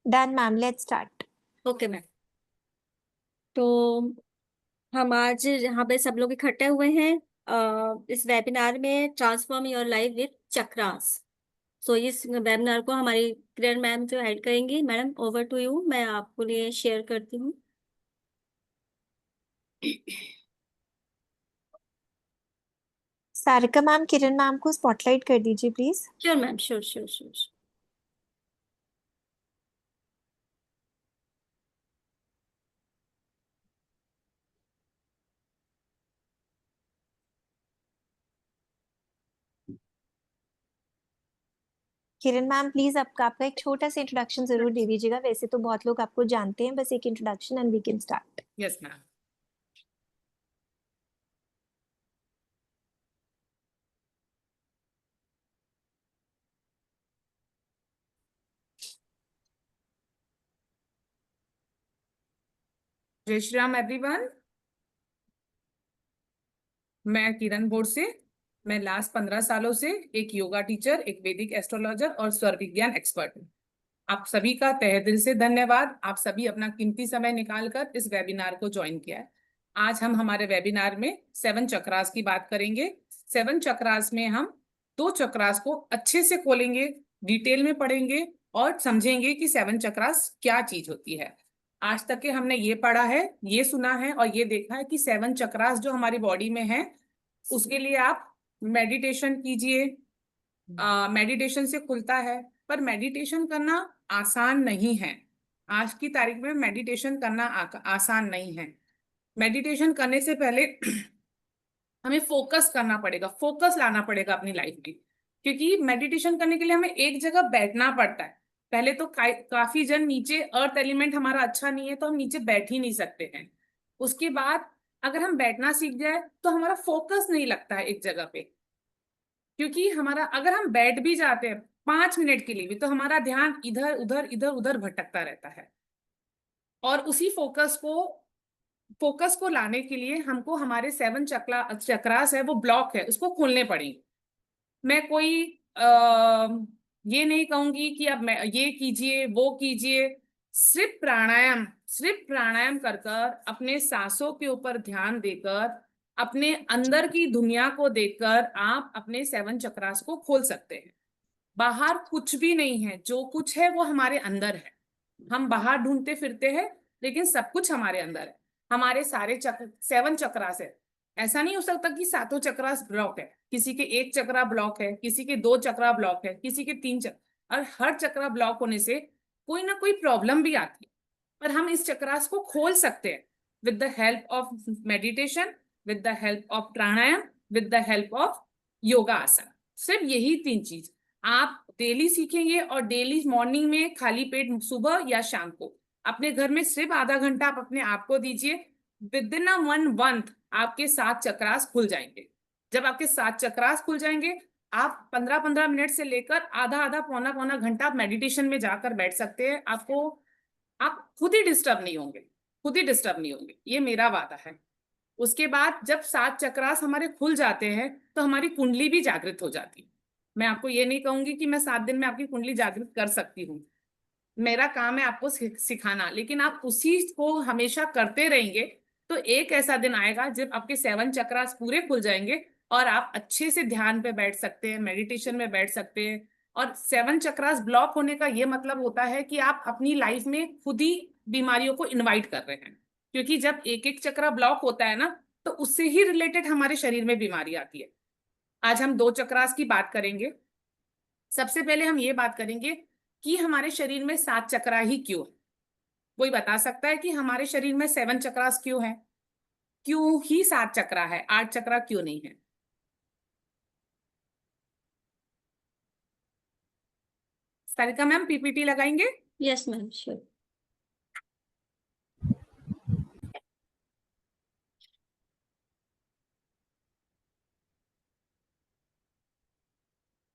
Done ma'am, let's start. Okay ma'am. तो हम आज यहाँ पे सब लोग इकट्ठे हुए हैं इस वेबिनार में transform your life with chakras. So इस वेबिनार को हमारी किरण मैम जो हेड करेंगी। Madam, over to you. मैं आपको लिए शेयर करती हूँ। सारिका मैम, किरण मैम को स्पॉटलाइट कर दीजिए please. Sure ma'am, sure sure sure. Kiran ma'am please आपका एक छोटा सा इंट्रोडक्शन जरूर दे दीजिएगा। वैसे तो बहुत लोग आपको जानते हैं, बस एक introduction and we can start. Yes ma'am. जय श्री राम एवरीवन। मैं किरण बोर से। मैं लास्ट 15 सालों से एक योगा टीचर, एक वैदिक एस्ट्रोलॉजर और स्वर विज्ञान एक्सपर्ट हूँ। आप सभी का तहे दिल से धन्यवाद। आप सभी अपना कीमती समय निकालकर इस वेबिनार को ज्वाइन किया है। आज हम हमारे वेबिनार में 7 चक्रास की बात करेंगे। 7 चक्रास में हम 2 चक्रास को अच्छे से खोलेंगे, डिटेल में पढ़ेंगे और समझेंगे कि 7 चक्रास क्या चीज होती है। आज तक के हमने ये पढ़ा है, ये सुना है और ये देखा है कि 7 चक्रास जो हमारी बॉडी में है, उसके लिए आप मेडिटेशन कीजिए। मेडिटेशन से खुलता है, पर मेडिटेशन करना आसान नहीं है। आज की तारीख में मेडिटेशन करना आसान नहीं है। मेडिटेशन करने से पहले हमें फोकस करना पड़ेगा, फोकस लाना पड़ेगा अपनी लाइफ में, क्योंकि मेडिटेशन करने के लिए हमें एक जगह बैठना पड़ता है। पहले तो काफी जन नीचे, अर्थ एलिमेंट हमारा अच्छा नहीं है तो हम नीचे बैठ ही नहीं सकते हैं। उसके बाद अगर हम बैठना सीख जाए तो हमारा फोकस नहीं लगता है एक जगह पे, क्योंकि हमारा अगर हम बैठ भी जाते हैं 5 मिनट के लिए भी तो हमारा ध्यान इधर उधर भटकता रहता है। और उसी फोकस को लाने के लिए हमको हमारे 7 चक्रास है, वो ब्लॉक है, उसको खोलने पड़ेंगे। मैं कोई ये नहीं कहूंगी कि अब मैं ये कीजिए वो कीजिए। सिर्फ प्राणायाम कर कर, अपने सांसों के ऊपर ध्यान देकर, अपने अंदर की दुनिया को देखकर आप अपने 7 चक्रास को खोल सकते हैं। बाहर कुछ भी नहीं है, जो कुछ है वो हमारे अंदर है। हम बाहर ढूंढते फिरते हैं, लेकिन सब कुछ हमारे अंदर है। हमारे सारे 7 चक्रास है। ऐसा नहीं हो सकता कि 7 चक्रास ब्लॉक है। किसी के एक चक्रा ब्लॉक है, किसी के 2 चक्रा ब्लॉक है, किसी के 3 चक्र, और हर चक्रा ब्लॉक होने से कोई ना कोई प्रॉब्लम भी आती है। पर हम इस चक्रास को खोल सकते हैं with the help of meditation, with the help of pranayama, with the help of yoga आसन। सिर्फ यही 3 चीज आप डेली सीखेंगे, और डेली मॉर्निंग में खाली पेट सुबह या शाम को अपने घर में सिर्फ आधा घंटा आप अपने आप को दीजिए। विद इन अ 1 मंथ आपके 7 चक्रास खुल जाएंगे। जब आपके 7 चक्रास खुल जाएंगे, आप 15-15 मिनट से लेकर आधा आधा पौना पौना घंटा आप मेडिटेशन में जाकर बैठ सकते हैं। आप खुद ही डिस्टर्ब नहीं होंगे, खुद ही डिस्टर्ब नहीं होंगे, ये मेरा वादा है। उसके बाद जब 7 चक्रास हमारे खुल जाते हैं तो हमारी कुंडली भी जागृत हो जाती है। मैं आपको ये नहीं कहूंगी कि मैं 7 दिन में आपकी कुंडली जागृत कर सकती हूँ। मेरा काम है आपको सिखाना, लेकिन आप उसी को हमेशा करते रहेंगे तो एक ऐसा दिन आएगा जब आपके 7 चक्रास पूरे खुल जाएंगे और आप अच्छे से ध्यान पे बैठ सकते हैं, मेडिटेशन में बैठ सकते हैं। और 7 चक्रास ब्लॉक होने का ये मतलब होता है कि आप अपनी लाइफ में खुद ही बीमारियों को इनवाइट कर रहे हैं, क्योंकि जब एक एक चक्रा ब्लॉक होता है ना, तो उससे ही रिलेटेड हमारे शरीर में बीमारी आती है। आज हम 2 चक्रास की बात करेंगे। सबसे पहले हम ये बात करेंगे कि हमारे शरीर में 7 चक्रा ही क्यों है। कोई बता सकता है कि हमारे शरीर में 7 चक्रास क्यों है? क्यों ही 7 चक्रा है, 8 चक्रा क्यों नहीं है? सारिका मैम पीपीटी लगाएंगे? Yes ma'am, sure.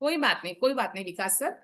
कोई बात नहीं, कोई बात नहीं विकास सर।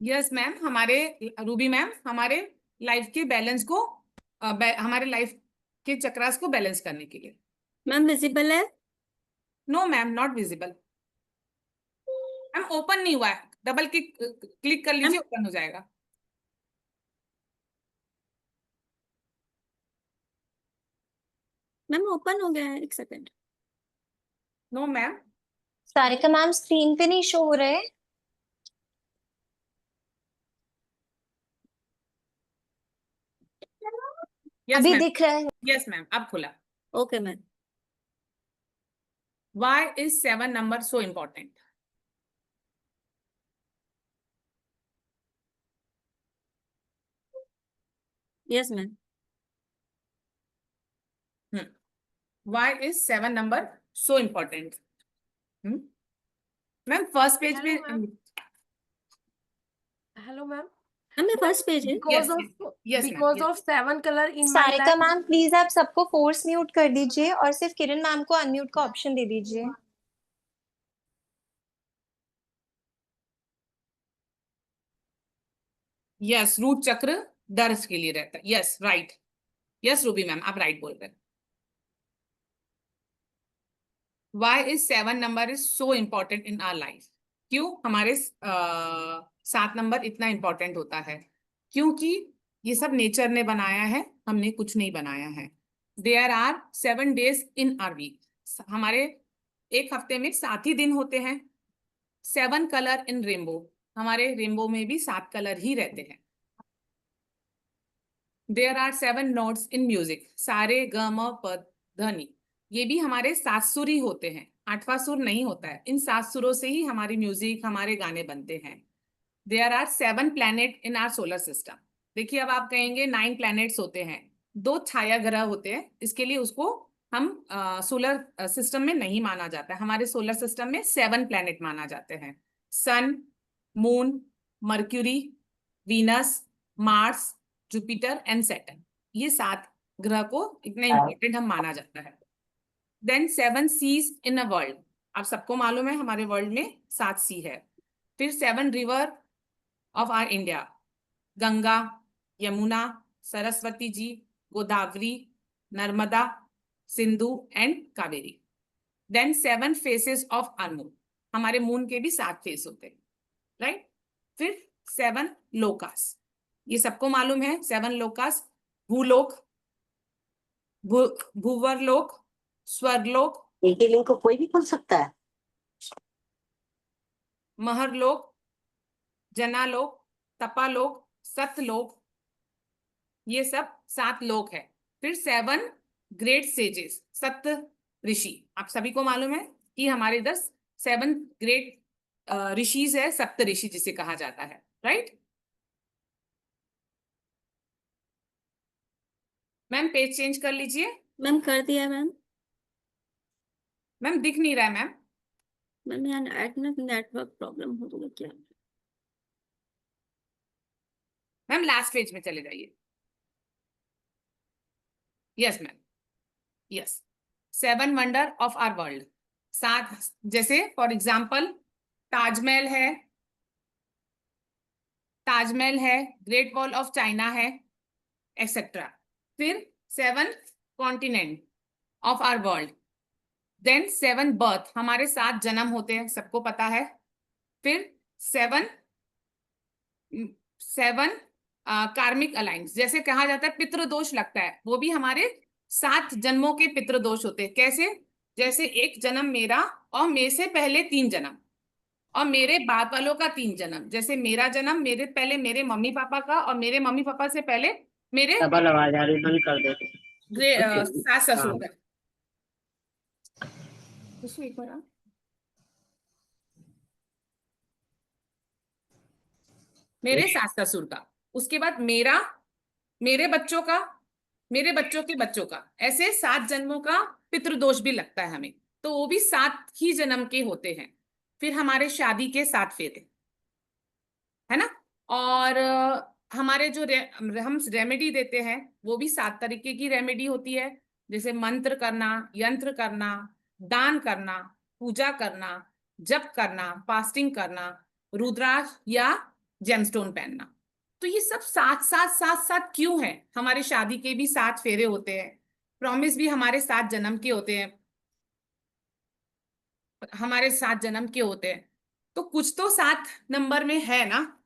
यस मैम, हमारे रूबी मैम हमारे लाइफ के बैलेंस को हमारे लाइफ के चक्रास को बैलेंस करने के लिए। मैम विजिबल है? No ma'am, not visible. Ma'am open नहीं हुआ है, डबल क्लिक कर लीजिए, ओपन हो जाएगा। मैम ओपन हो गया है, एक second. No ma'am. Sarika ma'am screen पे नहीं शो हो रहा है। यस अभी मैम, दिख रहा है। यस मैम, अब खुला। Okay ma'am. Why is 7 number so important? Yes ma'am. Why is 7 number so important? Ma'am first page पे। Hello, ma'am. Ma'am first page है। Because Yes, of yes, ma'am, because yes. of 7 color in my Sarika life. Ma'am please आप सबको force mute कर दीजिए और सिर्फ किरण ma'am को unmute का ऑप्शन दे दीजिए। यस, रूट चक्र दर्द के लिए रहता है। Yes right, yes Ruby ma'am आप राइट बोल रहे हैं। Why is 7 number is so important in our life? क्यों हमारे 7 नंबर इतना इंपॉर्टेंट होता है? क्योंकि ये सब नेचर ने बनाया है, हमने कुछ नहीं बनाया है। There are 7 days in our week. हमारे एक हफ्ते में 7 ही दिन होते हैं। 7 कलर इन रेनबो, हमारे रेनबो में भी 7 कलर ही रहते हैं। There are 7 notes in music. सारे ग म प ध नि, ये भी हमारे 7 सुर ही होते हैं, 8वां सुर नहीं होता है। इन 7 सुरों से ही हमारी म्यूजिक, हमारे गाने बनते हैं। There are 7 planet in our solar system. देखिए अब आप कहेंगे 9 planets होते हैं, 2 छाया ग्रह होते हैं, इसके लिए उसको हम सोलर सिस्टम में नहीं माना जाता है। हमारे सोलर सिस्टम में 7 प्लैनेट माना जाते हैं। Sun, moon, Mercury, Venus, Mars, Jupiter and Saturn, ये 7 ग्रह को इतना इंपॉर्टेंट हम माना जाता है। Then 7 seas in a world, आप सबको मालूम है हमारे वर्ल्ड में 7 सी है। फिर 7 river of our India, Ganga, Yamuna, Saraswati ji, Godavari, Narmada, Sindhu and Kaveri. Then 7 faces of our moon, हमारे मून के भी 7 फेस होते हैं, राइट। फिर 7 लोकास, ये सबको मालूम है। 7 लोकास, भूलोक, भूवरलोक, स्वर्गलोक, एक ही लिंक को कोई भी खोल सकता है। महरलोक, जनालोक, तपालोक, सतलोक, ये सब 7 लोक है। फिर 7 ग्रेट सेजेस, 7 ऋषि, आप सभी को मालूम है कि हमारे इधर 7 ग्रेट ऋषिज है, 7 ऋषि जिसे कहा जाता है, राइट। मैम पेज चेंज कर लीजिए। मैम कर दिया मैम। मैम दिख नहीं रहा है मैम। मैम यहाँ नेटवर्क प्रॉब्लम हो रही है क्या? मैम लास्ट पेज में चले जाइए। Yes ma'am, yes. 7 wonder of our world, 7, जैसे फॉर एग्जाम्पल ताजमहल है, ताजमहल है, ग्रेट वॉल ऑफ चाइना है, एक्सेट्रा। फिर 7 continent of our world. Then 7 birth, हमारे 7 जन्म होते हैं, सबको पता है। फिर 7 कार्मिक अलाइंस, जैसे कहा जाता है पितृदोष लगता है, वो भी हमारे 7 जन्मों के पितृदोष होते हैं। कैसे? जैसे एक जन्म मेरा और मेरे से पहले 3 जन्म और मेरे बाद वालों का 3 जन्म। जैसे मेरा जन्म मेरे पहले मेरे मम्मी पापा का और मेरे मम्मी पापा से पहले मेरे डबल आवाज आ रही, बंद कर दे। सास ससुर का। मेरे सास ससुर का, उसके बाद मेरा, मेरे बच्चों का, मेरे बच्चों के बच्चों का, ऐसे 7 जन्मों का पितृदोष भी लगता है हमें, तो वो भी 7 ही जन्म के होते हैं। फिर हमारे शादी के 7 फेरे, है ना। और हमारे जो हम रेमेडी देते हैं वो भी 7 तरीके की रेमेडी होती है, जैसे मंत्र करना, यंत्र करना, दान करना, पूजा करना, जप करना, फास्टिंग करना, रुद्राक्ष या जेमस्टोन पहनना। तो ये सब साथ साथ साथ साथ क्यों है? हमारे शादी के भी 7 फेरे होते हैं, प्रॉमिस भी हमारे 7 जन्म के होते हैं, हमारे 7 जन्म के होते हैं। तो कुछ तो 7 नंबर में है ना।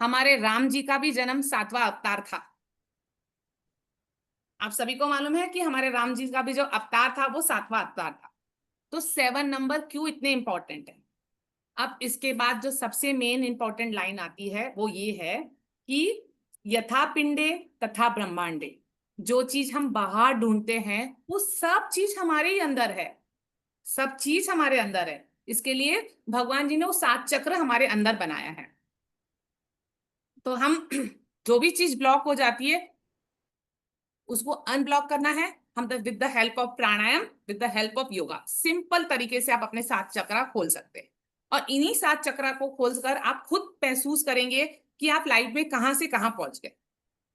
हमारे राम जी का भी जन्म 7वां अवतार था। आप सभी को मालूम है कि हमारे राम जी का भी जो अवतार था वो 7वां अवतार था। तो 7 नंबर क्यों इतने इंपॉर्टेंट है? अब इसके बाद जो सबसे मेन इंपॉर्टेंट लाइन आती है वो ये है कि यथा पिंडे तथा ब्रह्मांडे, जो चीज हम बाहर ढूंढते हैं वो सब चीज हमारे ही अंदर है, सब चीज हमारे अंदर है। इसके लिए भगवान जी ने वो 7 चक्र हमारे अंदर बनाया है। तो हम जो भी चीज ब्लॉक हो जाती है उसको अनब्लॉक करना है हम with the help of pranayama, with the help of yoga. Simple तरीके से आप अपने 7 चक्रा खोल सकते हैं, और इन्हीं 7 चक्रा को खोलकर आप खुद महसूस करेंगे कि आप लाइफ में कहां से कहां पहुंच गए।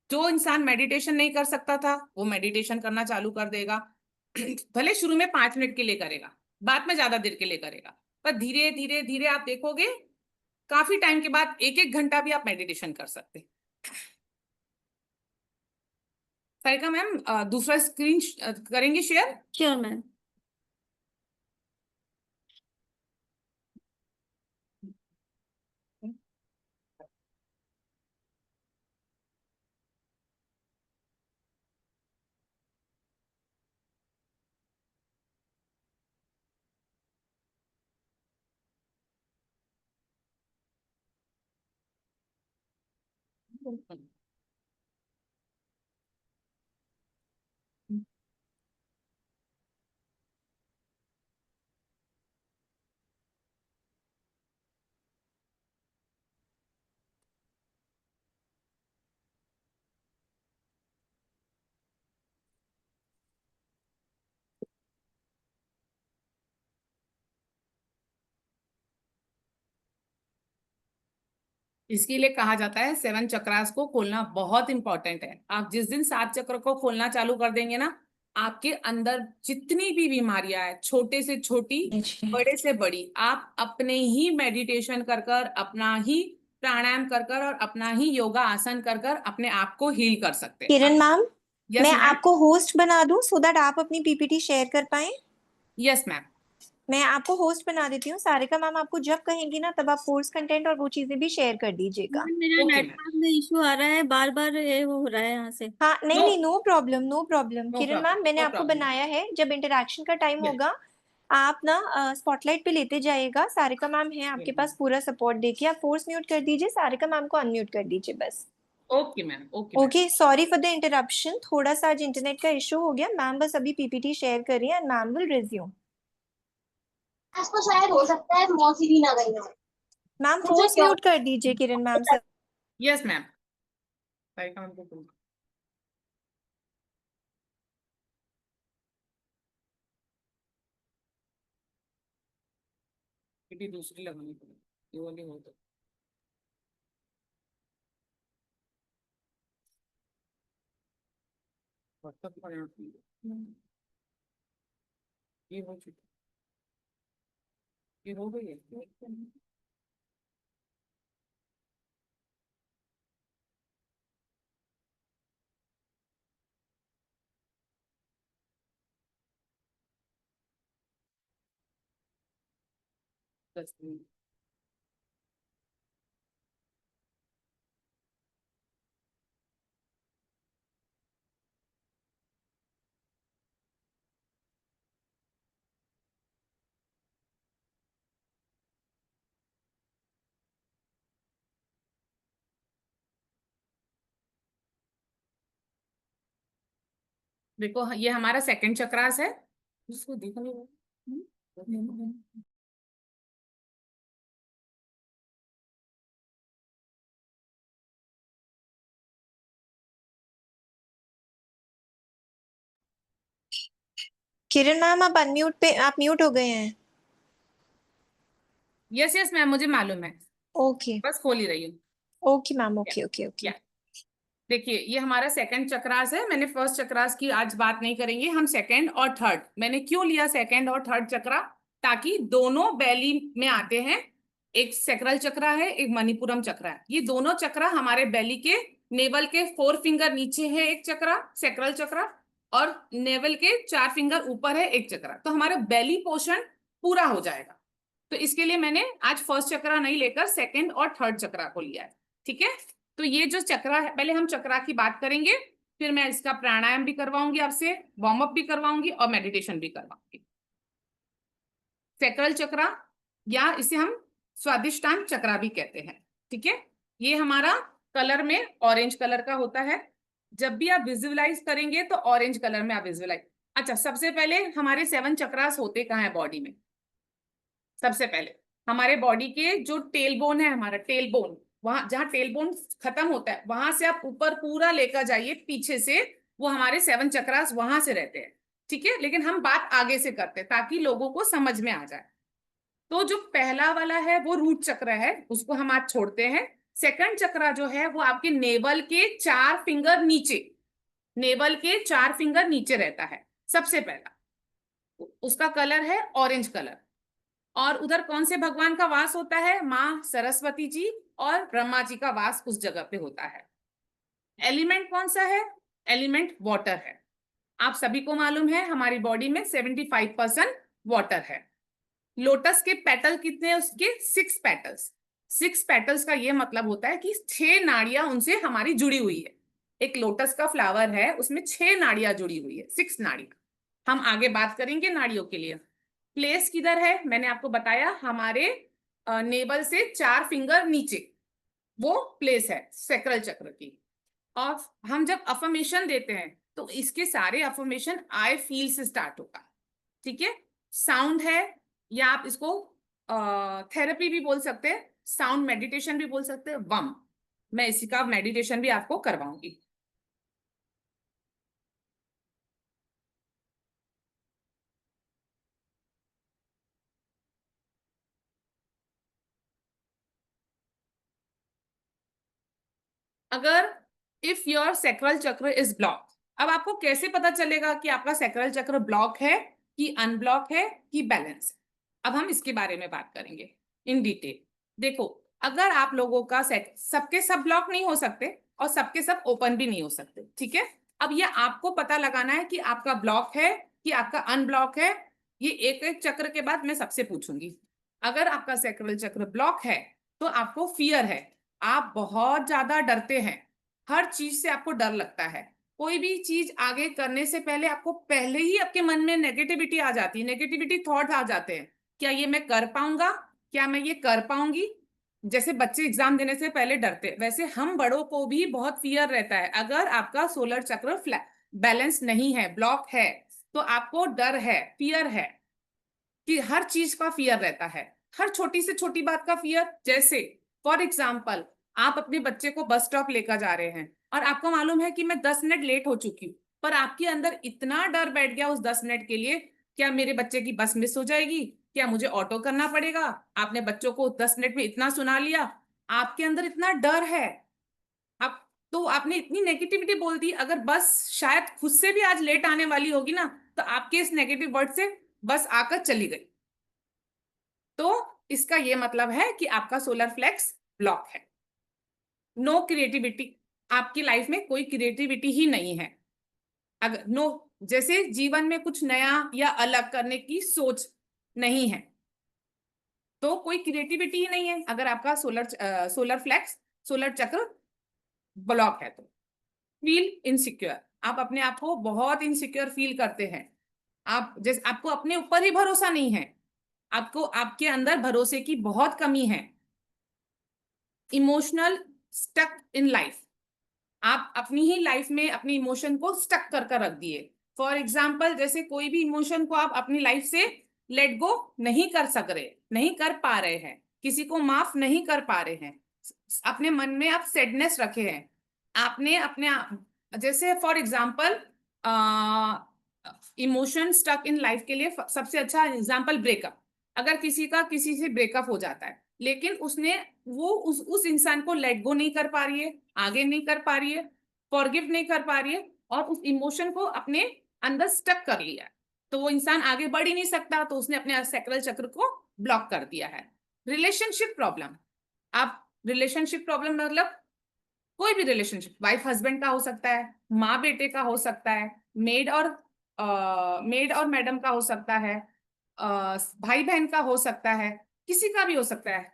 जो इंसान मेडिटेशन नहीं कर सकता था वो मेडिटेशन करना चालू कर देगा। भले शुरू में 5 मिनट के लिए करेगा, बाद में ज्यादा देर के लिए करेगा, पर धीरे धीरे धीरे आप देखोगे काफी टाइम के बाद 1-1 घंटा भी आप मेडिटेशन कर सकते हैं। सारिका मैम दूसरा स्क्रीन करेंगे शेयर? Sure ma'am. इसके लिए कहा जाता है 7 चक्रास को खोलना बहुत इंपॉर्टेंट है। आप जिस दिन 7 चक्र को खोलना चालू कर देंगे ना, आपके अंदर जितनी भी बीमारियां है, छोटे से छोटी बड़े से बड़ी, आप अपने ही मेडिटेशन कर कर, अपना ही प्राणायाम कर कर और अपना ही योगा आसन कर कर अपने आप को हील कर सकते हैं। किरण मैम, यस मैं मैम। आपको होस्ट बना दूं सो दैट आप अपनी पीपीटी शेयर कर पाए। Yes ma'am. मैं आपको होस्ट बना देती हूँ। सारिका मैम आपको जब कहेंगी ना तब आप कोर्स कंटेंट और वो चीजें भी शेयर कर दीजिएगा। मेरा ओके मैम। नेटवर्क में इशू आ रहा है, बार बार ये वो हो रहा है यहाँ से। हाँ नहीं No. नहीं, no problem no problem. No Kiran problem, ma'am मैंने no आपको problem. बनाया है, जब इंटरैक्शन का टाइम Yes. होगा आप ना स्पॉटलाइट पे लेते जाइएगा। सारिका मैम है आपके पास पूरा सपोर्ट देके। आप फोर्स म्यूट कर दीजिए, सारिका मैम को अनम्यूट कर दीजिए बस। Okay ma'am. Okay ma'am. Okay, sorry for the interruption, थोड़ा सा आज इंटरनेट का इशू हो गया। मैम बस अभी पीपीटी शेयर कर रही है एंड मैम विल रिज्यूम। इसको शायद हो सकता है मौसी भी ना गई हो। मैम मुझे फोर्स क्यों? म्यूट कर दीजिए किरण मैम से। Yes ma'am. सारिका मैम को बोलो। भी दूसरी लगानी पड़ेगी, ये वाली हो तो WhatsApp पर ये हो चुकी, ये हो गई है। दस मिनट। देखो ये हमारा सेकंड चक्रास है, इसको देखो नहीं। किरण मैम आप अनम्यूट पे, आप म्यूट हो गए हैं। यस यस मैम, मुझे मालूम है, ओके बस खोल ही रही हूँ। Okay ma'am, okay okay okay. देखिए ये हमारा सेकंड चक्रास है। मैंने फर्स्ट चक्रास की आज बात नहीं करेंगे, हम सेकंड और थर्ड। मैंने क्यों लिया सेकंड और थर्ड चक्रा? ताकि दोनों बैली में आते हैं, एक सैक्रल चक्रा है, एक मणिपुरम चक्रा है। ये दोनों चक्रा हमारे बेली के नेवल के 4 फिंगर नीचे है एक चक्रा सैक्रल चक्रा, और नेवल के 4 फिंगर ऊपर है एक चक्रा। तो हमारा बेली पोर्शन पूरा हो जाएगा। तो इसके लिए मैंने आज फर्स्ट चक्रा नहीं लेकर सेकंड और थर्ड चक्रा को लिया है। ठीक है, तो ये जो चक्रा है, पहले हम चक्रा की बात करेंगे, फिर मैं इसका प्राणायाम भी करवाऊंगी आपसे, वार्म अप भी करवाऊंगी और मेडिटेशन भी करवाऊंगी। सैक्रल चक्रा या इसे हम स्वादिष्टान चक्रा भी कहते हैं। ठीक है, ये हमारा कलर में ऑरेंज कलर का होता है। जब भी आप विजुअलाइज करेंगे तो ऑरेंज कलर में आप विजुअलाइज। अच्छा, सबसे पहले हमारे 7 चक्रास होते कहाँ है बॉडी में? सबसे पहले हमारे बॉडी के जो टेल बोन है, हमारा टेल बोन, वहां जहां टेल बोन खत्म होता है वहां से आप ऊपर पूरा लेकर जाइए पीछे से, वो हमारे 7 चक्रास वहां से रहते हैं। ठीक है, लेकिन हम बात आगे से करते हैं ताकि लोगों को समझ में आ जाए। तो जो पहला वाला है वो रूट चक्र है, उसको हम आज छोड़ते हैं। सेकंड चक्रा जो है वो आपके नेवल के 4 फिंगर नीचे, नेवल के 4 फिंगर नीचे रहता है सबसे पहला। उसका कलर है ऑरेंज कलर। और उधर कौन से भगवान का वास होता है? माँ सरस्वती जी और ब्रह्मा जी का वास उस जगह पे होता है। एलिमेंट कौन सा है? एलिमेंट वाटर है। आप सभी को मालूम है हमारी बॉडी में 75% वाटर है। लोटस के पेटल कितने हैं? उसके 6 पेटल्स। 6 पेटल्स का ये मतलब होता है कि 6 नाड़ियां उनसे हमारी जुड़ी हुई है। एक लोटस का फ्लावर है, उसमें 6 नाड़ियां जुड़ी हुई है, 6 नाड़ियां। हम आगे बात करेंगे नाड़ियों के लिए। प्लेस किधर है? मैंने आपको बताया हमारे नेवल से 4 फिंगर नीचे वो प्लेस है सैक्रल चक्र की। और हम जब अफर्मेशन देते हैं तो इसके सारे अफर्मेशन आई फील से स्टार्ट होगा। ठीक है, साउंड है, या आप इसको थेरेपी भी बोल सकते हैं, साउंड मेडिटेशन भी बोल सकते हैं, वम। मैं इसी का मेडिटेशन भी आपको करवाऊंगी। अगर इफ योर सैक्रल चक्र इज ब्लॉक, अब आपको कैसे पता चलेगा कि आपका सैक्रल चक्र ब्लॉक है कि अनब्लॉक है कि बैलेंस? अब हम इसके बारे में बात करेंगे इन डिटेल। देखो, अगर आप लोगों का सबके सब ब्लॉक नहीं हो सकते और सबके सब ओपन भी नहीं हो सकते। ठीक है, अब ये आपको पता लगाना है कि आपका ब्लॉक है कि आपका अनब्लॉक है। ये एक एक चक्र के बाद मैं सबसे पूछूंगी। अगर आपका सैक्रल चक्र ब्लॉक है तो आपको फियर है, आप बहुत ज्यादा डरते हैं, हर चीज से आपको डर लगता है। कोई भी चीज आगे करने से पहले आपको पहले ही आपके मन में नेगेटिविटी आ जाती है, नेगेटिविटी थॉट आ जाते हैं। क्या ये मैं कर पाऊंगा? क्या मैं ये कर पाऊंगी? जैसे बच्चे एग्जाम देने से पहले डरते, वैसे हम बड़ों को भी बहुत फियर रहता है। अगर आपका सोलर चक्र बैलेंस नहीं है, ब्लॉक है, तो आपको डर है, फियर है, कि हर चीज का फियर रहता है, हर छोटी से छोटी बात का फियर। जैसे फॉर एग्जाम्पल, आप अपने बच्चे को बस स्टॉप लेकर जा रहे हैं और आपको मालूम है कि मैं 10 मिनट लेट हो चुकी हूँ, पर आपके अंदर इतना डर बैठ गया उस 10 मिनट के लिए, क्या मेरे बच्चे की बस मिस हो जाएगी, क्या मुझे ऑटो करना पड़ेगा? आपने बच्चों को 10 मिनट में इतना सुना लिया, आपके अंदर इतना डर है। आप तो आपने इतनी नेगेटिविटी बोल दी। अगर बस शायद खुद से भी आज लेट आने वाली होगी ना, तो आपके इस नेगेटिव वर्ड से बस आकर चली गई। तो इसका ये मतलब है कि आपका सोलर फ्लेक्स ब्लॉक है। नो क्रिएटिविटी, आपकी लाइफ में कोई क्रिएटिविटी ही नहीं है। अगर जैसे जीवन में कुछ नया या अलग करने की सोच नहीं है, तो कोई क्रिएटिविटी ही नहीं है अगर आपका सोलर फ्लेक्स, सोलर चक्र ब्लॉक है। तो फील इनसिक्योर, आप अपने आप को बहुत इनसिक्योर फील करते हैं। आप जैसे आपको अपने ऊपर ही भरोसा नहीं है, आपको आपके अंदर भरोसे की बहुत कमी है। इमोशनल स्टक इन लाइफ, आप अपनी ही लाइफ में अपनी इमोशन को स्टक कर रख दिए। फॉर एग्जाम्पल, जैसे कोई भी इमोशन को आप अपनी लाइफ से लेट गो नहीं कर सक रहे, नहीं कर पा रहे हैं, किसी को माफ नहीं कर पा रहे हैं, अपने मन में आप सैडनेस रखे हैं, आपने अपने जैसे for example emotion stuck in life के लिए सबसे अच्छा एग्जाम्पल ब्रेकअप। अगर किसी का किसी से ब्रेकअप हो जाता है, लेकिन उसने वो उस इंसान को लेट गो नहीं कर पा रही है, आगे नहीं कर पा रही है, फॉरगिव नहीं कर पा रही है, और उस इमोशन को अपने अंदर स्टक कर लिया, तो वो इंसान आगे बढ़ ही नहीं सकता। तो उसने अपने सैक्रल चक्र को ब्लॉक कर दिया है। रिलेशनशिप प्रॉब्लम, आप रिलेशनशिप प्रॉब्लम मतलब कोई भी रिलेशनशिप, वाइफ हस्बैंड का हो सकता है, माँ बेटे का हो सकता है, मेड और मैडम का हो सकता है, भाई बहन का हो सकता है, किसी का भी हो सकता है,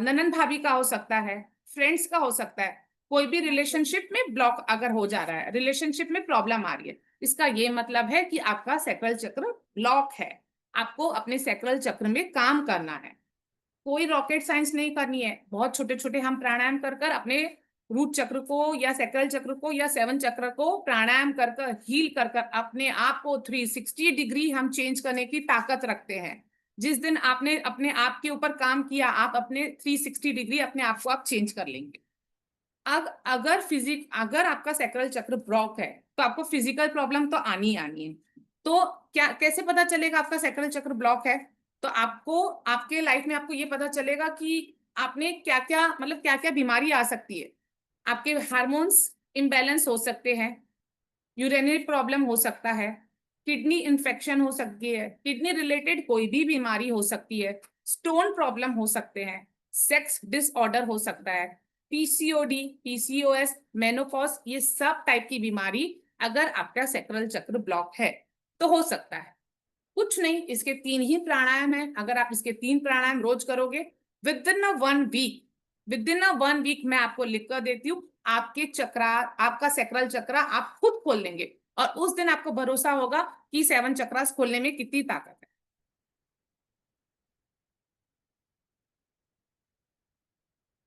ननन भाभी का हो सकता है, फ्रेंड्स का हो सकता है। कोई भी रिलेशनशिप में ब्लॉक अगर हो जा रहा है, रिलेशनशिप में प्रॉब्लम आ रही है, इसका ये मतलब है कि आपका सैक्रल चक्र ब्लॉक है। आपको अपने सैक्रल चक्र में काम करना है, कोई रॉकेट साइंस नहीं करनी है। बहुत छोटे छोटे हम प्राणायाम कर कर अपने रूट चक्र को या सैक्रल चक्र को या 7 चक्र को प्राणायाम कर कर हील कर कर अपने आप को 360 डिग्री हम चेंज करने की ताकत रखते हैं। जिस दिन आपने अपने आप के ऊपर काम किया, आप अपने 360 डिग्री अपने आप को आप चेंज कर लेंगे। अगर आपका सैक्रल चक्र ब्लॉक है तो आपको फिजिकल प्रॉब्लम तो आनी है। तो क्या कैसे पता चलेगा आपका सैक्रल चक्र ब्लॉक है? तो आपको आपके लाइफ में आपको ये पता चलेगा कि आपने क्या क्या मतलब क्या क्या बीमारी आ सकती है। आपके हार्मोन्स इम्बैलेंस हो सकते हैं, यूरिनरी प्रॉब्लम हो सकता है, किडनी इन्फेक्शन हो सकती है, किडनी रिलेटेड कोई भी बीमारी हो सकती है, स्टोन प्रॉब्लम हो सकते हैं, सेक्स डिसऑर्डर हो सकता है, पीसीओडी, पीसीओएस, मेनोपॉज, ये सब टाइप की बीमारी अगर आपका सैक्रल चक्र ब्लॉक है तो हो सकता है। कुछ नहीं, इसके 3 ही प्राणायाम है। अगर आप इसके 3 प्राणायाम रोज करोगे, विदिन अ 1 वीक मैं आपको लिख कर देती हूँ, आपके चक्रा, आपका सैक्रल चक्र आप खुद खोल लेंगे और उस दिन आपको भरोसा होगा कि 7 चक्रास खोलने में कितनी ताकत है।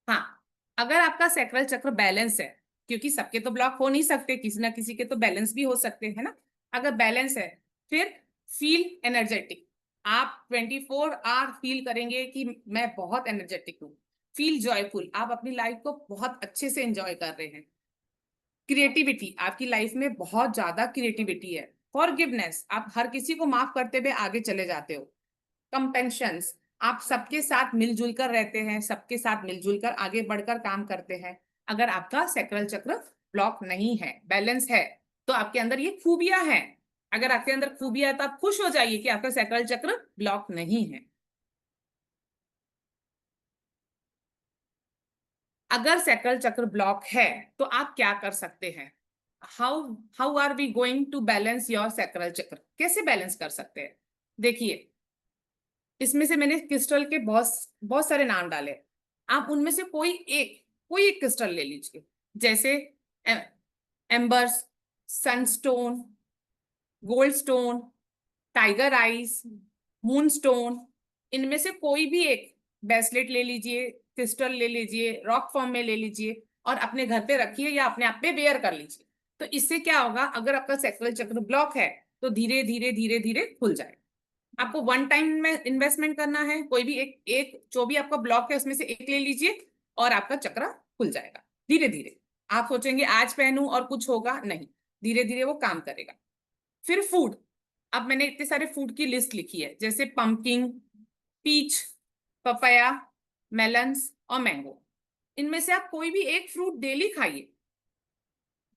हाँ, अगर आपका सैक्रल चक्र बैलेंस है, क्योंकि सबके तो ब्लॉक हो नहीं सकते, किसी ना किसी के तो बैलेंस भी हो सकते हैं ना। अगर बैलेंस है, फिर फील एनर्जेटिक, आप 24 आवर फील करेंगे कि मैं बहुत एनर्जेटिक हूँ। फील जॉयफुल, आप अपनी लाइफ को बहुत अच्छे से एंजॉय कर रहे हैं। क्रिएटिविटी, आपकी लाइफ में बहुत ज्यादा क्रिएटिविटी है। फॉरगिवनेस, आप हर किसी को माफ करते हुए आगे चले जाते हो। कंपेंशंस, आप सबके साथ मिलजुल कर रहते हैं, सबके साथ मिलजुल कर आगे बढ़कर काम करते हैं। अगर आपका सैक्रल चक्र ब्लॉक नहीं है, बैलेंस है, तो आपके अंदर ये खूबियां हैं। अगर आपके अंदर खूबियां है तो आप खुश हो जाइए कि आपका सैक्रल चक्र ब्लॉक नहीं है। अगर सैक्रल चक्र ब्लॉक है तो आप क्या कर सकते हैं? How are we going to balance your sacral chakra? कैसे बैलेंस कर सकते हैं? देखिए, इसमें से मैंने क्रिस्टल के बहुत बहुत सारे नाम डाले। आप उनमें से कोई एक क्रिस्टल ले लीजिए, जैसे एम्बर्स, Sunstone, gold stone, tiger ice, moon stone, इनमें से कोई भी एक ब्रेसलेट ले लीजिए, क्रिस्टल ले लीजिए, रॉक फॉर्म में ले लीजिए और अपने घर पे रखिए या अपने आप पे वेयर कर लीजिए। तो इससे क्या होगा, अगर आपका सैक्रल चक्र ब्लॉक है तो धीरे धीरे धीरे धीरे खुल जाएगा। आपको 1 टाइम में इन्वेस्टमेंट करना है, कोई भी एक जो भी आपका ब्लॉक है उसमें से एक ले लीजिए और आपका चक्र खुल जाएगा धीरे धीरे। आप सोचेंगे आज पहनूं और कुछ होगा, नहीं, धीरे धीरे वो काम करेगा। फिर फूड, अब मैंने इतने सारे फूड की लिस्ट लिखी है, जैसे पंपकिन, पीच, पपाया, मेलन्स और मैंगो। इनमें से आप कोई भी एक फ्रूट डेली खाइए,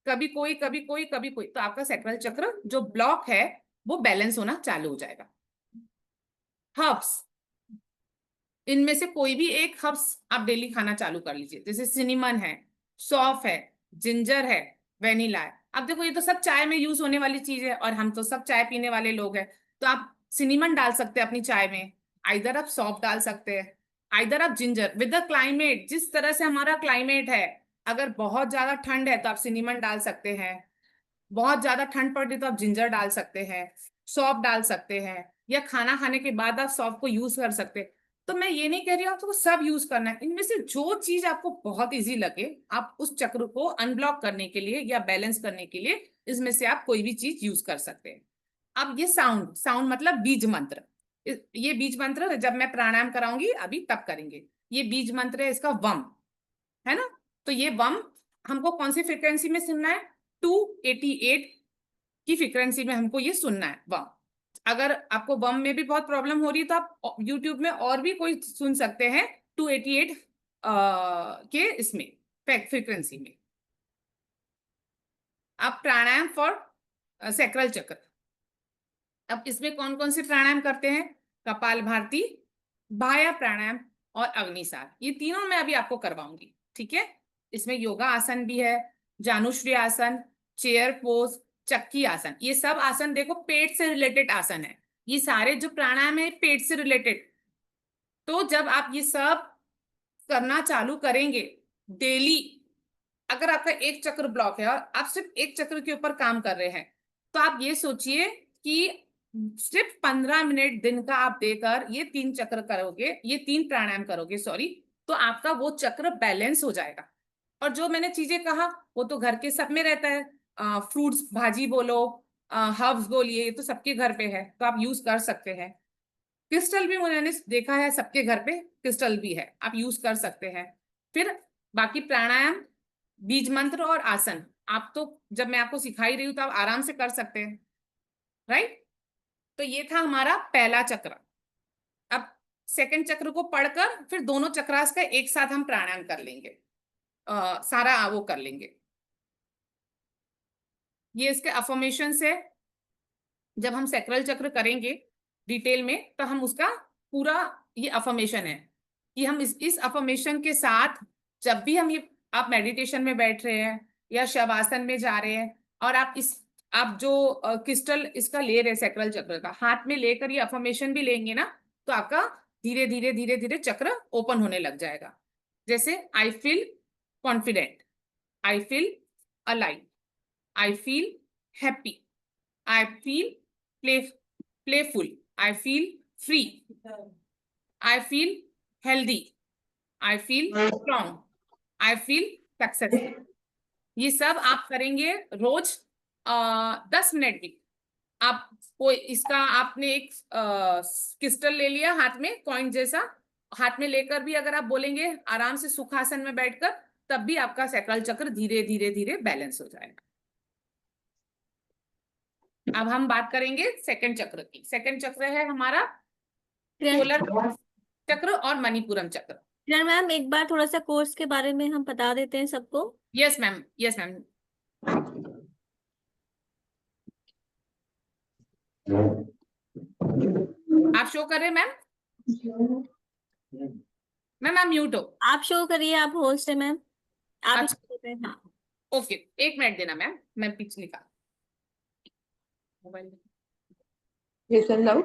कभी कोई कभी कोई कभी कोई, तो आपका सैक्रल चक्र जो ब्लॉक है वो बैलेंस होना चालू हो जाएगा। हर्ब्स, इनमें से कोई भी एक हर्ब्स आप डेली खाना चालू कर लीजिए, जैसे सिनेमन है, सौंफ है, जिंजर है, वेनिला है। अब देखो, ये तो सब चाय में यूज होने वाली चीज है और हम तो सब चाय पीने वाले लोग हैं, तो आप सिनेमन डाल सकते हैं अपनी चाय में, आइदर आप सौंफ डाल सकते हैं, आइदर आप जिंजर। विद द क्लाइमेट, जिस तरह से हमारा क्लाइमेट है, अगर बहुत ज्यादा ठंड है तो आप सिनेमन डाल सकते हैं, बहुत ज्यादा ठंड पड़ रही तो आप जिंजर डाल सकते हैं, सौंफ डाल सकते हैं, या खाना खाने के बाद आप सौंफ को यूज कर सकते हैं। तो मैं ये नहीं कह रही हूँ आपको सब यूज करना है, इनमें से जो चीज आपको बहुत इजी लगे, आप उस चक्र को अनब्लॉक करने के लिए या बैलेंस करने के लिए इसमें से आप कोई भी चीज यूज कर सकते हैं। अब ये साउंड मतलब बीज मंत्र, ये बीज मंत्र जब मैं प्राणायाम कराऊंगी अभी तब करेंगे। ये बीज मंत्र है, इसका वम है ना। तो ये वम हमको कौन सी फ्रिक्वेंसी में सुनना है? 288 की फ्रिक्वेंसी में हमको ये सुनना है वम। अगर आपको वम में भी बहुत प्रॉब्लम हो रही है तो आप यूट्यूब में और भी कोई सुन सकते हैं 288 के इसमें फ्रिक्वेंसी में। अब प्राणायाम फॉर सैक्रल चक्र, अब इसमें कौन कौन से प्राणायाम करते हैं? कपाल भारती, बाह्य प्राणायाम और अग्निसार, ये तीनों मैं अभी आपको करवाऊंगी, ठीक है। इसमें योगा आसन भी है, जानुश्री आसन, चेयर पोज, चक्की आसन, ये सब आसन देखो पेट से रिलेटेड आसन है। ये सारे जो प्राणायाम है पेट से रिलेटेड। तो जब आप ये सब करना चालू करेंगे डेली, अगर आपका एक चक्र ब्लॉक है और आप सिर्फ एक चक्र के ऊपर काम कर रहे हैं, तो आप ये सोचिए कि सिर्फ 15 मिनट दिन का आप देकर ये 3 चक्र करोगे, ये 3 प्राणायाम करोगे, सॉरी, तो आपका वो चक्र बैलेंस हो जाएगा। और जो मैंने चीजें कहा वो तो घर के सब में रहता है, फ्रूट्स भाजी बोलो, हर्ब्स बोलिए, ये तो सबके घर पे है, तो आप यूज कर सकते हैं। क्रिस्टल भी मैंने देखा है सबके घर पे, क्रिस्टल भी है, आप यूज कर सकते हैं। फिर बाकी प्राणायाम, बीज मंत्र और आसन, आप तो जब मैं आपको सिखाई रही हूं तो आप आराम से कर सकते हैं, राइट। तो ये था हमारा पहला चक्र। अब सेकंड चक्र को पढ़कर फिर दोनों चक्रास का एक साथ हम प्राणायाम कर लेंगे, सारा वो कर लेंगे। ये इसके अफर्मेशन है। जब हम सैक्रल चक्र करेंगे डिटेल में तो हम उसका पूरा ये अफर्मेशन है कि हम इस अफर्मेशन के साथ जब भी हम ये, आप मेडिटेशन में बैठ रहे हैं या शवासन में जा रहे हैं और आप जो क्रिस्टल इसका ले रहे हैं सैक्रल चक्र का, हाथ में लेकर ये अफर्मेशन भी लेंगे ना, तो आपका धीरे धीरे धीरे धीरे चक्र ओपन होने लग जाएगा। जैसे I feel confident, I feel alive, I feel happy, I feel playful, I feel free, I feel healthy, I feel strong, I feel successful। ये सब आप करेंगे रोज 10 मिनट भी। आप कोई इसका आपने एक क्रिस्टल ले लिया हाथ में, कॉइन जैसा, हाथ में लेकर भी अगर आप बोलेंगे आराम से सुखासन में बैठकर, तब भी आपका सैक्रल चक्र धीरे धीरे धीरे बैलेंस हो जाएगा। अब हम बात करेंगे सेकंड चक्र की। सेकंड चक्र है हमारा सोलर चक्र और मणिपुरम चक्र। किरण मैम, एक बार थोड़ा सा कोर्स के बारे में हम बता देते हैं सबको। Yes ma'am, yes ma'am. आप शो कर रहे हैं मैम? मैम आप म्यूट हो। आप शो करिए, आप होस्ट है मैम, आप ही अच्छा। show करते हैं। हाँ, ओके, 1 मिनट देना मैम, मैं पिच निकाल mobile. Listen now.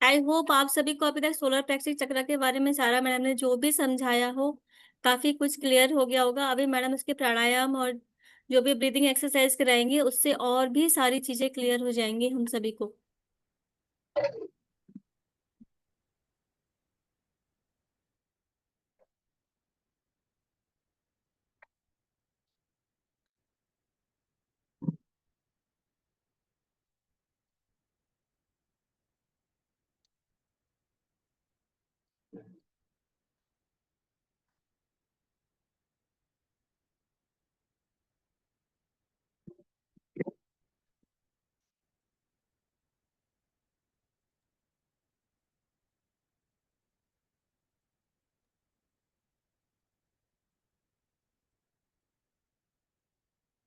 I hope आप सभी को अभी तक सोलर प्लेक्सिस चक्र के बारे में सारा मैडम ने जो भी समझाया हो काफी कुछ क्लियर हो गया होगा। अभी मैडम उसके प्राणायाम और जो भी ब्रीदिंग एक्सरसाइज कराएंगे उससे और भी सारी चीजें क्लियर हो जाएंगी हम सभी को।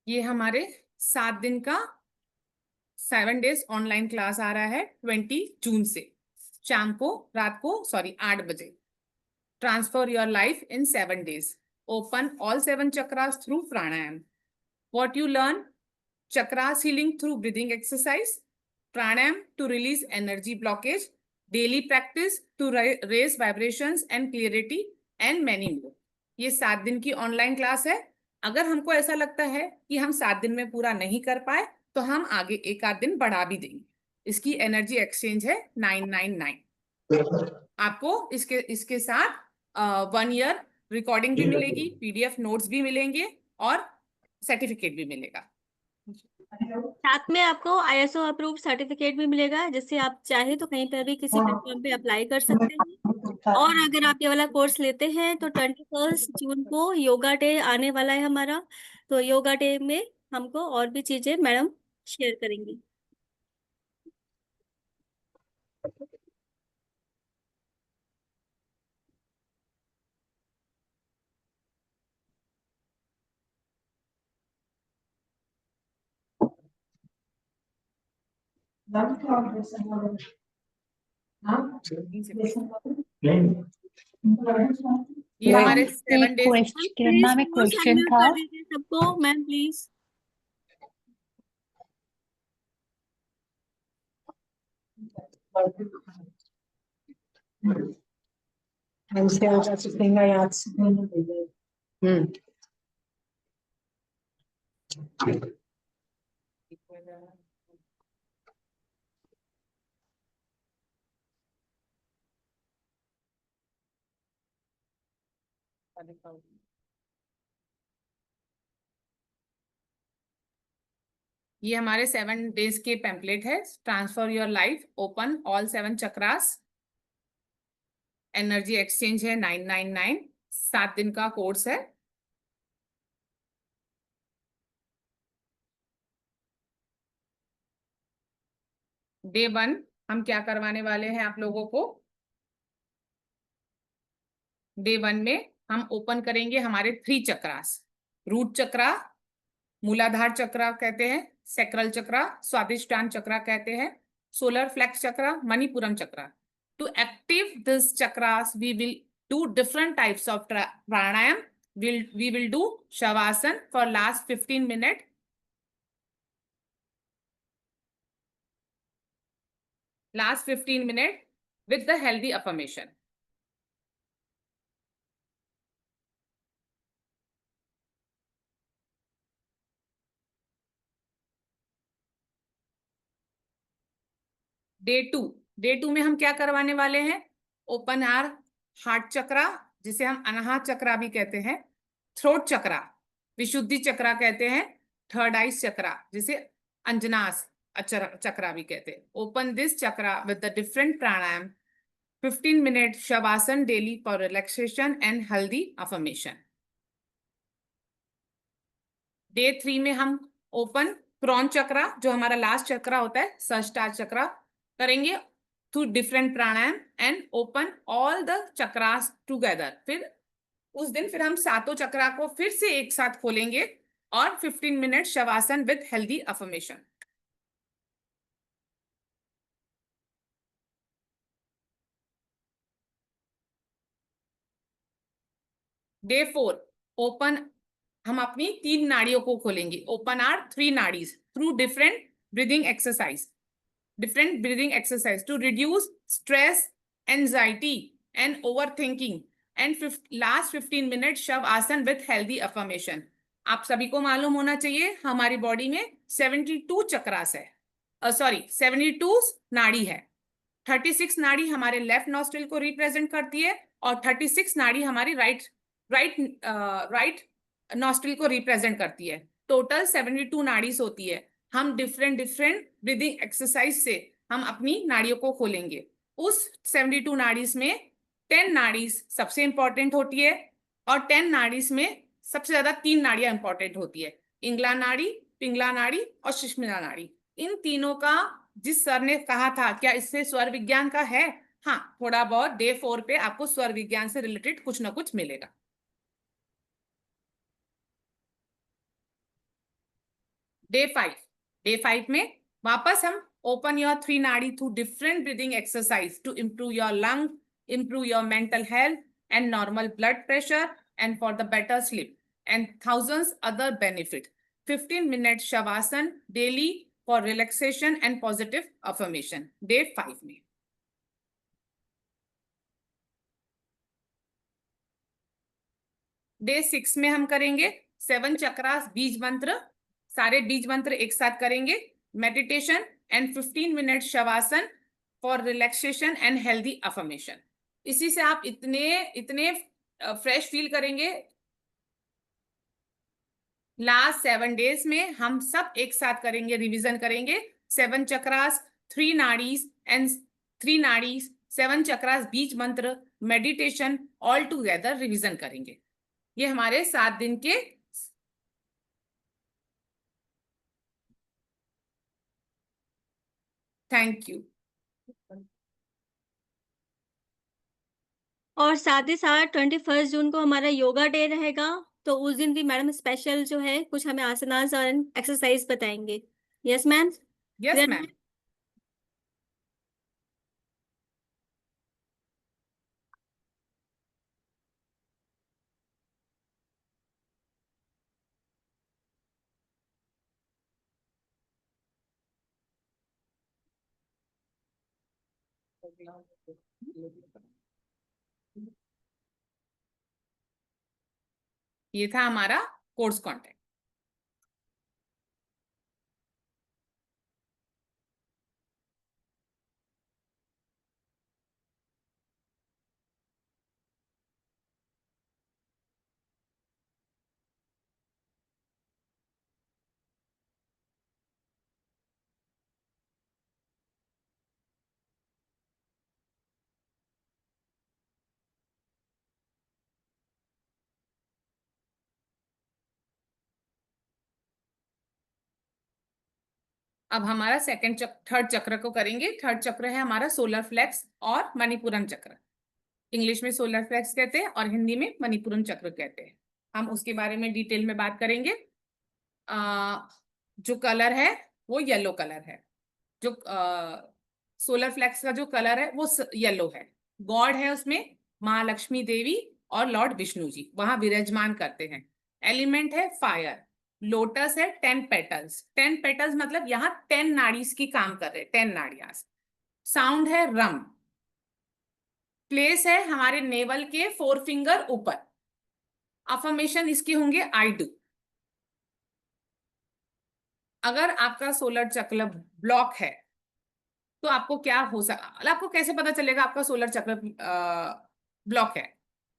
ये हमारे 7 दिन का 7 डेज ऑनलाइन क्लास आ रहा है 20 जून से, शाम को रात को 8 बजे। Transfer your life in 7 days, open all 7 chakras through pranayama. What you learn: chakras healing through breathing exercise, pranayama to release energy blockage, daily practice to raise vibrations and clarity and many more. ये 7 दिन की ऑनलाइन क्लास है। अगर हमको ऐसा लगता है कि हम 7 दिन में पूरा नहीं कर पाए तो हम आगे 1 आध दिन बढ़ा भी देंगे, इसकी एनर्जी एक्सचेंज है 999। आपको इसके साथ 1 ईयर रिकॉर्डिंग भी मिलेगी, PDF नोट्स भी मिलेंगे और सर्टिफिकेट भी मिलेगा। साथ में आपको ISO अप्रूव्ड सर्टिफिकेट भी मिलेगा, जिससे आप चाहे तो कहीं पर भी किसी प्लेटफॉर्म पे अप्लाई कर सकते हैं। और अगर आप ये वाला कोर्स लेते हैं तो 21 जून को योगा डे आने वाला है हमारा, तो योगा डे में हमको और भी चीजें मैडम शेयर करेंगी। ये हमारे 7 डेज। मैम एक क्वेश्चन था। कर दीजिए सबको मैम प्लीज। ये हमारे 7 डेज के पैम्पलेट है। Transform your life, open all 7 chakras, energy exchange है 999, 7 दिन का कोर्स है। डे 1 हम क्या करवाने वाले हैं आप लोगों को? डे 1 में हम ओपन करेंगे हमारे 3 चक्रास। रूट चक्रा, मूलाधार चक्रा कहते हैं, सैक्रल चक्रा, स्वादिष्टान चक्रा कहते हैं, solar plexus chakra, Manipuram chakra. To active this chakras, we will do different types of pranayam. We will do shavasana for last 15 minutes. Last 15 minutes with the healthy affirmation. Day 2 में हम क्या करवाने वाले हैं? ओपन आर हार्ट चक्रा, जिसे हम अनाहत चक्रा भी कहते हैं, थ्रोट चक्रा, विशुद्धि चक्रा कहते हैं, थर्ड आइज चक्रा, जिसे अंजनास चक्रा भी कहते हैं। Open this chakra with the different pranayama, 15 minute shavasana daily for relaxation and healthy affirmation. Day 3 में हम ओपन क्रॉन चक्रा, जो हमारा लास्ट चक्रा होता है, सहस्त्रार चक्रा, करेंगे through different pranayama and open all the chakras together. फिर उस दिन फिर हम 7 चक्रा को फिर से एक साथ खोलेंगे और 15 minute shavasana with healthy affirmation. Day 4 open, हम अपनी 3 नाड़ियों को खोलेंगे। Open our 3 nadis through different breathing exercise, to reduce stress, anxiety and overthinking, and last 15 minutes shavasana with healthy affirmation। आप सभी को मालूम होना चाहिए हमारी बॉडी में 72 चक्रास है, 72 नाड़ी है। 36 नाड़ी हमारे लेफ्ट नॉस्ट्रिल को रिप्रेजेंट करती है और 36 नाड़ी हमारी राइट नॉस्ट्रिल को रिप्रेजेंट करती है। टोटल 72 नाड़ीज होती है। हम डिफरेंट ब्रीदिंग एक्सरसाइज से हम अपनी नाड़ियों को खोलेंगे। उस 72 नाड़ीज में 10 नाड़ीज सबसे इंपॉर्टेंट होती है और 10 नाड़ीज में सबसे ज्यादा 3 नाड़ियां इंपॉर्टेंट होती है, इंगला नाड़ी, पिंगला नाड़ी और सुषुम्ना नाड़ी। इन तीनों का जिस सर ने कहा था क्या इससे स्वर विज्ञान का है? हाँ, थोड़ा बहुत डे 4 पे आपको स्वर विज्ञान से रिलेटेड कुछ ना कुछ मिलेगा। डे 5 में वापस हम open your 3 nadi through different breathing exercise to improve your lung, improve your mental health and normal blood pressure and for the better sleep and thousands other benefit। 15 minute shavasana daily for relaxation and positive affirmation। Day 5 में day 6 में हम करेंगे 7 चक्रास बीज मंत्र, सारे बीज मंत्र एक साथ करेंगे, meditation and 15 minutes shavasana for relaxation and healthy affirmation. इसी से आप इतने फ्रेश फील करेंगे। लास्ट 7 days में हम सब एक साथ करेंगे, रिवीजन करेंगे 7 चक्रास, 3 नाड़ीज एंड 3 नाड़ीज, 7 चक्रास, बीज मंत्र, मेडिटेशन, ऑल टुगेदर रिवीजन करेंगे। ये हमारे 7 दिन के थैंक यू। और साथ ही साथ 21 जून को हमारा योगा डे रहेगा, तो उस दिन भी मैडम स्पेशल जो है कुछ हमें आसनास और एक्सरसाइज बताएंगे। Yes ma'am. Yes ma'am. ये था हमारा कोर्स कंटेंट। अब हमारा थर्ड चक्र को करेंगे। थर्ड चक्र है हमारा सोलर फ्लेक्स और मणिपुरम चक्र। इंग्लिश में सोलर फ्लेक्स कहते हैं और हिंदी में मणिपुरम चक्र कहते हैं। हम उसके बारे में डिटेल में बात करेंगे। जो कलर है वो येलो कलर है। जो सोलर फ्लेक्स का जो कलर है वो येलो है। गॉड है उसमें माँ लक्ष्मी देवी और लॉर्ड विष्णु जी वहां विराजमान करते हैं। एलिमेंट है फायर। लोटस है 10 पेटल्स। 10 पेटल्स मतलब यहाँ 10 नाड़ीज की काम कर रहे हैं, 10 नाड़ियां। साउंड है रम। प्लेस है हमारे नेवल के 4 फिंगर ऊपर। अफर्मेशन इसके होंगे आई डू। अगर आपका सोलर चक्र ब्लॉक है तो आपको क्या हो सकता, आपको कैसे पता चलेगा आपका सोलर चक्र ब्लॉक है?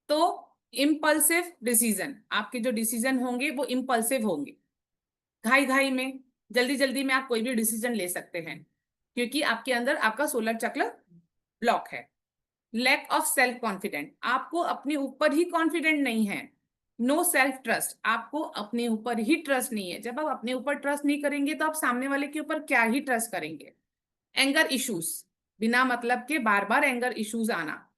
तो इम्पल्सिव डिसीजन, आपके जो डिसीजन होंगे वो इम्पल्सिव होंगे। घाई घाई में, जल्दी जल्दी में आप कोई भी डिसीजन ले सकते हैं क्योंकि आपके अंदर आपका सोलर चक्र ब्लॉक है। लैक ऑफ सेल्फ कॉन्फिडेंट, आपको अपने ऊपर ही कॉन्फिडेंट नहीं है। नो सेल्फ ट्रस्ट, आपको अपने ऊपर ही ट्रस्ट नहीं है। जब आप अपने ऊपर ट्रस्ट नहीं करेंगे तो आप सामने वाले के ऊपर क्या ही ट्रस्ट करेंगे। एंगर इश्यूज, बिना मतलब के बार बार एंगर इश्यूज आना।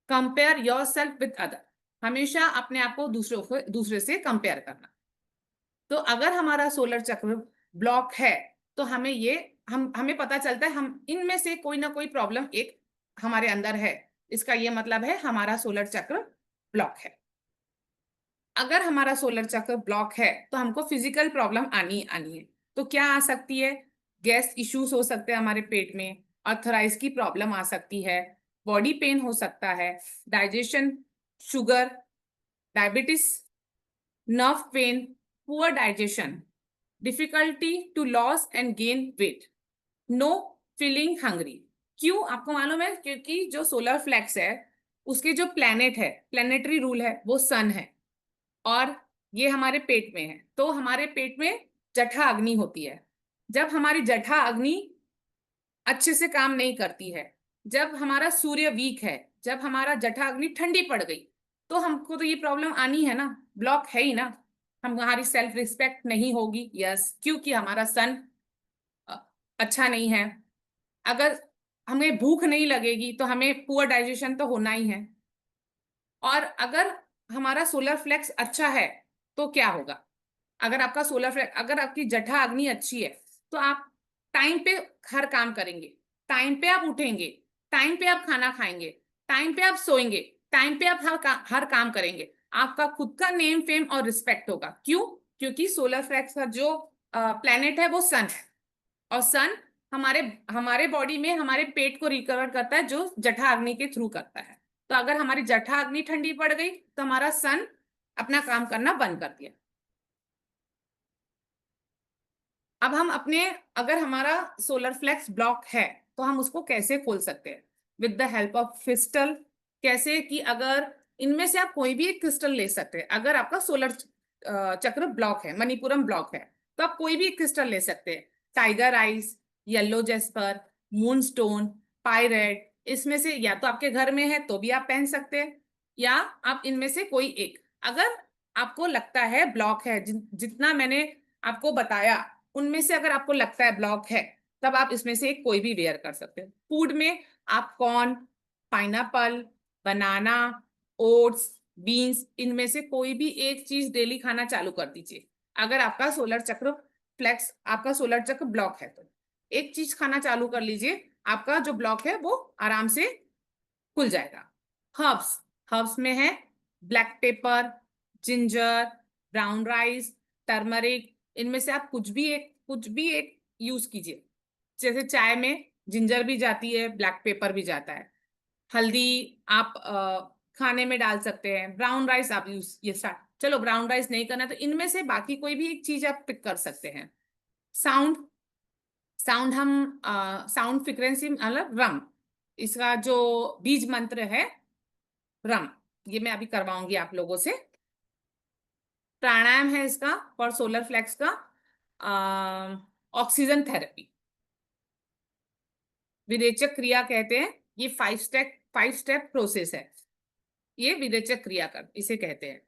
Compare your self with other, हमेशा अपने आप को दूसरे से कंपेयर करना। तो अगर हमारा सोलर चक्र ब्लॉक है तो हमें पता चलता है हम इनमें से कोई ना कोई प्रॉब्लम एक हमारे अंदर है। इसका ये मतलब है हमारा सोलर चक्र ब्लॉक है। अगर हमारा सोलर चक्र ब्लॉक है तो हमको फिजिकल प्रॉब्लम आनी है। तो क्या आ सकती है? गैस इश्यूज हो सकते हैं हमारे पेट में, अर्थराइज की प्रॉब्लम आ सकती है, बॉडी पेन हो सकता है, digestion, sugar, diabetes, nerve pain, poor digestion, difficulty to loss and gain weight, no feeling hungry. क्यों? आपको मालूम है क्योंकि जो सोलर फ्लेक्स है उसके जो प्लैनेट है, प्लैनेटरी रूल है, वो सन है और ये हमारे पेट में है। तो हमारे पेट में जठा अग्नि होती है। जब हमारी जठा अग्नि अच्छे से काम नहीं करती है, जब हमारा सूर्य वीक है, जब हमारा जठा अग्नि ठंडी पड़ गई, तो हमको तो ये प्रॉब्लम आनी है ना, ब्लॉक है ही ना। हमारी सेल्फ रिस्पेक्ट नहीं होगी। यस, क्योंकि हमारा सन अच्छा नहीं है। अगर हमें भूख नहीं लगेगी तो हमें पुअर डाइजेशन तो होना ही है। और अगर हमारा सोलर फ्लेक्स अच्छा है तो क्या होगा? अगर आपका सोलर फ्लेक्स, अगर आपकी जठा अग्नि अच्छी है तो आप टाइम पे हर काम करेंगे, टाइम पे आप उठेंगे, टाइम पे आप खाना खाएंगे, टाइम पे आप सोएंगे, टाइम पे आप हर काम करेंगे। आपका खुद का नेम फेम और रिस्पेक्ट होगा। क्यों? क्योंकि सोलर फ्लेक्स का जो प्लेनेट है वो सन है और सन हमारे बॉडी में हमारे पेट को रिकवर करता है जो जठा अग्नि के थ्रू करता है। तो अगर हमारी जठा अग्नि ठंडी पड़ गई तो हमारा सन अपना काम करना बंद कर दिया। अब हम अपने, अगर हमारा सोलर फ्लेक्स ब्लॉक है तो हम उसको कैसे खोल सकते हैं? With the help of crystal. कैसे कि अगर इनमें से आप कोई भी एक क्रिस्टल ले सकते हैं। अगर आपका सोलर चक्र ब्लॉक है, मणिपुरम ब्लॉक है, तो आप कोई भी एक क्रिस्टल ले सकते हैं। Tiger ice, yellow Jasper, moonstone, pirate, इसमें से या तो आपके घर में है तो भी आप पहन सकते हैं, या आप इनमें से कोई एक, अगर आपको लगता है ब्लॉक है, जितना मैंने आपको बताया उनमें से अगर आपको लगता है ब्लॉक है, तब आप इसमें से एक कोई भी वेयर कर सकते हैं। फूड में आप कॉर्न, पाइनएप्पल, बनाना, ओट्स, बीन्स, इनमें से कोई भी एक चीज डेली खाना चालू कर दीजिए। अगर आपका सोलर चक्र फ्लेक्स, आपका सोलर चक्र ब्लॉक है तो एक चीज खाना चालू कर लीजिए, आपका जो ब्लॉक है वो आराम से खुल जाएगा। हर्ब्स, हर्ब्स में है black pepper, ginger, brown rice, turmeric, इनमें से आप कुछ भी एक यूज कीजिए। जैसे चाय में जिंजर भी जाती है, ब्लैक पेपर भी जाता है, हल्दी आप खाने में डाल सकते हैं, ब्राउन राइस आप यूज, ये स्टार्ट, चलो ब्राउन राइस नहीं करना तो इनमें से बाकी कोई भी एक चीज आप पिक कर सकते हैं। साउंड, साउंड हम साउंड फ्रीक्वेंसी मतलब रम, इसका जो बीज मंत्र है रम, ये मैं अभी करवाऊंगी आप लोगों से। प्राणायाम है इसका फॉर सोलर फ्लेक्स का, ऑक्सीजन थेरेपी, विरेचक क्रिया कहते हैं। ये 5 स्टेप प्रोसेस है, ये विरेचक क्रिया कर इसे कहते हैं।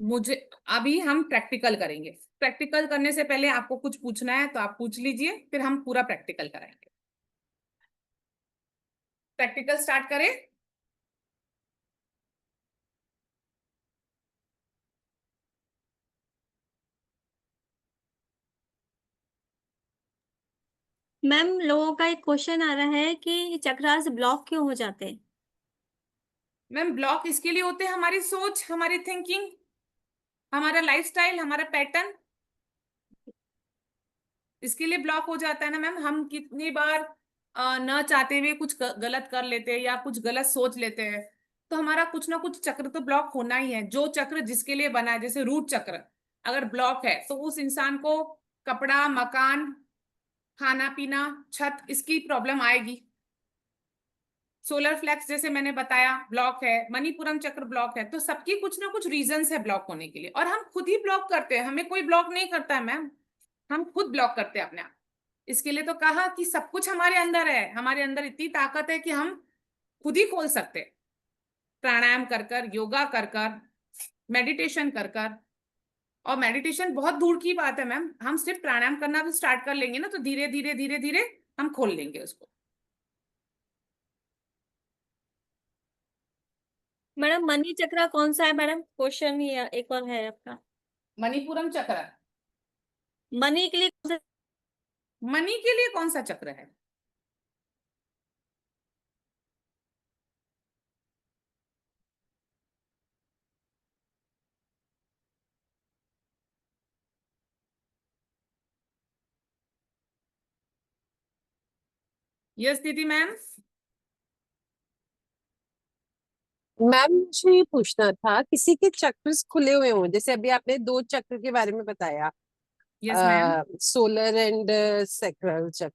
मुझे अभी हम प्रैक्टिकल करेंगे। प्रैक्टिकल करने से पहले आपको कुछ पूछना है तो आप पूछ लीजिए, फिर हम पूरा प्रैक्टिकल कराएंगे। प्रैक्टिकल स्टार्ट करें। मैम, लोगों का एक क्वेश्चन आ रहा है कि चक्रास ब्लॉक क्यों हो जाते हैं? मैम ब्लॉक इसके लिए होते हैं, हमारी सोच, हमारी थिंकिंग, हमारा लाइफस्टाइल, हमारा पैटर्न, इसके लिए ब्लॉक हो जाता है ना मैम। हम कितनी बार न चाहते हुए कुछ गलत कर लेते हैं या कुछ गलत सोच लेते हैं, तो हमारा कुछ ना कुछ चक्र तो ब्लॉक होना ही है। जो चक्र जिसके लिए बना है, जैसे रूट चक्र अगर ब्लॉक है तो उस इंसान को कपड़ा, मकान, खाना पीना, छत, इसकी प्रॉब्लम आएगी। सोलर फ्लेक्स जैसे मैंने बताया ब्लॉक है, मणिपुरम चक्र ब्लॉक है, तो सबकी कुछ ना कुछ रीजंस है ब्लॉक होने के लिए, और हम खुद ही ब्लॉक करते हैं, हमें कोई ब्लॉक नहीं करता है मैम, हम खुद ब्लॉक करते हैं अपने आप। इसके लिए तो कहा कि सब कुछ हमारे अंदर है, हमारे अंदर इतनी ताकत है कि हम खुद ही खोल सकते हैं। प्राणायाम कर कर, योगा कर कर, मेडिटेशन कर कर, और मेडिटेशन बहुत दूर की बात है मैम, हम सिर्फ प्राणायाम करना भी स्टार्ट कर लेंगे ना तो धीरे धीरे धीरे धीरे हम खोल लेंगे उसको। मैडम, मनी चक्रा कौन सा है मैडम? क्वेश्चन ही एक और है आपका। मणिपुरम चक्र, मनी के लिए कौन सा? मनी के लिए कौन सा चक्र है? यस दीदी मैम। मैम मुझे ये पूछना था, किसी के चक्र खुले हुए हों, जैसे अभी आपने 2 चक्र के बारे में बताया, yes ma'am. Solar and sacral चक्र,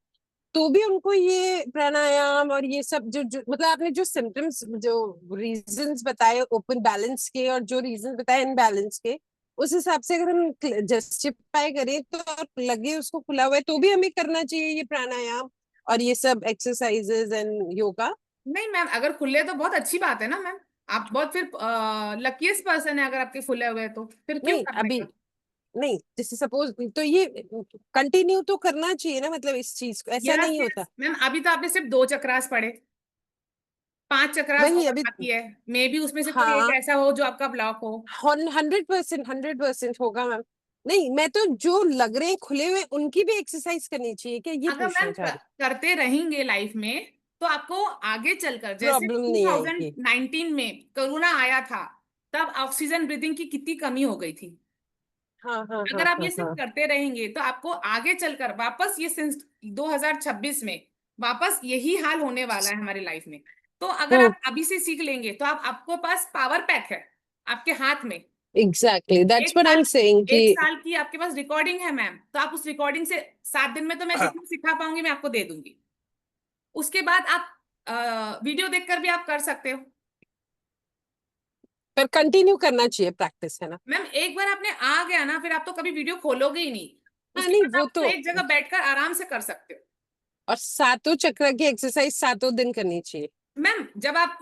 तो भी उनको ये प्राणायाम और ये सब जो मतलब आपने जो सिम्टम्स, जो रीजंस बताए ओपन बैलेंस के और जो रीजंस बताए इनबैलेंस के, उस हिसाब से अगर हम जस्टिफाई करें तो लगे उसको खुला हुआ है तो भी हमें करना चाहिए ये प्राणायाम और ये सब एक्सरसाइजेज एंड योगा? नहीं मैम, अगर खुले तो बहुत अच्छी बात है ना मैम, आप बहुत फिर लकीस्ट पर्सन है अगर आपके खुले हुए, तो फिर क्यों नहीं करने अभी का? नहीं, जैसे सपोज तो ये कंटिन्यू तो करना चाहिए ना, मतलब इस चीज को ऐसा यस नहीं होता? यस मैम, अभी तो आपने सिर्फ 2 चक्रास पढ़े, 5 चक्रास वही और अभी। बाकी है, मे बी उसमें से कोई एक हाँ, ऐसा हो जो आपका ब्लॉक हो। 100% होगा मैम। नहीं, मैं तो जो लग रहे हैं खुले हुए उनकी भी एक्सरसाइज करनी चाहिए क्या, ये अगर पूछना मैम चाह रही करते रहेंगे लाइफ में तो आपको आगे चलकर, जैसे प्रॉब्लम नहीं आएगी। 2019 में कोरोना आया था, तब ऑक्सीजन ब्रीथिंग की कितनी कमी हो गई थी। हाँ हाँ हाँ अगर आप हाँ ये सिर्फ हाँ। करते रहेंगे तो आपको आगे चलकर वापस ये 2026 में वापस यही हाल होने वाला है हमारी लाइफ में। तो अगर हम्म आप अभी से सीख लेंगे तो आप, आपको पास पावर पैक है आपके हाथ में, एग्जैक्टली, दैट्स एक व्हाट आई एम साल सेइंग कि एक साल की आपके पास रिकॉर्डिंग है मैम, तो आप उस रिकॉर्डिंग से 7 दिन में तो मैं जितना सिखा पाऊंगी मैं आपको दे दूंगी। उसके बाद आप वीडियो देखकर भी आप कर सकते हो। पर कंटिन्यू करना चाहिए प्रैक्टिस, है ना? मैम एक बार आपने आ गया ना, फिर आप तो कभी वीडियो खोलोगे ही नहीं। हाँ, उसके नहीं बाद वो आप तो। उसको एक जगह बैठकर आराम से कर सकते हो। और सातों चक्र की एक्सरसाइज सातों दिन करनी चाहिए। मैम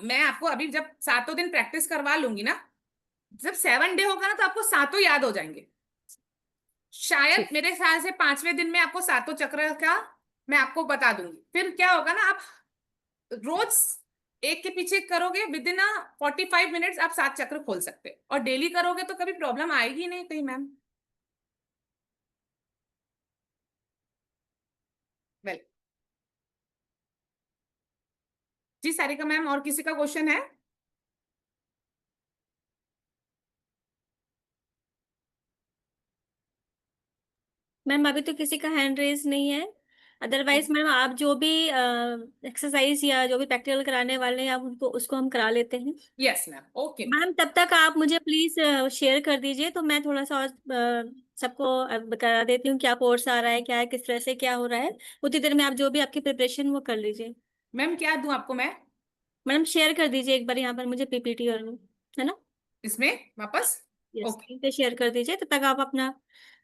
मैं आपको अभी जब 7 दिन प्रैक्टिस करवा लूंगी ना, जब 7 डे होगा ना तो आपको सातों याद हो जाएंगे। शायद ठीक। मेरे ख्याल से 5वें दिन में आपको सातों चक्र का मैं आपको बता दूंगी। फिर क्या होगा ना, आप रोज एक के पीछे एक करोगे, विद इन 45 मिनट्स आप 7 चक्र खोल सकते हो, और डेली करोगे तो कभी प्रॉब्लम आएगी नहीं कहीं मैम। वेल, जी सारिका मैम, और किसी का क्वेश्चन है? मैम अभी तो किसी का हैंड रेज नहीं है। अदरवाइज मैम आप जो भी एक्सरसाइज या जो भी प्रैक्टिकल कराने वाले हैं आप उनको उसको हम करा लेते हैं। Yes ma'am, okay. मैम तब तक आप मुझे प्लीज शेयर कर दीजिए, तो मैं थोड़ा सा और सबको बता देती हूँ क्या कोर्स आ रहा है, क्या है, किस तरह से क्या हो रहा है। उतनी देर में आप जो भी आपकी प्रिपरेशन वो कर लीजिए। मैम क्या दूं आपको मैं मैडम शेयर कर दीजिए एक बार यहाँ पर मुझे पीपीटी और वो, है ना? इसमें वापस? यस, ओके, लिंक पे शेयर कर दीजिए तब तक आप अपना।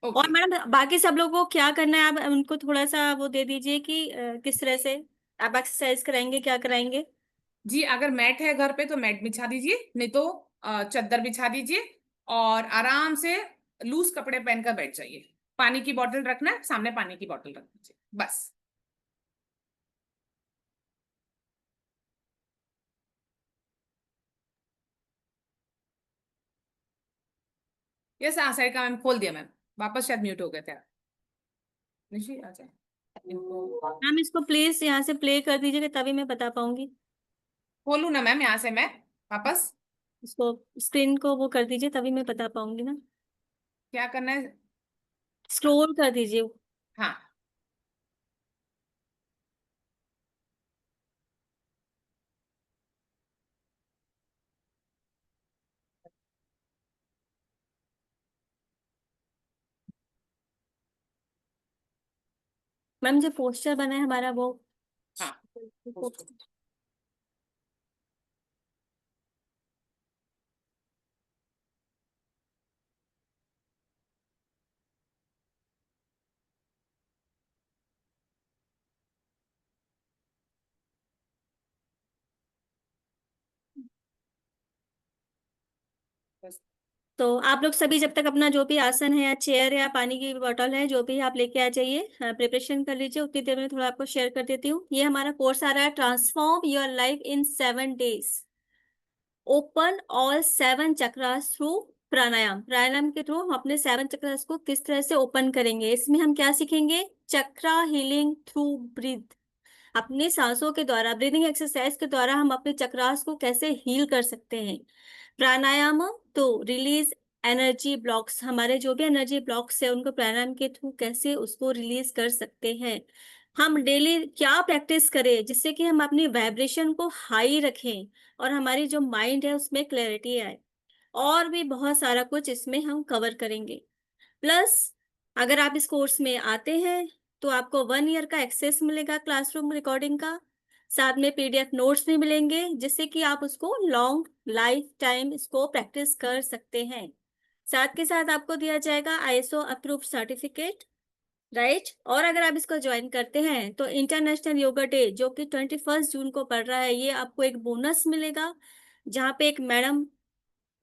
और ओके। मैडम बाकी सब लोगों को क्या करना है, आप उनको थोड़ा सा वो दे दीजिए कि किस तरह से आप एक्सरसाइज कराएंगे, क्या कराएंगे। जी अगर मैट है घर पे तो मैट बिछा दीजिए, नहीं तो चादर बिछा दीजिए, और आराम से लूज कपड़े पहनकर बैठ जाइए। पानी की बोतल रखना है सामने, पानी की बोतल रख दीजिए बस। यस हाँ सारिका मैम, खोल दिया मैम। वापस शायद म्यूट हो गए थे आप। निशी आ जाए इनको। मैम इसको प्लीज यहाँ से प्ले कर दीजिएगा तभी मैं बता पाऊंगी। खोलू ना मैम यहाँ से मैं वापस? इसको स्क्रीन को वो कर दीजिए तभी मैं बता पाऊंगी ना। क्या करना है? स्क्रोल कर दीजिए। हाँ। मैम जो पोस्टर बना है हमारा वो हाँ। बस। तो आप लोग सभी जब तक अपना जो भी आसन है या चेयर या पानी की बोतल है जो भी आप लेके आ जाइए, प्रिपरेशन कर लीजिए। उतनी देर में थोड़ा आपको शेयर कर देती हूँ। ये हमारा कोर्स आ रहा है transform your life in 7 days, open all 7 chakras through pranayama. Pranayama के थ्रू हम अपने 7 चक्रास को किस तरह से ओपन करेंगे। इसमें हम क्या सीखेंगे, चक्रा हीलिंग थ्रू ब्रीथ। अपनी सांसों के द्वारा, ब्रीदिंग एक्सरसाइज के द्वारा हम अपने चक्रास को कैसे हील कर सकते हैं। प्राणायाम तो रिलीज एनर्जी ब्लॉक्स, हमारे जो भी एनर्जी ब्लॉक्स है उनको प्राणायाम के थ्रू कैसे उसको रिलीज कर सकते हैं। हम डेली क्या प्रैक्टिस करें जिससे कि हम अपनी वाइब्रेशन को हाई रखें और हमारी जो माइंड है उसमें क्लैरिटी आए। और भी बहुत सारा कुछ इसमें हम कवर करेंगे। प्लस अगर आप इस कोर्स में आते हैं तो आपको 1 ईयर का एक्सेस मिलेगा क्लासरूम रिकॉर्डिंग का। साथ में पीडीएफ नोट्स भी मिलेंगे जिससे कि आप उसको लॉन्ग लाइफ टाइम इसको प्रैक्टिस कर सकते हैं। साथ के साथ आपको दिया जाएगा आईएसओ अप्रूव्ड सर्टिफिकेट, राइट। और अगर आप इसको ज्वाइन करते हैं तो इंटरनेशनल योगा डे जो कि 21 जून को पड़ रहा है, ये आपको एक बोनस मिलेगा। जहाँ पे एक मैडम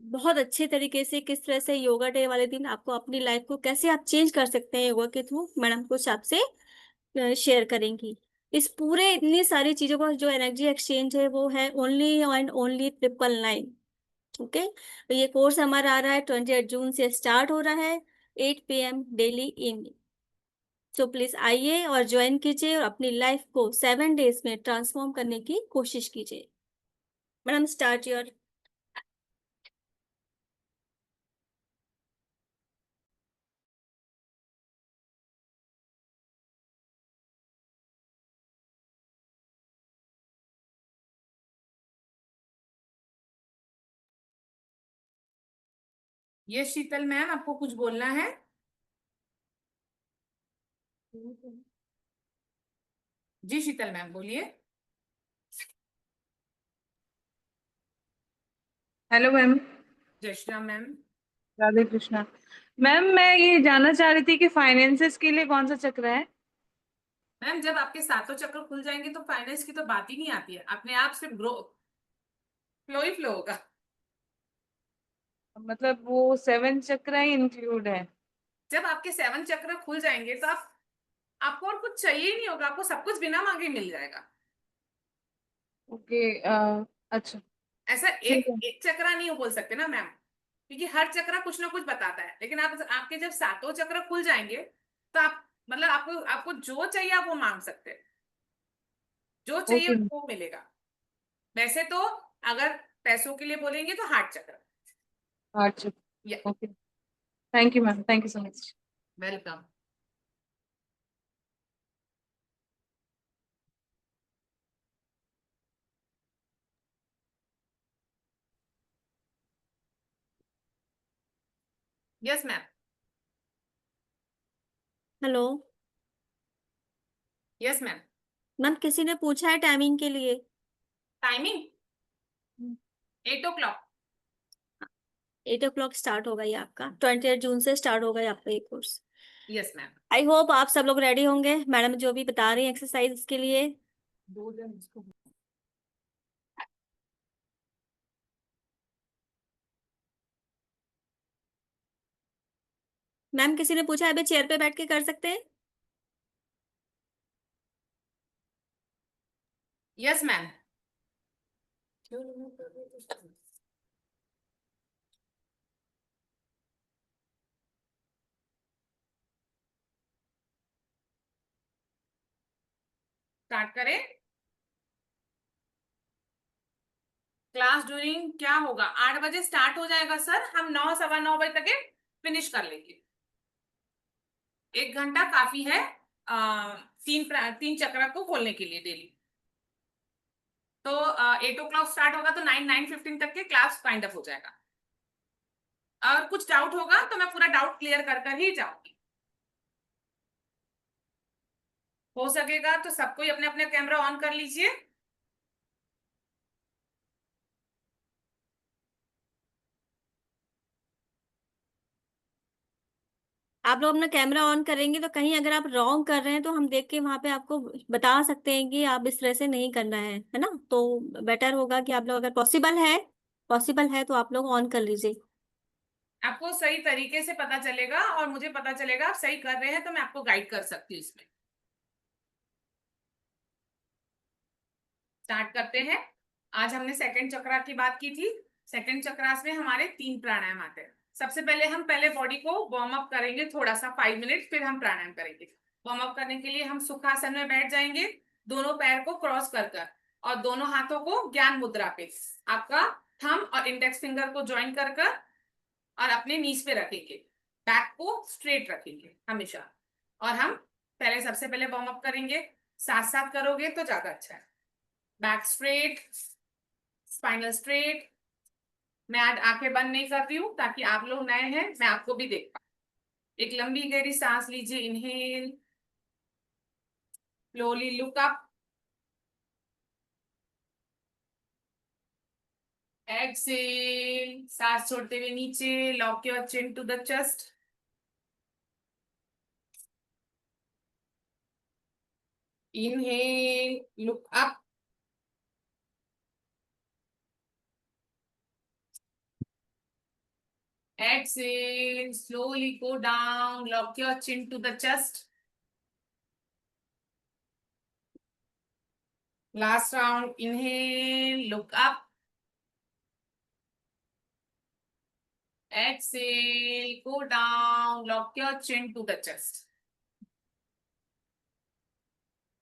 बहुत अच्छे तरीके से किस तरह से योगा डे वाले दिन आपको अपनी लाइफ को कैसे आप चेंज कर सकते हैं योगा के थ्रू, मैडम कुछ आपसे शेयर करेंगी। इस पूरे इतनी सारी चीजों का जो एनर्जी एक्सचेंज है वो है ओनली एंड ओनली 999। ओके, तो ये कोर्स हमारा आ रहा है 28 जून से स्टार्ट हो रहा है, 8 PM daily evening. So please आइए और ज्वाइन कीजिए और अपनी लाइफ को 7 days में ट्रांसफॉर्म करने की कोशिश कीजिए। Madam start your. ये शीतल मैम, आपको कुछ बोलना है? जी शीतल मैम बोलिए। Hello ma'am. जय श्री राम मैम। राधे कृष्णा। मैम मैं ये जानना चाह रही थी कि फाइनेंसेस के लिए कौन सा चक्र है? मैम जब आपके सातों चक्र खुल जाएंगे तो फाइनेंस की तो बात ही नहीं आती है, अपने आप सिर्फ ग्रो, फ्लो ही फ्लो होगा। मतलब वो 7 चक्र ही इंक्लूड है? जब आपके 7 चक्र खुल जाएंगे तो आपको और कुछ चाहिए ही नहीं होगा, आपको सब कुछ बिना मांगे मिल जाएगा। ओके। अच्छा। ऐसा ठीक एक है। एक चक्रा नहीं बोल सकते ना मैम, क्योंकि हर चक्रा कुछ ना कुछ बताता है। लेकिन आप आपके जब सातों चक्र खुल जाएंगे तो आप मतलब आपको आपको जो चाहिए आप वो मांग सकते हैं, जो चाहिए ओके। वो मिलेगा। वैसे तो अगर पैसों के लिए बोलेंगे तो हार्ट चक्र। अच्छा। Okay. Thank you ma'am, thank you so much. Welcome. Yes ma'am. Hello yes ma'am. Ma'am, किसी ने पूछा है टाइमिंग के लिए। Timing 8 o'clock। 8 o'clock स्टार्ट होगा ये आपका, 28 जून से स्टार्ट होगा ये आपका ये course. Yes ma'am. I hope आप सब लोग रेडी होंगे, मैडम जो भी बता रही हैं एक्सरसाइज के लिए। 2 दिन इसको। मैम किसी ने पूछा है अभी चेयर पे बैठ के कर सकते हैं? Yes ma'am. स्टार्ट करें। क्लास ड्यूरिंग क्या होगा, 8 बजे स्टार्ट हो जाएगा सर, हम 9 सवा 9 बजे तक फिनिश कर लेंगे। 1 घंटा काफी है तीन चक्र को खोलने के लिए डेली। तो 8 o'clock स्टार्ट होगा तो 9-9:15 तक के क्लास काइंड ऑफ हो जाएगा। और कुछ डाउट होगा तो मैं पूरा डाउट क्लियर कर कर ही जाऊंगी। हो सकेगा तो सबको ही अपने अपने कैमरा ऑन कर लीजिए। आप लोग अपना कैमरा ऑन करेंगे तो कहीं अगर आप रॉन्ग कर रहे हैं तो हम देख के वहां पे आपको बता सकते हैं कि आप इस तरह से नहीं करना है ना। तो बेटर होगा कि आप लोग अगर पॉसिबल है तो आप लोग ऑन कर लीजिए। आपको सही तरीके से पता चलेगा और मुझे पता चलेगा आप सही कर रहे हैं, तो मैं आपको गाइड कर सकती हूँ इसमें। स्टार्ट करते हैं। आज हमने सेकंड चक्रा की बात की थी। सेकंड चक्रास में हमारे 3 प्राणायाम आते हैं। सबसे पहले हम पहले बॉडी को वार्म अप करेंगे थोड़ा सा 5 मिनट, फिर हम प्राणायाम करेंगे। वार्म अप करने के लिए हम सुखासन में बैठ जाएंगे, दोनों पैर को क्रॉस कर कर और दोनों हाथों को ज्ञान मुद्रा पे, आपका थंब और इंडेक्स फिंगर को ज्वाइन कर कर और अपने नीज पे रखेंगे। बैक को स्ट्रेट रखेंगे हमेशा। और हम पहले सबसे पहले वार्म अप करेंगे, साथ साथ करोगे तो ज्यादा अच्छा है। Back straight, spinal straight. मैं आज आंखें बंद नहीं कर रही हूं ताकि आप लोग नए हैं, मैं आपको भी देख पाऊं। एक लंबी गहरी सांस लीजिए, inhale, slowly look up, exhale, सांस छोड़ते हुए नीचे, lock your chin to the chest. Inhale, look up, exhale, slowly go down, lock your chin to the chest. Last round, inhale, look up. Exhale, go down, lock your chin to the chest.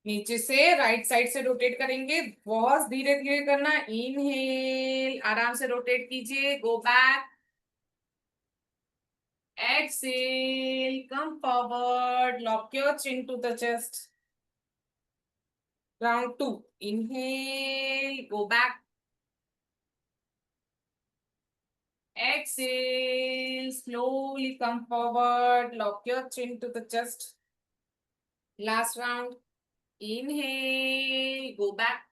नीचे से right side से rotate करेंगे, बहुत धीरे धीरे करना। Inhale, आराम से रोटेट कीजिए, go back. Exhale, come forward, lock your chin to the chest. Round 2, inhale, go back. Exhale, slowly come forward, lock your chin to the chest. Last round. Inhale, go back.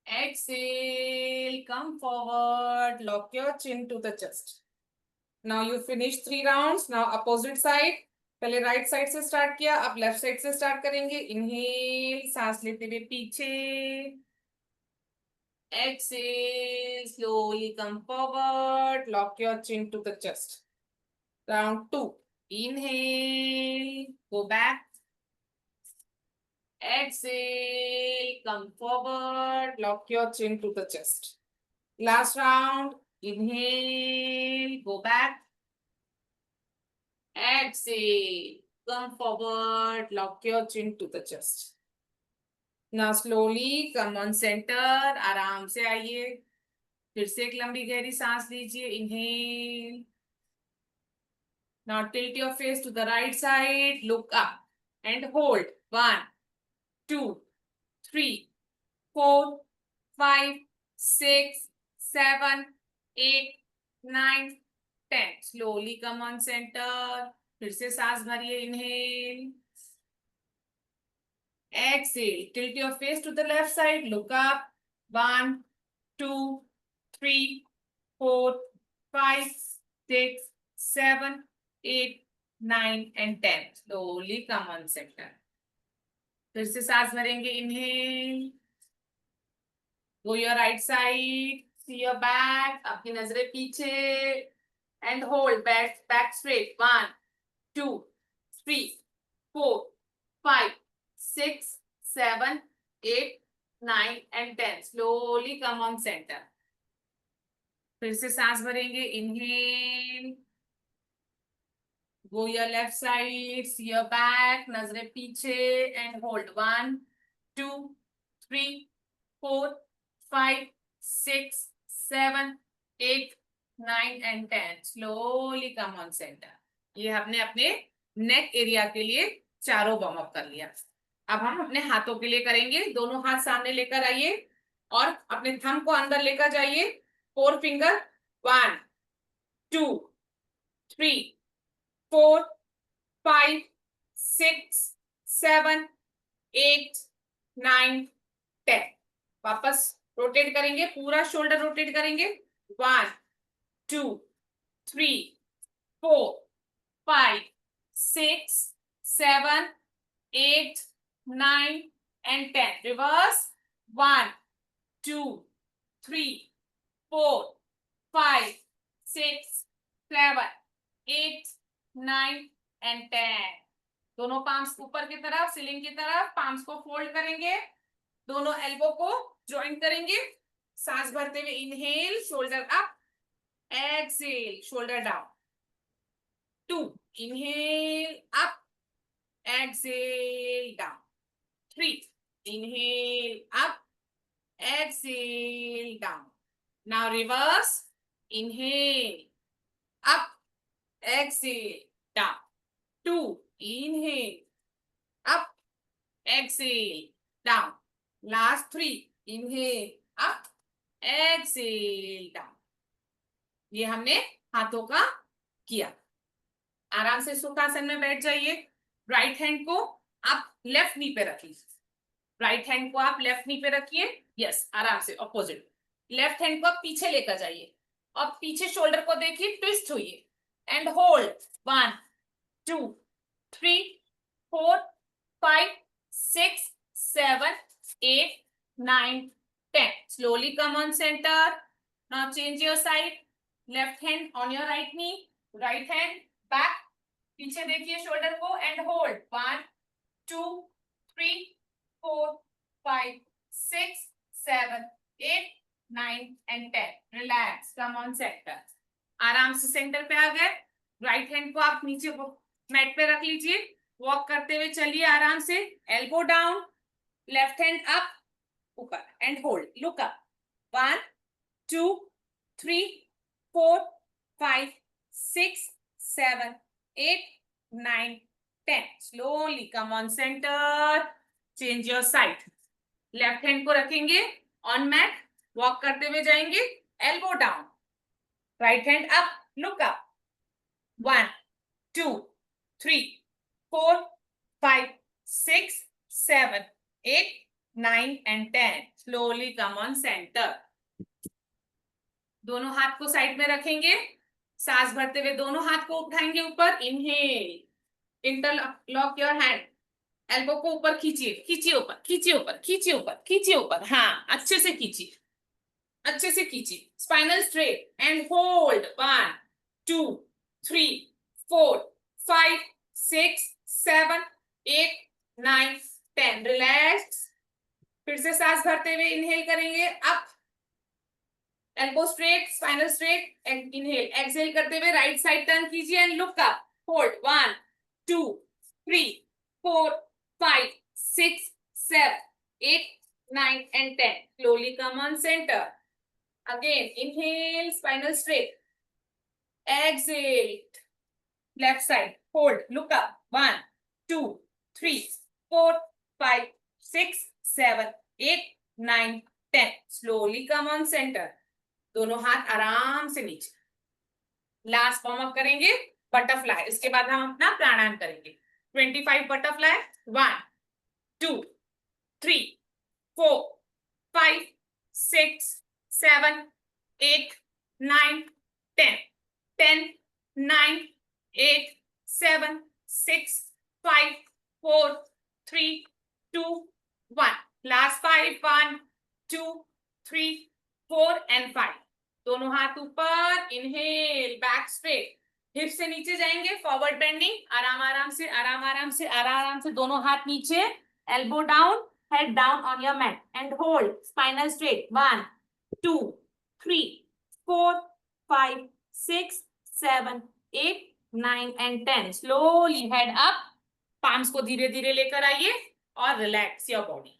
Exhale, come forward, lock your chin to the chest. Now you finish 3 rounds. Now opposite side. पहले right side से start किया, अब left side से start करेंगे. Inhale, सांस लेते हुए पीछे. Exhale, slowly come forward, lock your chin to the chest. Round 2. Inhale, go back. Exhale, come forward, lock your chin to the chest. Last round. Inhale, go back. Exhale, come forward, lock your chin to the chest. Now slowly come on center, आराम से आइए. फिर से एक लंबी गहरी सांस लीजिए. Inhale. Now tilt your face to the right side, look up and hold. 1, 2, 3, 4, 5, 6, 7, 8, 9, 10. Slowly come on center. फिर से सांस भरिए. Inhale. Exhale. Tilt your face to the left side. Look up. 1, 2, 3, 4, 5, 6, 7, 8, 9 and 10. Slowly come on center. फिर से सांस भरेंगे. Inhale. Go your right side. See your back. आपकी नजरें पीछे. And hold. Back straight. 1, 2, 3, 4, 5, 6, 7, 8, 9 and 10. Slowly come on center. फिर से सांस भरेंगे. Inhale. Go your left side. See your back. नजरें पीछे. And hold. 1, 2, 3, 4, 5, 6, 7, 8, 9 and 10. Slowly come on center. ये हमने अपने नेक एरिया के लिए चारों वार्म अप कर लिया. अब हम अपने हाथों के लिए करेंगे. दोनों हाथ सामने लेकर आइए और अपने थंब को अंदर लेकर जाइए. 4 फिंगर. 1, 2, 3, 4, 5, 6, 7, 8, 9, 10. वापस रोटेट करेंगे. पूरा शोल्डर रोटेट करेंगे. 1, 2, 3, 4, 5, 6, 7, 8, 9 and 10. Reverse. 1, 2, 3, 4, 5, 6, 7, 8, 9 and 10. दोनों पाम्स ऊपर की तरफ, सीलिंग की तरफ. पाम्स को फोल्ड करेंगे. दोनों एल्बो को ज्वाइन करेंगे. सांस भरते हुए. Inhale, shoulder up. Exhale, shoulder down. 2, inhale up. Exhale down. 3, inhale up. Exhale down. Now reverse. Inhale up. Exhale down. 2, inhale up. Exhale down. Last 3, inhale up. Exhale down. ये हमने हाथों का किया. आराम से सुखासन में बैठ जाइए. राइट हैंड को आप लेफ्ट नी पे रखिए. राइट हैंड को आप लेफ्ट नी पे रखिए. यस, आराम से ऑपोजिट. लेफ्ट हैंड को आप पीछे लेकर जाइए और पीछे शोल्डर को देखिए. ट्विस्ट होइए and hold. 1, 2, 3, 4, 5, 6, 7, 8, 9, 10. Slowly come on center. Now change your side. Left hand on your right knee. Right hand back. पीछे देखिए शोल्डर को and hold. 1, 2, 3, 4, 5, 6, 7, 8, 9 and 10. Relax. Come on centre. आराम से सेंटर पे आ गए. राइट हैंड को आप नीचे मैट पे रख लीजिए. वॉक करते हुए चलिए आराम से. Elbow down. Left hand up. ऊपर and hold. Look up. 1, 2, 3, 4, 5, 6, 7, 8, 9, 10. Slowly come on center. Change your side. Left hand को रखेंगे ऑन मैट. वॉक करते हुए जाएंगे. Elbow down. Right hand up. look up. 1, 2, 3, 4, 5, 6, 7, 8, 9 and 10. Slowly come on center. दोनों हाथ को side में रखेंगे, सांस भरते हुए दोनों हाथ को उठाएंगे ऊपर. Inhale, interlock your hand, elbow को ऊपर खींचिए, खींचिए ऊपर, खींचिए ऊपर, खींचिए ऊपर, खींचिए ऊपर. हाँ, अच्छे से खींचिए, अच्छे से खींचिए. Spinal straight and hold. 1, 2, 3, 4, 5, 6, 7, 8, 9, 10. Relax. फिर से सांस भरते हुए इनहेल करेंगे. Up, elbow straight, spinal straight and inhale. Exhale करते हुए राइट साइड टर्न कीजिए and look up. Hold. 1, 2, 3, 4, 5, 6, 7, 8, 9 and 10. Slowly come on center. Again, inhale, spinal straight. Exhale, left side. Hold, look up. 1, 2, 3, 4, 5, 6, 7, 8, 9, 10. Slowly come on center. दोनों हाथ आराम से नीचे. Last warm up करेंगे butterfly. इसके बाद हम अपना प्राणायाम करेंगे. 25 बटरफ्लाई. 1, 2, 3, 4, 5, 6, 7, 8, 9, 10. 10, 9, 8, 7, 6, 5, 4, 3, 2, 1. Last 5. 1, 2, 3, 4 and 5. दोनों हाथ ऊपर. इनहेल, बैक स्ट्रेट, हिप से नीचे जाएंगे. Forward bending. आराम आराम से, आराम आराम से, आराम आराम से. दोनों हाथ नीचे. Elbow down, head down on your mat and hold. Spinal straight. 1, 2, 3, 4, 5, 6, 7, 8, 9 and 10. Slowly head up. palms को धीरे धीरे लेकर आइए और रिलैक्स योर बॉडी.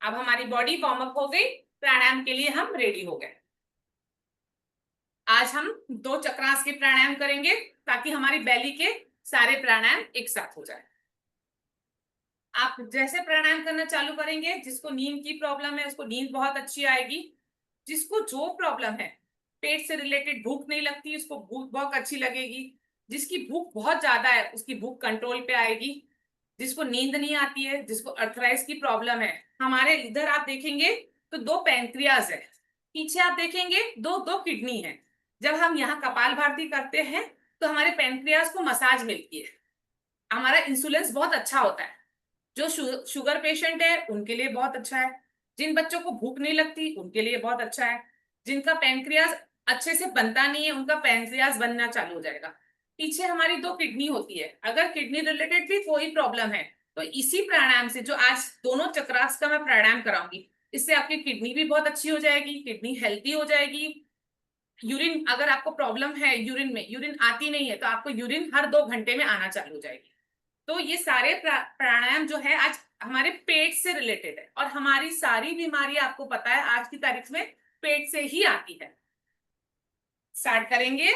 अब हमारी बॉडी वार्म अप हो गई. प्राणायाम के लिए हम रेडी हो गए. आज हम 2 चक्रास के प्राणायाम करेंगे ताकि हमारी बेली के सारे प्राणायाम एक साथ हो जाए. आप जैसे प्राणायाम करना चालू करेंगे, जिसको नींद की प्रॉब्लम है उसको नींद बहुत अच्छी आएगी. जिसको जो प्रॉब्लम है, पेट से रिलेटेड भूख नहीं लगती, उसको भूख बहुत अच्छी लगेगी. जिसकी भूख बहुत ज्यादा है उसकी भूख कंट्रोल पे आएगी. जिसको नींद नहीं आती है, जिसको अर्थराइटिस की प्रॉब्लम है, हमारे इधर आप देखेंगे तो 2 पैंक्रियाज है, पीछे आप देखेंगे 2 किडनी है. जब हम यहाँ कपालभाति करते हैं तो हमारे पैंक्रियाज को मसाज मिलती है. हमारा इंसुलिन बहुत अच्छा होता है. जो शुगर पेशेंट है उनके लिए बहुत अच्छा है. जिन बच्चों को भूख नहीं लगती उनके लिए बहुत अच्छा है. जिनका पैंक्रियाज अच्छे से बनता नहीं है उनका पैंक्रियाज बनना चालू हो जाएगा. पीछे हमारी 2 किडनी होती है. अगर किडनी रिलेटेड भी कोई प्रॉब्लम है तो इसी प्राणायाम से, जो आज दोनों चक्रास का मैं प्राणायाम कराऊंगी, इससे आपकी किडनी भी बहुत अच्छी हो जाएगी, किडनी हेल्थी हो जाएगी. यूरिन, अगर आपको प्रॉब्लम है यूरिन में, यूरिन आती नहीं है तो आपको यूरिन हर 2 घंटे में आना चालू हो जाएगी. तो ये सारे प्राणायाम जो है आज हमारे पेट से रिलेटेड है. और हमारी सारी बीमारी आपको पता है आज की तारीख में पेट से ही आती है. स्टार्ट करेंगे.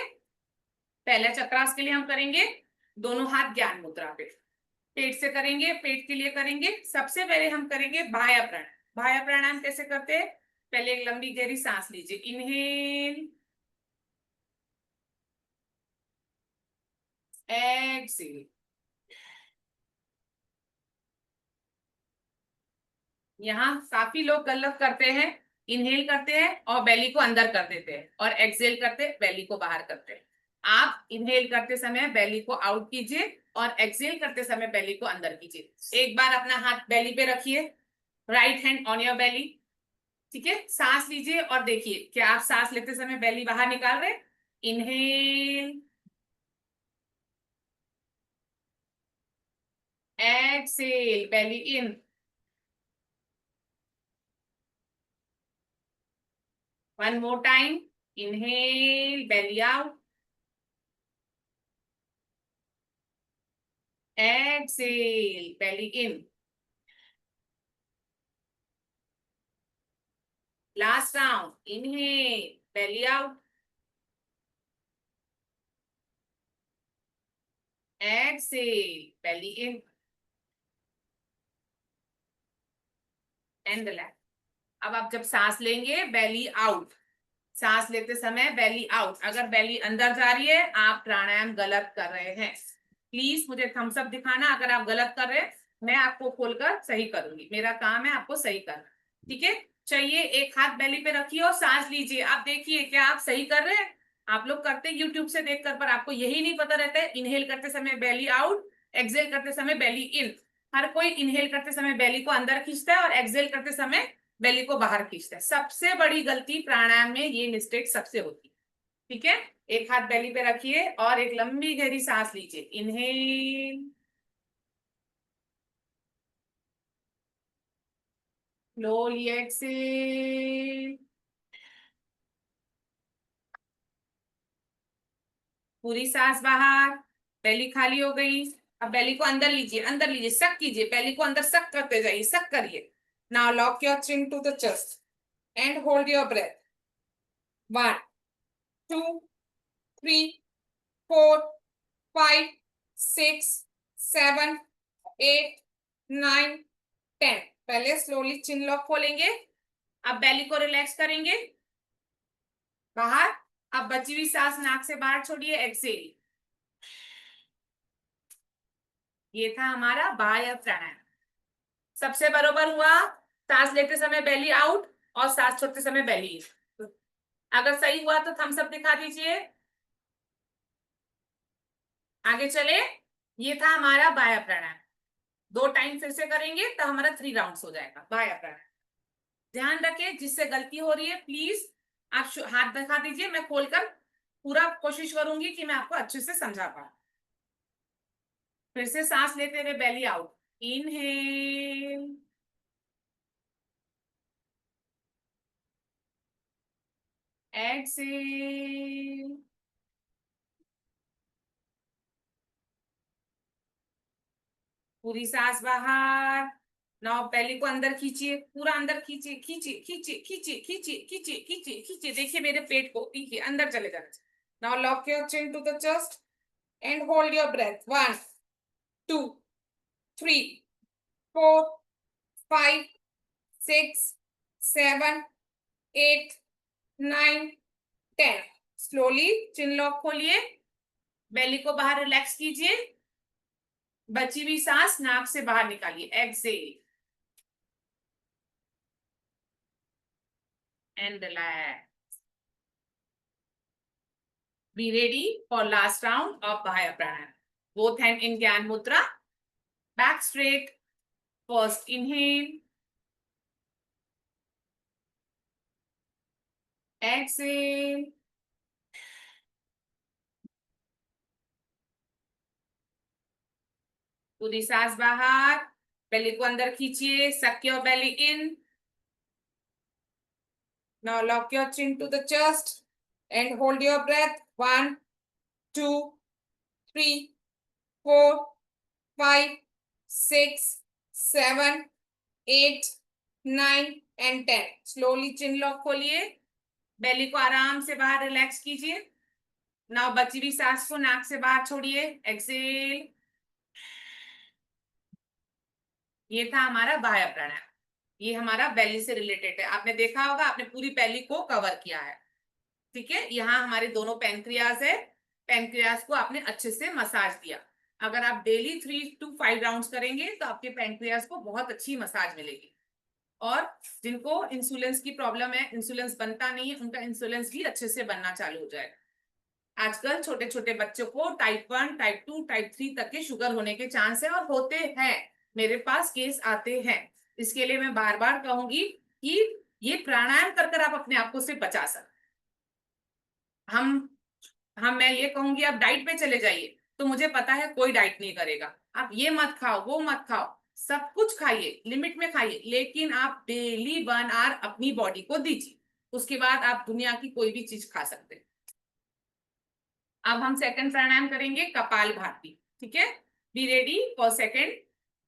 पहले चक्रास के लिए हम करेंगे दोनों हाथ ज्ञान मुद्रा पे. पेट से करेंगे, पेट के लिए करेंगे. सबसे पहले हम करेंगे बाह्य प्राणायाम. बाह्य प्राणायाम कैसे करते हैं? पहले एक लंबी गहरी सांस लीजिए. Inhale, exhale. यहाँ काफी लोग गलत करते हैं. इनहेल करते हैं और बेली को अंदर कर देते हैं और एक्सहेल करते बेली को बाहर करते हैं. आप इनहेल करते समय बेली को आउट कीजिए और एक्सहेल करते समय बेली को अंदर कीजिए. एक बार अपना हाथ बेली पे रखिए. Right hand on your belly. ठीक है. सांस लीजिए और देखिए क्या आप सांस लेते समय बेली बाहर निकाल रहे. Inhale, exhale, Bailey in. One more time. Inhale, belly out. Exhale, belly in. Last round. Inhale, belly out. Exhale, belly in. And relax. अब आप जब सांस लेंगे बेली आउट, सांस लेते समय बेली आउट। अगर बेली अंदर जा रही है आप प्राणायाम गलत कर रहे हैं। प्लीज मुझे थम्स अप दिखाना अगर आप गलत कर रहे हैं, मैं आपको खोलकर सही करूंगी। मेरा काम है आपको सही करना, ठीक है। चाहिए एक हाथ बेली पे रखिए और सांस लीजिए। आप देखिए क्या आप सही कर रहे हैं? आप लोग करते हैं यूट्यूब से देखकर, पर आपको यही नहीं पता रहता है। इनहेल करते समय बेली आउट, एक्सेल करते समय बेली इन। हर कोई इनहेल करते समय बेली को अंदर खींचता है और एक्सेल करते समय बेली को बाहर खींचता है। सबसे बड़ी गलती प्राणायाम में ये मिस्टेक सबसे होती है, ठीक है। एक हाथ बेली पे रखिए और एक लंबी गहरी सांस लीजिए। इनहेल, स्लोली एक्सेल, पूरी सांस बाहर, बेली खाली हो गई। अब बेली को अंदर लीजिए, अंदर लीजिए, सक कीजिए, बेली को अंदर सक करते जाइए, सक करिए। Now lock your chin to the chest and hold your breath. 1 2 3 4 5 6 7 8 9 10। पहले स्लोली चिन लॉक खोलेंगे। अब बेली को रिलैक्स करेंगे बाहर। अब बची हुई सांस नाक से बाहर छोड़िए, एक्सेल। ये था हमारा बाह्य प्राणायाम। सबसे बरोबर हुआ। सांस लेते समय बेली आउट और सांस छोड़ते समय बेली इन। अगर सही हुआ तो थम्स अप दिखा दीजिए। आगे चले। ये था हमारा बाह्य प्राणायाम। 2 टाइम फिर से करेंगे तो हमारा 3 राउंड्स हो जाएगा बाह्य प्राणायाम। ध्यान रखें जिससे गलती हो रही है प्लीज आप हाथ दिखा दीजिए। मैं खोलकर पूरा कोशिश करूंगी कि मैं आपको अच्छे से समझा पाऊं। फिर से सांस लेते हुए बेली आउट, इनहेल, एक्सेल, पूरी सांस बाहर। नाउ बेली को अंदर खींचिए, पूरा अंदर खींचिए, खींचिए खींचिए खींचिए खींचिए खींचिए खींचिए खींचिए। देखिए मेरे पेट को, देखिए अंदर चले जाना। Now lock your chin to the chest and hold your breath. 1 2 3 4 5 6 7 8 9 10। Slowly chin lock खोलिए, बेली को बाहर रिलैक्स कीजिए, बची हुई सांस नाक से बाहर निकालिए, exhale and relax. Be ready for last round of bahya pranayama. Both hand in gyan mudra, back straight. First inhale, exhale, पूरी सांस बाहर, बेली को अंदर खींचिए, suck your belly in. Now lock your chin to the chest and hold your breath. 1 2 3 4 5 6 7 8 9 and 10। Slowly chin lock खोलिए, बेली को आराम से बाहर रिलैक्स कीजिए। नाउ बची हुई सांस को नाक से बाहर छोड़िए, एक्सेल। ये था हमारा बाह्य प्राणायाम। ये हमारा बेली से रिलेटेड है। आपने देखा होगा आपने पूरी बेली को कवर किया है, ठीक है। यहाँ हमारे दोनों पैंक्रियाज है, पैंक्रियाज को आपने अच्छे से मसाज दिया। अगर आप डेली 3 to 5 राउंड्स करेंगे तो आपके पैंक्रियाज को बहुत अच्छी मसाज मिलेगी। और जिनको इंसुलिन की प्रॉब्लम है, इंसुलिन बनता नहीं है, उनका इंसुलिन भी अच्छे से बनना चालू हो जाएगा। आजकल छोटे छोटे बच्चों को टाइप 1 टाइप 2 टाइप 3 तक के शुगर होने के चांस है और होते हैं। मेरे पास केस आते हैं। इसके लिए मैं बार बार कहूंगी कि ये प्राणायाम कर कर आप अपने आप को से बचा सकते। मैं ये कहूंगी आप डाइट पे चले जाइए तो मुझे पता है कोई डाइट नहीं करेगा। आप ये मत खाओ, वो मत खाओ, सब कुछ खाइए, लिमिट में खाइए, लेकिन आप डेली 1 आवर अपनी बॉडी को दीजिए। उसके बाद आप दुनिया की कोई भी चीज खा सकते हैं। अब हम सेकंड प्राणायाम करेंगे, कपाल भाती, ठीक है। बी रेडी फॉर सेकंड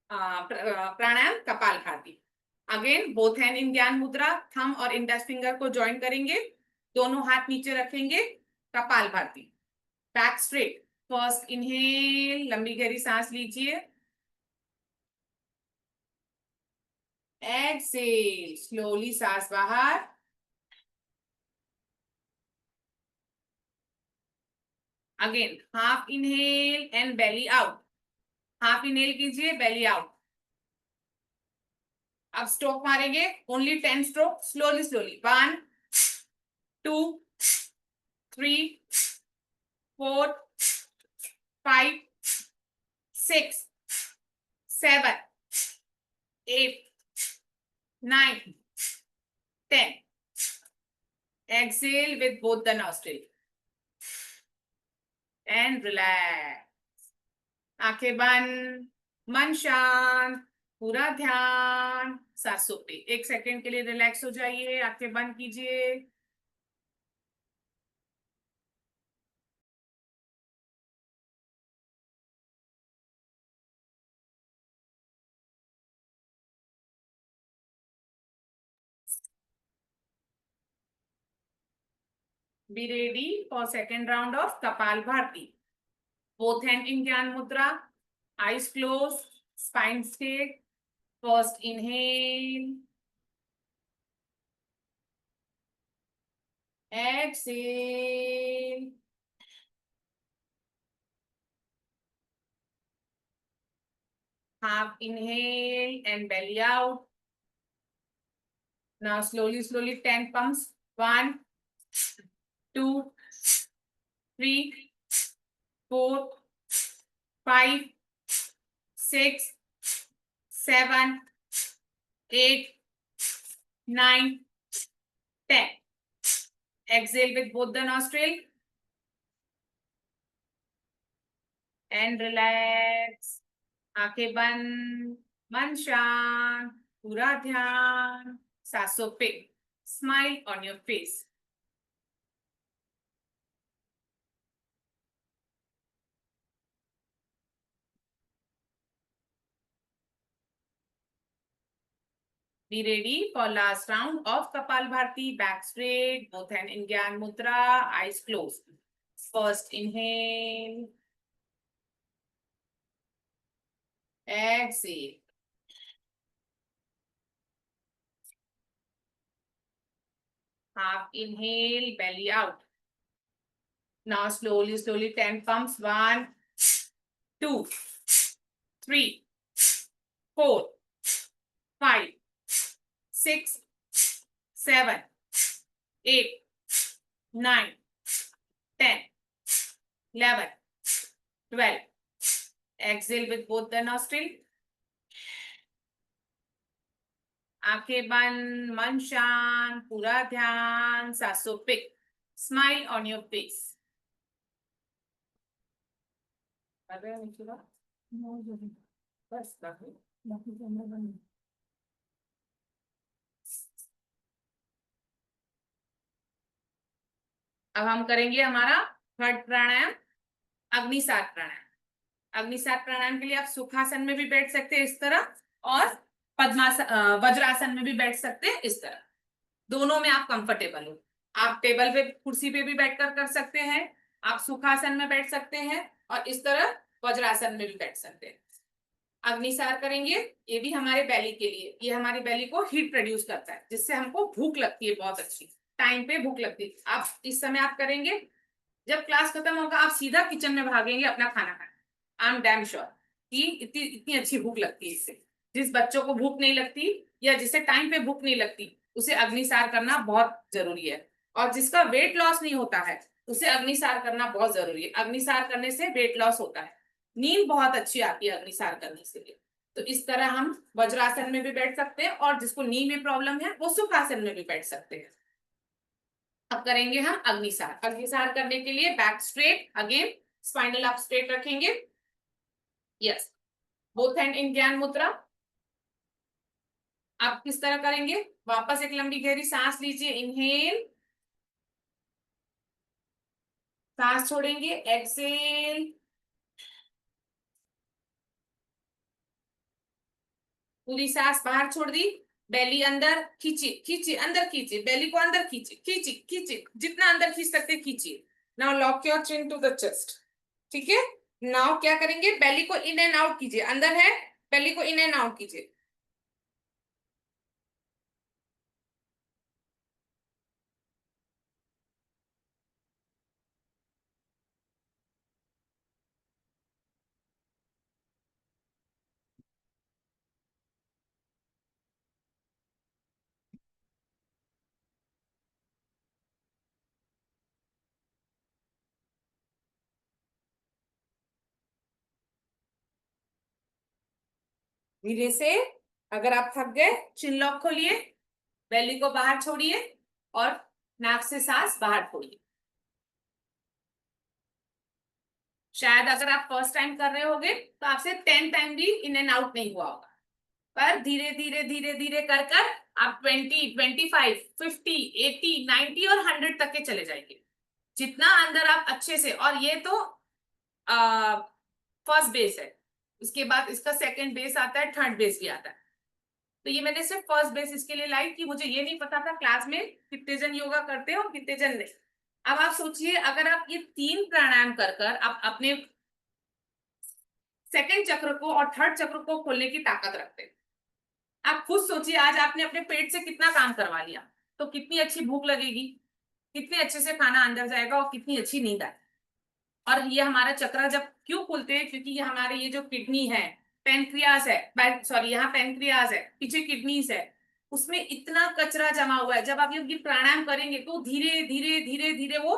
प्राणायाम, कपाल भाती। Again both hand in gyan मुद्रा, थंब और इंडेक्स फिंगर को ज्वाइन करेंगे, दोनों हाथ नीचे रखेंगे, कपाल भाती, बैक स्ट्रेट। फर्स्ट इनहेल, लंबी गहरी सांस लीजिए, एक्सेल, स्लोली सांस बाहर, again half inhale and belly out, half inhale कीजिए, बेली आउट। अब स्ट्रोक मारेंगे, only 10 stroke, slowly slowly. 1 2 3 4 5 6 7 8 9 10. Exhale with both the nostril and relax. आंखें बंद, मन शांत, पूरा ध्यान सांसों पे। 1 सेकेंड के लिए रिलैक्स हो जाइए, आंखें बंद कीजिए। Be ready for second round of Kapalbhati. Both hand in Gyan Mudra, eyes closed, spine straight. First inhale, exhale, half inhale and belly out. Now slowly, slowly 10 pumps. 1 2 3 4 5 6 7 8 9 10. Exhale with both the nostril and relax. आंखें बंद, मन शांत, पूरा ध्यान सांसों पे। Smile on your face. Be ready for last round of Kapalbhati. Back straight, both hand in Gyan Mudra, eyes closed. First inhale, exhale. Half inhale, belly out. Now slowly, slowly 10 pumps. 1 2 3 4 5 6 7 8 9 10 11 12. Exhale with both the nostril. आंखें बंद, मन शांत, पूरा ध्यान सांसों पे। Smile on your face. अब हम करेंगे हमारा थर्ड प्राणायाम, अग्निसार प्राणायाम। अग्निसार प्राणायाम के लिए आप सुखासन में भी बैठ सकते हैं इस तरह, और पद्मासन वज्रासन में भी बैठ सकते हैं इस तरह। दोनों में आप कंफर्टेबल हो। आप टेबल पे, कुर्सी पे भी बैठकर कर सकते हैं, आप सुखासन में बैठ सकते हैं, और इस तरह वज्रासन में भी बैठ सकते हैं। अग्निसार करेंगे, ये भी हमारे बेली के लिए। ये हमारी बेली को हीट प्रोड्यूस करता है, जिससे हमको भूख लगती है, बहुत अच्छी टाइम पे भूख लगती है। आप इस समय आप करेंगे, जब क्लास खत्म होगा आप सीधा किचन में भागेंगे अपना खाना खाने। आई एम डैम श्योर कि इतनी अच्छी भूख लगती है इससे। जिस बच्चों को भूख नहीं लगती या जिसे टाइम पे भूख नहीं लगती, उसे अग्निसार करना बहुत जरूरी है। और जिसका वेट लॉस नहीं होता है, उसे अग्निसार करना बहुत जरूरी है। अग्निसार करने से वेट लॉस होता है, नींद बहुत अच्छी आती है अग्निसार करने से। तो इस तरह हम वज्रासन में भी बैठ सकते हैं, और जिसको नी में प्रॉब्लम है वो सुखासन में भी बैठ सकते हैं। अब करेंगे हम अग्निसार। अग्निसार करने के लिए बैक स्ट्रेट, अगेन स्पाइनल आप स्ट्रेट रखेंगे। Yes, both hand in gyan मुद्रा। आप किस तरह करेंगे, वापस एक लंबी गहरी सांस लीजिए, इनहेल, सांस छोड़ेंगे, एक्सेल, पूरी सांस बाहर छोड़ दी, बेली अंदर खींचिए, खींचिए, अंदर खींचिए, बेली को अंदर खींचिए, खींचिए, खींचिए, जितना अंदर खींच सकते खींचिए। Now lock your chin to the chest. ठीक है, नाउ क्या करेंगे, बेली को इन एंड आउट कीजिए। अंदर है, बेली को इन एंड आउट कीजिए। धीरे से, अगर आप थक गए चिन लॉक खोलिए, बेली को बाहर छोड़िए और नाक से सांस बाहर छोड़िए। शायद अगर आप फर्स्ट टाइम कर रहे होगे तो आपसे 10 टाइम भी इन एंड आउट नहीं हुआ होगा, पर धीरे धीरे धीरे धीरे कर कर आप 20, 25, 50, 80, 90 और 100 तक के चले जाएंगे। जितना अंदर आप अच्छे से, और ये तो फर्स्ट बेस है, उसके बाद इसका सेकंड बेस आता है, थर्ड बेस भी आता है। तो ये मैंने सिर्फ फर्स्ट बेस इसके लिए लाई कि मुझे ये नहीं पता था क्लास में कितने जन योगा करते हो और कितने जन नहीं। अब आप सोचिए, अगर आप ये 3 प्राणायाम कर कर आप अपने सेकंड चक्र को और थर्ड चक्र को खोलने की ताकत रखते हैं, आप खुद सोचिए आज आपने अपने पेट से कितना काम करवा लिया, तो कितनी अच्छी भूख लगेगी, कितने अच्छे से खाना अंदर जाएगा और कितनी अच्छी नींद आएगी। और ये हमारा चक्र जब क्यों खुलते हैं, क्योंकि ये हमारे ये जो किडनी है, पेनक्रियास है, सॉरी यहाँ पेनक्रियास है, पीछे किडनीज है, उसमें इतना कचरा जमा हुआ है। जब आप ये प्राणायाम करेंगे तो धीरे धीरे धीरे धीरे वो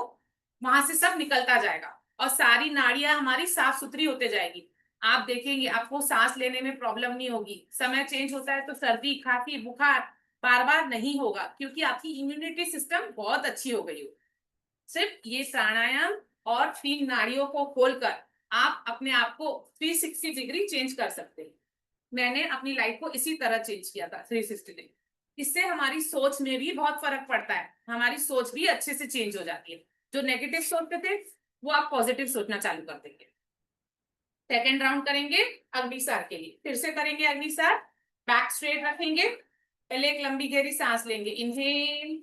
वहां से सब निकलता जाएगा और सारी नाड़ियां हमारी साफ सुथरी होते जाएगी। आप देखेंगे आपको सांस लेने में प्रॉब्लम नहीं होगी। समय चेंज होता है तो सर्दी, खांसी, बुखार बार बार नहीं होगा, क्योंकि आपकी इम्यूनिटी सिस्टम बहुत अच्छी हो गई हो। सिर्फ ये प्राणायाम और 3 नाड़ियों को खोलकर आप अपने आप को 360 डिग्री चेंज कर सकते हैं। मैंने अपनी लाइफ को इसी तरह चेंज किया था 360 डिग्री। इससे हमारी सोच में भी बहुत फर्क पड़ता है, हमारी सोच भी अच्छे से चेंज हो जाती है। जो नेगेटिव सोचते थे वो आप पॉजिटिव सोचना चालू कर देंगे। सेकेंड राउंड करेंगे अग्निसार के लिए, फिर से करेंगे अग्निसार। बैक स्ट्रेट रखेंगे, पहले एक लंबी गहरी सांस लेंगे, इनहेल,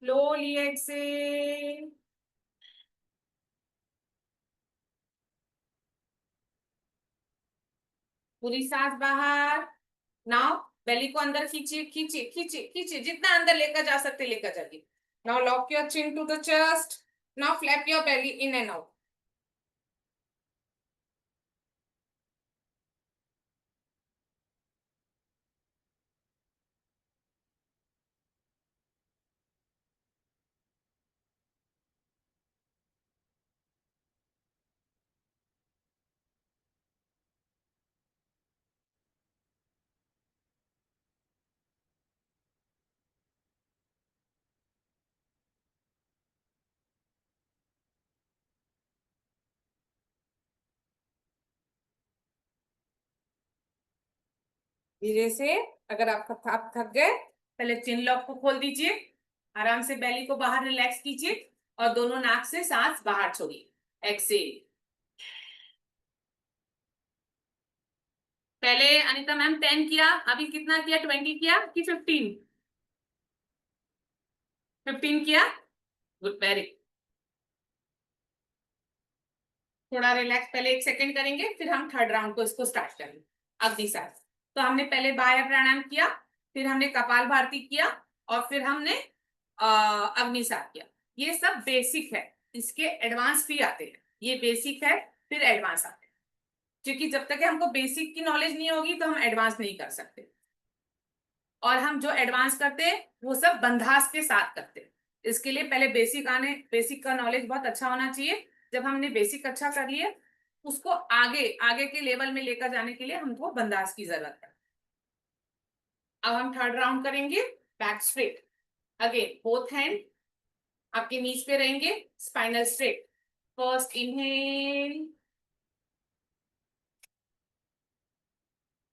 स्लोली एक्सेल, पूरी सांस बाहर। नाउ बेली को अंदर खींचिए, खींचिए, खींचिए, खींचिए, जितना अंदर लेकर जा सकते लेकर जाइए। Now lock your chin to the chest. Now flap your belly in and out. धीरे से, अगर आप थक गए, पहले चिन लॉक को खोल दीजिए, आराम से बेली को बाहर रिलैक्स कीजिए और दोनों नाक से सांस बाहर छोड़िए, एक्सेल। पहले अनीता मैम 10 किया, अभी कितना किया, 20 किया कि 15? 15 किया, गुड, वेरी। थोड़ा रिलैक्स, पहले 1 सेकेंड करेंगे, फिर हम थर्ड राउंड को इसको स्टार्ट करेंगे। अग्निसार। तो हमने पहले बाह्य प्राणायाम किया, फिर हमने कपाल भारती किया और फिर हमने अग्निसार किया। ये सब बेसिक है, इसके एडवांस भी आते हैं। ये बेसिक है, फिर एडवांस आते हैं, क्योंकि जब तक हमको बेसिक की नॉलेज नहीं होगी तो हम एडवांस नहीं कर सकते। और हम जो एडवांस करते हैं वो सब बंधास के साथ करते हैं। इसके लिए पहले बेसिक का नॉलेज बहुत अच्छा होना चाहिए। जब हमने बेसिक अच्छा कर लिया, उसको आगे आगे के लेवल में लेकर जाने के लिए हमको बंदास की जरूरत है। अब हम थर्ड राउंड करेंगे, back straight. Again both hand आपके नीज पे रहेंगे, spinal straight. First inhale,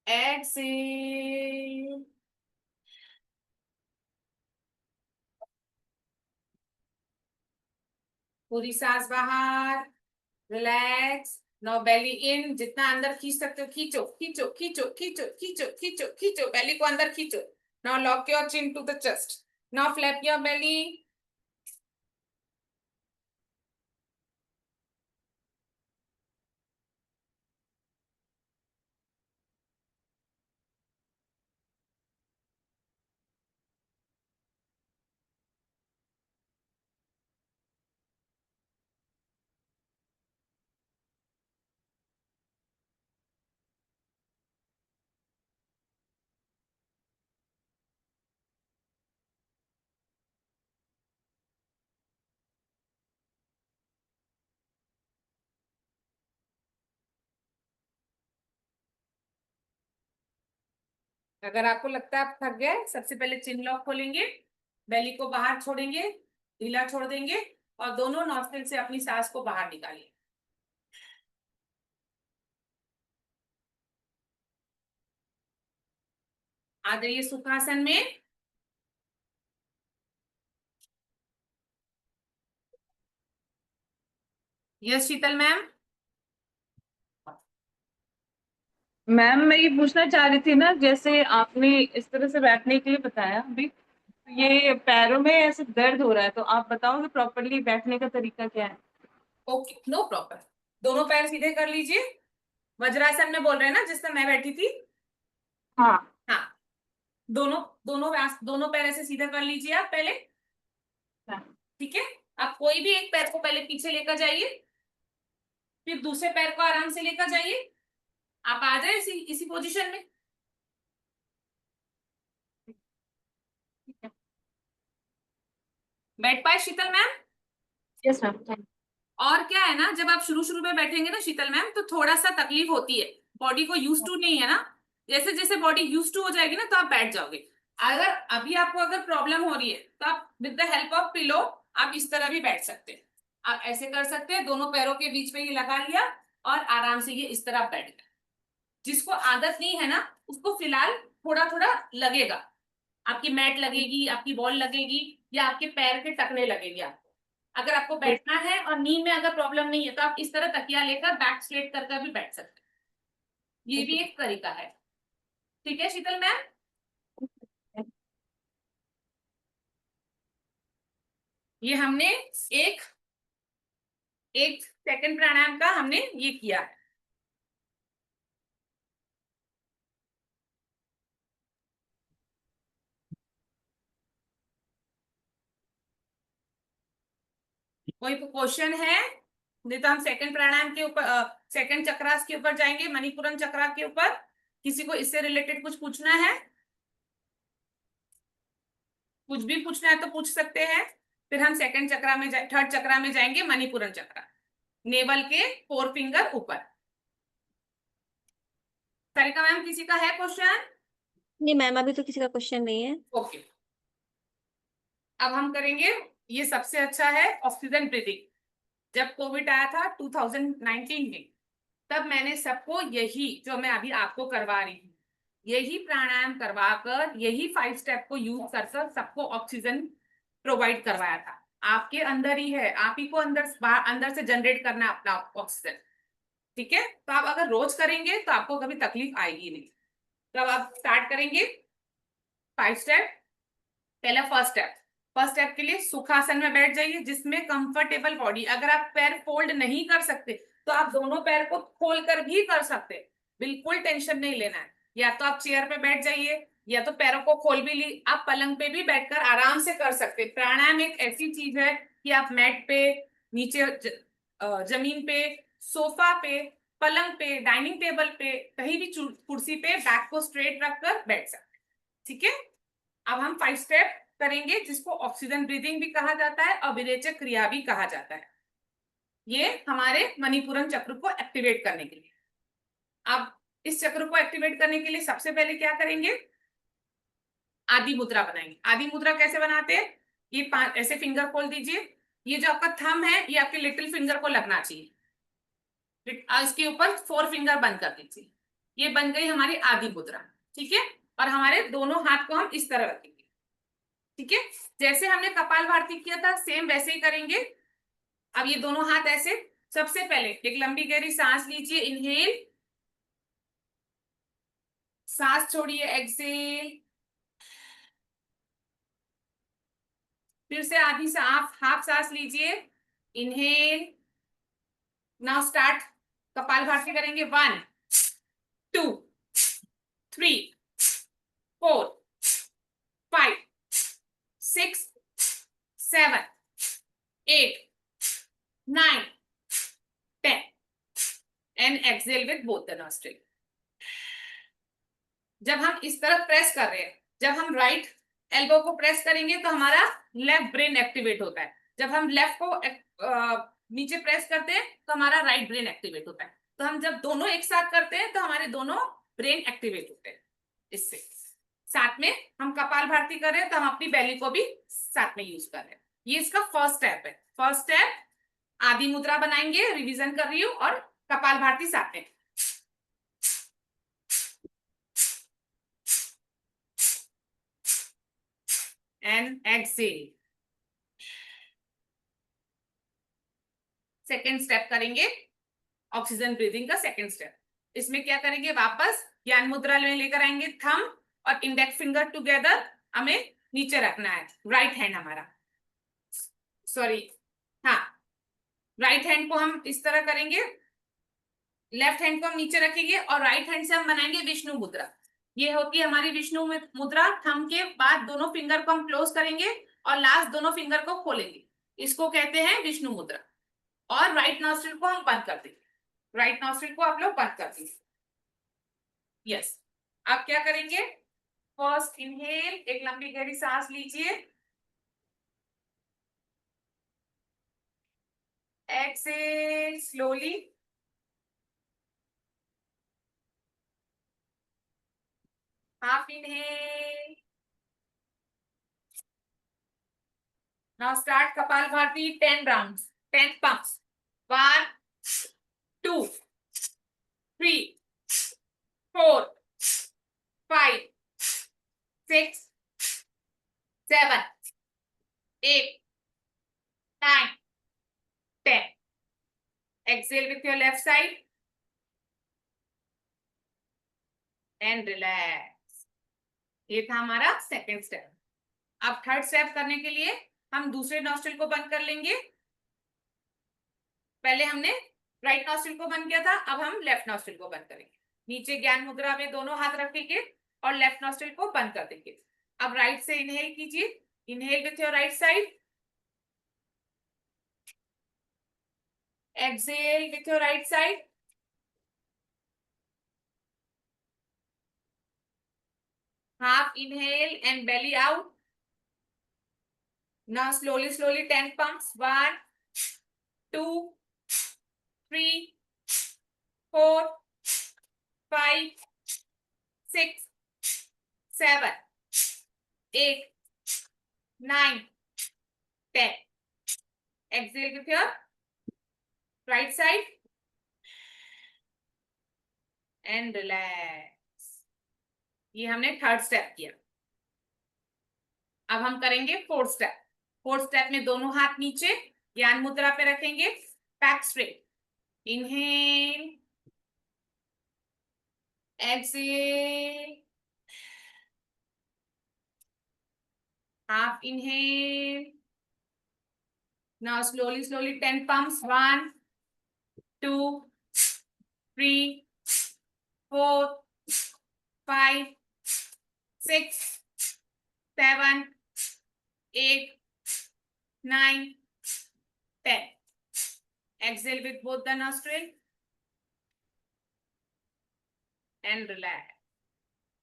exhale, पूरी सांस बाहर, रिलैक्स। नाउ बेली इन, जितना अंदर खींच सकते हो खींचो, खींचो, खींचो, खींचो, खींचो, खींचो, खींचो, बेली को अंदर खींचो। Now lock your chin to the chest. Now flap your belly. अगर आपको लगता है आप थक गए, सबसे पहले चिन लॉक खोलेंगे, बेली को बाहर छोड़ेंगे, ढीला छोड़ देंगे और दोनों नॉस्ट्रिल से अपनी सांस को बाहर निकालिए। आ जाइए सुखासन में। यस शीतल मैम। मैम मैं ये पूछना चाह रही थी ना, जैसे आपने इस तरह से बैठने के लिए बताया अभी, तो ये पैरों में ऐसे दर्द हो रहा है, तो आप बताओगे प्रॉपरली बैठने का तरीका क्या है? Okay, no problem. दोनों पैर सीधे कर लीजिए। वज्रासन में बोल रहे हैं ना, जिस तरह मैं बैठी थी। हाँ। हाँ, दोनों दोनों दोनों पैर ऐसे सीधा कर लीजिए आप पहले। ठीक है, आप कोई भी एक पैर को पहले पीछे लेकर जाइए, फिर दूसरे पैर को आराम से लेकर जाइए। आप आ जाए इसी इसी पोजीशन में। बैठ पाए शीतल मैम? Yes ma'am. और क्या है ना, जब आप शुरू शुरू में बैठेंगे ना शीतल मैम, तो थोड़ा सा तकलीफ होती है, बॉडी को यूज टू नहीं है ना। जैसे जैसे बॉडी यूज टू हो जाएगी ना, तो आप बैठ जाओगे। अगर अभी आपको अगर प्रॉब्लम हो रही है, तो आप with the help of pillow आप इस तरह भी बैठ सकते हैं। आप ऐसे कर सकते हैं, दोनों पैरों के बीच में ये लगा लिया और आराम से ये इस तरह बैठ गए। जिसको आदत नहीं है ना, उसको फिलहाल थोड़ा थोड़ा लगेगा, आपकी मैट लगेगी, आपकी बॉल लगेगी, या आपके पैर के टकने लगेंगे आपको। अगर आपको बैठना है और नींद में अगर प्रॉब्लम नहीं है, तो आप इस तरह तकिया लेकर बैक स्ट्रेट करके भी बैठ सकते हैं। ये भी एक तरीका है। ठीक है शीतल मैम? ये हमने एक एक सेकंड प्राणायाम का हमने ये किया है। कोई क्वेश्चन है? नहीं तो हम सेकंड प्राणायाम के ऊपर, सेकंड चक्रास के ऊपर जाएंगे, मणिपुरम चक्रा के ऊपर। किसी को इससे रिलेटेड कुछ पूछना है? कुछ भी पूछना है तो पूछ सकते हैं। फिर हम सेकंड चक्रा में थर्ड चक्रा में जाएंगे, मणिपुरम चक्रा, नेवल के 4 फिंगर ऊपर। सारिका मैम, किसी का है क्वेश्चन? नहीं मैम, अभी तो किसी का क्वेश्चन नहीं है। ओके, अब हम करेंगे, ये सबसे अच्छा है ऑक्सीजन ब्रीदिंग। जब कोविड आया था 2019 में, तब मैंने सबको यही जो मैं अभी आपको करवा रही हूँ, यही प्राणायाम करवाकर, यही 5 स्टेप को यूज कर सबको ऑक्सीजन प्रोवाइड करवाया था। आपके अंदर ही है, आप ही को अंदर से जनरेट करना है अपना ऑक्सीजन। ठीक है, तो आप अगर रोज करेंगे तो आपको कभी तकलीफ आएगी नहीं। तो अब आप स्टार्ट करेंगे 5 स्टेप। पहला फर्स्ट स्टेप के लिए सुखासन में बैठ जाइए, जिसमें कंफर्टेबल बॉडी। अगर आप पैर फोल्ड नहीं कर सकते, तो आप दोनों पैर को खोलकर भी कर सकते हैं, बिल्कुल टेंशन नहीं लेना है। या तो आप चेयर पे बैठ जाइए, या तो पैरों को खोल भी ली, आप पलंग पे भी बैठकर आराम से कर सकते हैं। प्राणायाम एक ऐसी चीज है कि आप मैट पे, नीचे जमीन पे, सोफा पे, पलंग पे, डाइनिंग टेबल पे, कहीं भी कुर्सी पे बैक को स्ट्रेट रखकर बैठ सकते हैं। ठीक है, अब हम 5 स्टेप करेंगे, जिसको ऑक्सीजन ब्रीदिंग भी कहा जाता है और विरेचक क्रिया भी कहा जाता है। ये हमारे मणिपुरम चक्र को एक्टिवेट करने के लिए। अब इस चक्र को एक्टिवेट करने के लिए सबसे पहले क्या करेंगे, आदि मुद्रा बनाएंगे। आदि मुद्रा कैसे बनाते हैं? ये ऐसे फिंगर खोल दीजिए, ये जो आपका थंब है ये आपके लिटिल फिंगर को लगना चाहिए। इसके ऊपर 4 फिंगर बंद कर दीजिए। ये बन गई हमारी आदि मुद्रा। ठीक है, और हमारे दोनों हाथ को हम इस तरह रखेंगे। ठीक है, जैसे हमने कपाल भारती किया था, सेम वैसे ही करेंगे। अब ये दोनों हाथ ऐसे, सबसे पहले एक लंबी गहरी सांस लीजिए, इनहेल, सांस छोड़िए, एक्सेल। फिर से आधी हाफ सांस लीजिए, इनहेल। नाउ स्टार्ट, कपाल भारती करेंगे। 1 2 3 4 5 6 7 8 9 10 and exhale with both the nostril. जब हम इस तरफ प्रेस कर रहे हैं, जब हम राइट एल्बो को प्रेस करेंगे तो हमारा लेफ्ट ब्रेन एक्टिवेट होता है। जब हम लेफ्ट को नीचे प्रेस करते हैं तो हमारा राइट ब्रेन एक्टिवेट होता है। तो हम जब दोनों एक साथ करते हैं तो हमारे दोनों ब्रेन एक्टिवेट होते हैं इससे। साथ में हम कपालभाति कर रहे हैं तो हम अपनी बेली को भी साथ में यूज कर रहे हैं। ये इसका फर्स्ट स्टेप है। फर्स्ट स्टेप आदि मुद्रा बनाएंगे, रिवीजन कर रही हूँ, और कपालभाति साथ में। And exhale. सेकेंड स्टेप करेंगे ऑक्सीजन ब्रीदिंग का सेकेंड स्टेप। इसमें क्या करेंगे, वापस ज्ञान मुद्रा में लेकर आएंगे, थंब और इंडेक्स फिंगर टुगेदर हमें नीचे रखना है। राइट हैंड हमारा, सॉरी, हाँ, राइट हैंड को हम इस तरह करेंगे, लेफ्ट हैंड को हम नीचे रखेंगे और राइट हैंड से हम बनाएंगे विष्णु मुद्रा। ये होती है हमारी विष्णु मुद्रा। थंब के बाद दोनों फिंगर को हम क्लोज करेंगे और लास्ट दोनों फिंगर को खोलेंगे, इसको कहते हैं विष्णु मुद्रा। और राइट नॉस्ट्रिल को हम बंद कर देंगे। राइट नॉस्ट्रिल को आप लोग बंद कर दीजिए। यस, आप क्या करेंगे, फर्स्ट इनहेल, एक लंबी गहरी सांस लीजिए, exhale slowly, half inhale. Now start kapalbhati 10 rounds, 10 pumps. 1 2 3 4 5 6 7 8 9 10. Exhale with your left side and relax. ये था हमारा सेकेंड स्टेप। अब थर्ड स्टेप करने के लिए हम दूसरे नॉस्ट्रिल को बंद कर लेंगे। पहले हमने राइट नॉस्ट्रिल को बंद किया था, अब हम लेफ्ट नॉस्ट्रिल को बंद करेंगे। नीचे ज्ञान मुद्रा में दोनों हाथ रखेंगे और लेफ्ट नॉस्ट्रिल को बंद कर देंगे। अब राइट से इनहेल कीजिए, inhale with your right side, exhale with your right side, half inhale and belly out. Now slowly 10 pumps. 1 2 3 4 5 6 7 8 9 10. Exhale with your right side and relax. ये हमने थर्ड स्टेप किया। अब हम करेंगे फोर्थ स्टेप। फोर्थ स्टेप में दोनों हाथ नीचे ज्ञान मुद्रा पे रखेंगे, back straight, inhale, exhale, half inhale. Now slowly 10 pumps. 1 2 3 4 5 6 7 8 9 10. Exhale with both the nostril and relax.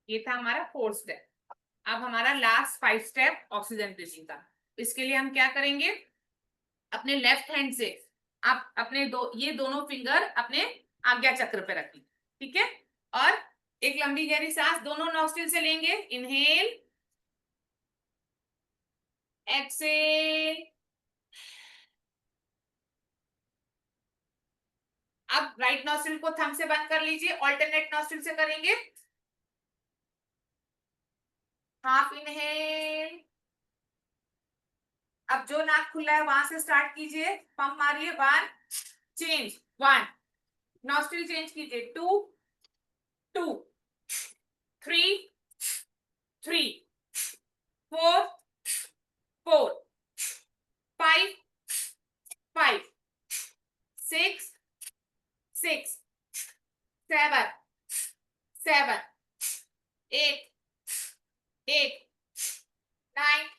ये था हमारा फोर्थ स्टेप। अब हमारा लास्ट 5 स्टेप ऑक्सीजन ब्रीथिंग का। इसके लिए हम क्या करेंगे, अपने लेफ्ट हैंड से आप अपने ये दोनों फिंगर अपने आज्ञा चक्र पे रखें, ठीक है। और एक लंबी गहरी सांस दोनों नॉस्ट्रिल से लेंगे, इनहेल, एक्सहेल। अब राइट नॉस्ट्रिल को थंब से बंद कर लीजिए, ऑल्टरनेट नॉस्ट्रिल से करेंगे। हाफ इनहेल, अब जो नाक खुला है वहां से स्टार्ट कीजिए, पंप मारिए। 1 चेंज, 1 नॉस्ट्रिल चेंज कीजिए, 2 2 3 3 4 4 5 5 6 6 7 7 8 8 9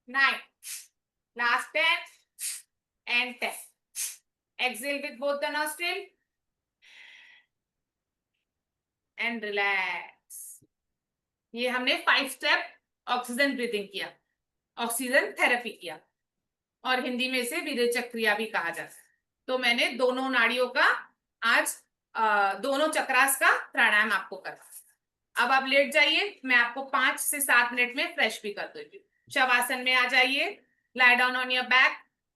9. Last 10 and 10. Exhale with both the nostril and relax. ये हमने 5 स्टेप ऑक्सीजन ब्रीथिंग किया, ऑक्सीजन थेरेपी किया, और हिंदी में इसे विरेचक क्रिया भी कहा जाता है। तो मैंने दोनों नाड़ियों का आज दोनों चक्रास का प्राणायाम आपको करवाया। अब आप लेट जाइए, मैं आपको 5 से 7 मिनट में फ्रेश भी कर दूंगी। शवासन में आ जाइए, lie down on your back,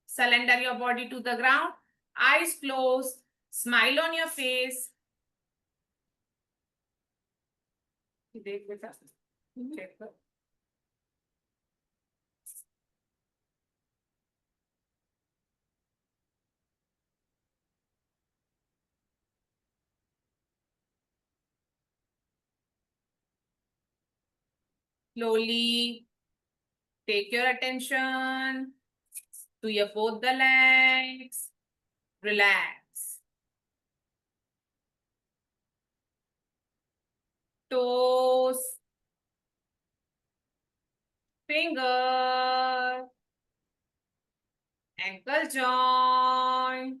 surrender your body to the ground, eyes closed, smile on your face. देख बेटा, चेक कर। Slowly take your attention to your both the legs. Relax. Toes, finger, ankle joint,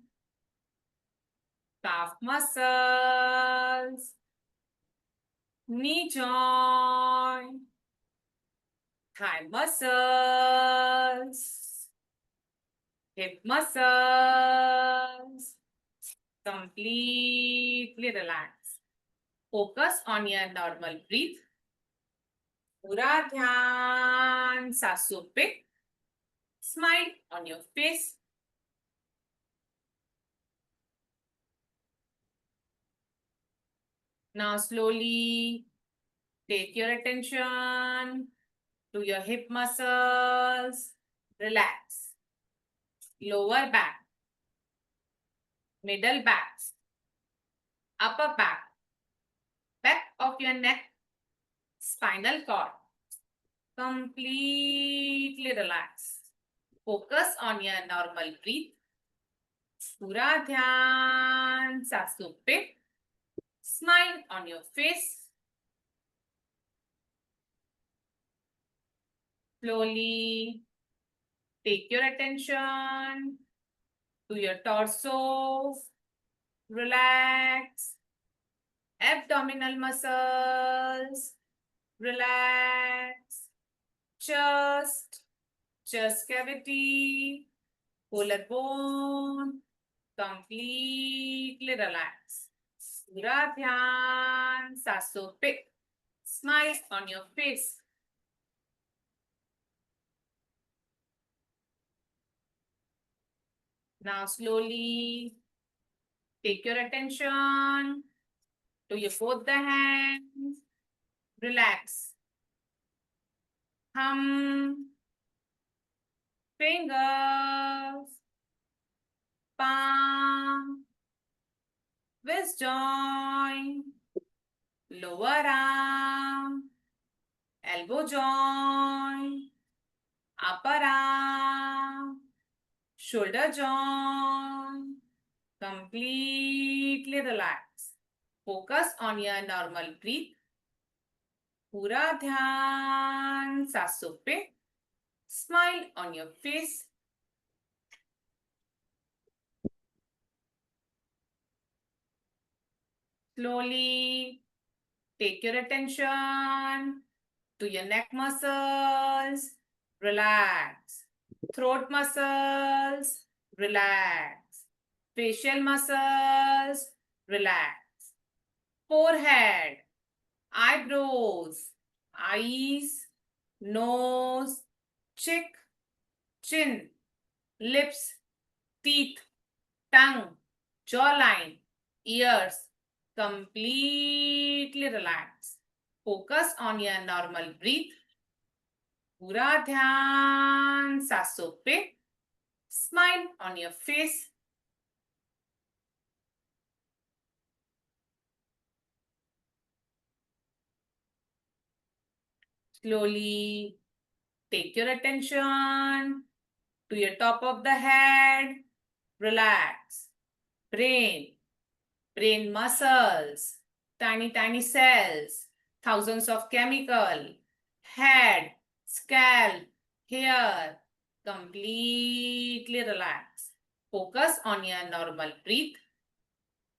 calf muscles, knee joint, thigh muscles, hip muscles. Completely relax. Focus on your normal breath. पूरा ध्यान सांसों पे. Smile on your face. Now slowly take your attention to your hip muscles. Relax. Lower back, middle back, upper back, back of your neck, spinal cord. Completely relax. Focus on your normal breath. पूरा ध्यान सांसों पे. Smile on your face. Slowly take your attention to your torso. Relax. Abdominal muscles. Relax. Chest cavity, collarbone. Completely relax. पूरा ध्यान सांसों पे. Smile on your face. Now slowly take your attention to your both the hands. Relax. Thumb, fingers, palm, wrist joint, lower arm, elbow joint, upper arm, shoulder joint. Completely relax. Focus on your normal breath. पूरा ध्यान सांसों पे. Smile on your face. Slowly take your attention to your neck muscles. Relax. Throat muscles. Relax. Facial muscles. Relax. Forehead, eyebrows, eyes, nose, cheek, chin, lips, teeth, tongue, jawline, ears. Completely relax. Focus on your normal breath. पूरा ध्यान सांसों पे. Smile on your face. Slowly take your attention to your top of the head. Relax. Brain muscles, tiny cells, thousands of chemical, head, scalp, hair. Completely relax. Focus on your normal breath.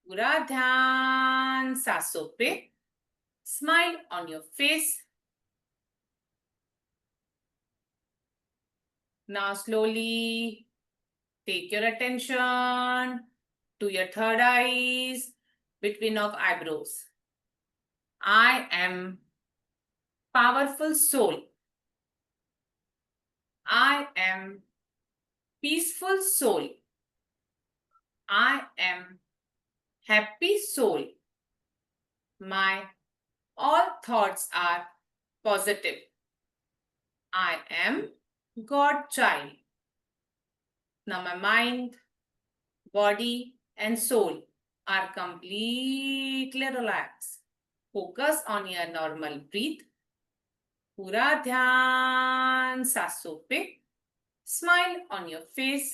पूरा ध्यान सांसों पे. Smile on your face. Now slowly take your attention to your third eyes between of eyebrows. I am powerful soul. I am peaceful soul. I am happy soul. My all thoughts are positive. I am God child. Now my mind, body and soul are completely relaxed. Focus on your normal breath. पूरा ध्यान सांसों पे. Smile on your face.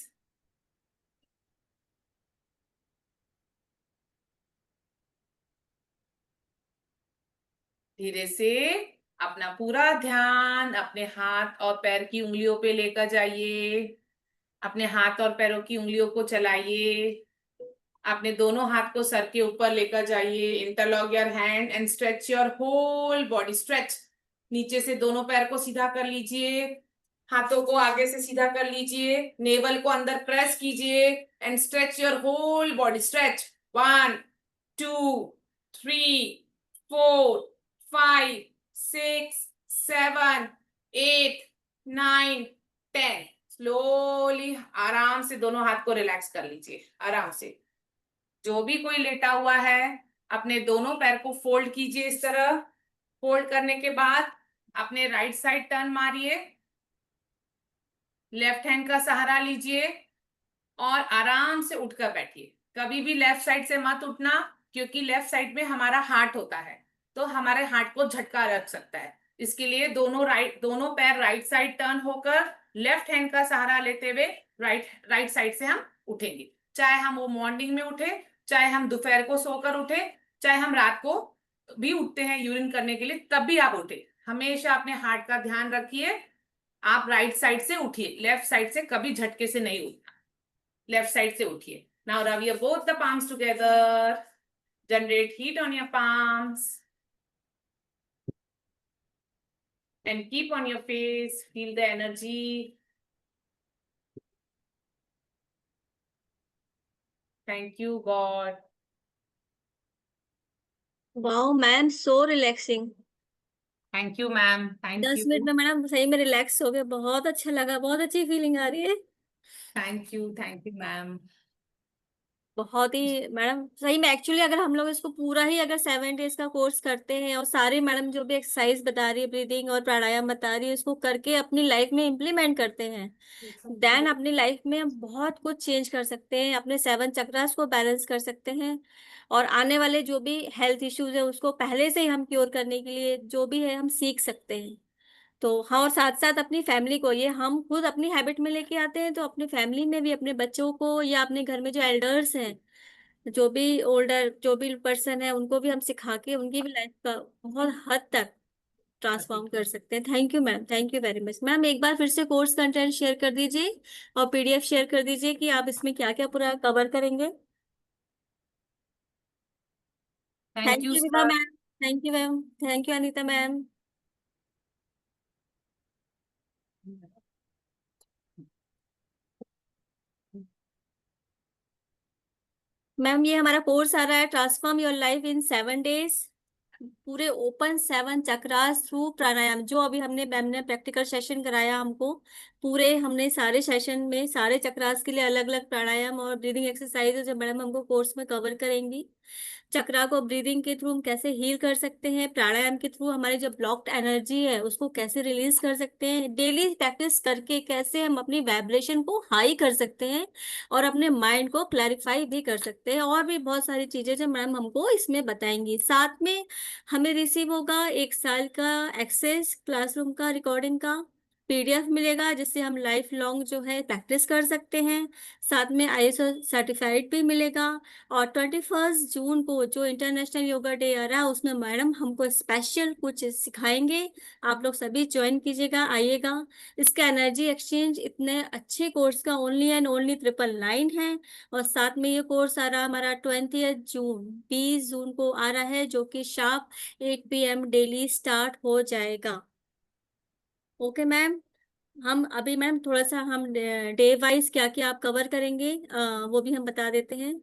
धीरे से अपना पूरा ध्यान अपने हाथ और पैर की उंगलियों पे लेकर जाइए. अपने हाथ और पैरों की उंगलियों को चलाइए. अपने दोनों हाथ को सर के ऊपर लेकर जाइए. Interlock your hand and stretch your whole body. Stretch. नीचे से दोनों पैर को सीधा कर लीजिए. हाथों को आगे से सीधा कर लीजिए. नेवल को अंदर प्रेस कीजिए and stretch your whole body. Stretch. 1 2 3 4 5 6 7 8 9 10. Slowly आराम से दोनों हाथ को रिलैक्स कर लीजिए. आराम से. जो भी कोई लेटा हुआ है अपने दोनों पैर को फोल्ड कीजिए इस तरह. फोल्ड करने के बाद अपने राइट साइड टर्न मारिए. लेफ्ट हैंड का सहारा लीजिए और आराम से उठकर बैठिए. कभी भी लेफ्ट साइड से मत उठना क्योंकि लेफ्ट साइड में हमारा हार्ट होता है तो हमारे हार्ट को झटका रख सकता है. इसके लिए दोनों पैर राइट साइड टर्न होकर लेफ्ट हैंड का सहारा लेते हुए राइट साइड से हम उठेंगे. चाहे हम वो मॉर्निंग में उठे, चाहे हम दोपहर को सोकर उठे, चाहे हम रात को भी उठते हैं यूरिन करने के लिए, तब भी आप उठे. हमेशा अपने हार्ट का ध्यान रखिए. आप राइट साइड से उठिए. लेफ्ट साइड से कभी झटके से नहीं उठना. लेफ्ट साइड से उठिए. Now rub your both the palms together. Generate heat on your palms. And keep on your face. Feel the energy. Thank you, God. Wow ma'am, so relaxing. Thank you, ma'am. Thank 10 you. Minute में madam सही में relax हो गए. बहुत अच्छा लगा. बहुत अच्छी फीलिंग आ रही है. Thank you. Thank you, ma'am. बहुत ही मैडम सही में. एक्चुअली अगर हम लोग इसको पूरा ही अगर 7 डेज का कोर्स करते हैं और सारे मैडम जो भी एक्सरसाइज बता रही है, ब्रीदिंग और प्राणायाम बता रही है, इसको करके अपनी लाइफ में इम्प्लीमेंट करते हैं, देन अपनी लाइफ में हम बहुत कुछ चेंज कर सकते हैं. अपने 7 चक्रास को बैलेंस कर सकते हैं और आने वाले जो भी हेल्थ इश्यूज है उसको पहले से ही हम क्योर करने के लिए जो भी है हम सीख सकते हैं. तो हाँ, और साथ साथ अपनी फैमिली को ये हम खुद अपनी हैबिट में लेके आते हैं तो अपनी फैमिली में भी अपने बच्चों को या अपने घर में जो एल्डर्स हैं, जो भी ओल्डर जो भी पर्सन है, उनको भी हम सिखा के उनकी भी लाइफ का बहुत हद तक ट्रांसफॉर्म कर सकते हैं. Thank you ma'am. Thank you very much ma'am. एक बार फिर से कोर्स कंटेंट शेयर कर दीजिए और पीडीएफ शेयर कर दीजिए कि आप इसमें क्या क्या पूरा कवर करेंगे. Thank थैंक you, यू विदा sir. Ma'am. Thank you ma'am. Thank you Anita ma'am. Ma'am ये हमारा कोर्स आ रहा है transform your life in 7 days. पूरे ओपन 7 चक्रास थ्रू प्राणायाम. जो अभी हमने मैम ने प्रैक्टिकल सेशन कराया हमको, पूरे हमने सारे सेशन में सारे चक्रास के लिए अलग अलग प्राणायाम और ब्रीदिंग एक्सरसाइजेज मैडम हमको कोर्स में कवर करेंगी. चक्रा को ब्रीदिंग के थ्रू हम कैसे हील कर सकते हैं, प्राणायाम के थ्रू हमारी जो ब्लॉक्ड एनर्जी है उसको कैसे रिलीज कर सकते हैं, डेली प्रैक्टिस करके कैसे हम अपनी वाइब्रेशन को हाई कर सकते हैं और अपने माइंड को क्लैरिफाई भी कर सकते हैं. और भी बहुत सारी चीजें जो मैम हमको इसमें बताएंगी. साथ में हमें रिसीव होगा 1 साल का एक्सेस क्लासरूम का रिकॉर्डिंग का पीडीएफ मिलेगा जिससे हम लाइफ लॉन्ग जो है प्रैक्टिस कर सकते हैं. साथ में आईएसओ सर्टिफाइड भी मिलेगा. और 21 जून को जो इंटरनेशनल योगा डे आ रहा है उसमें मैडम हमको स्पेशल कुछ सिखाएंगे. आप लोग सभी ज्वाइन कीजिएगा, आइएगा. इसका एनर्जी एक्सचेंज इतने अच्छे कोर्स का ओनली एंड ओनली 999 है. और साथ में ये कोर्स आ रहा है हमारा 20 जून 20 जून को आ रहा है जो कि शार्प 8 PM डेली स्टार्ट हो जाएगा. Okay ma'am. हम अभी मैम थोड़ा सा हम डे वाइज क्या क्या आप कवर करेंगे वो भी हम बता देते हैं.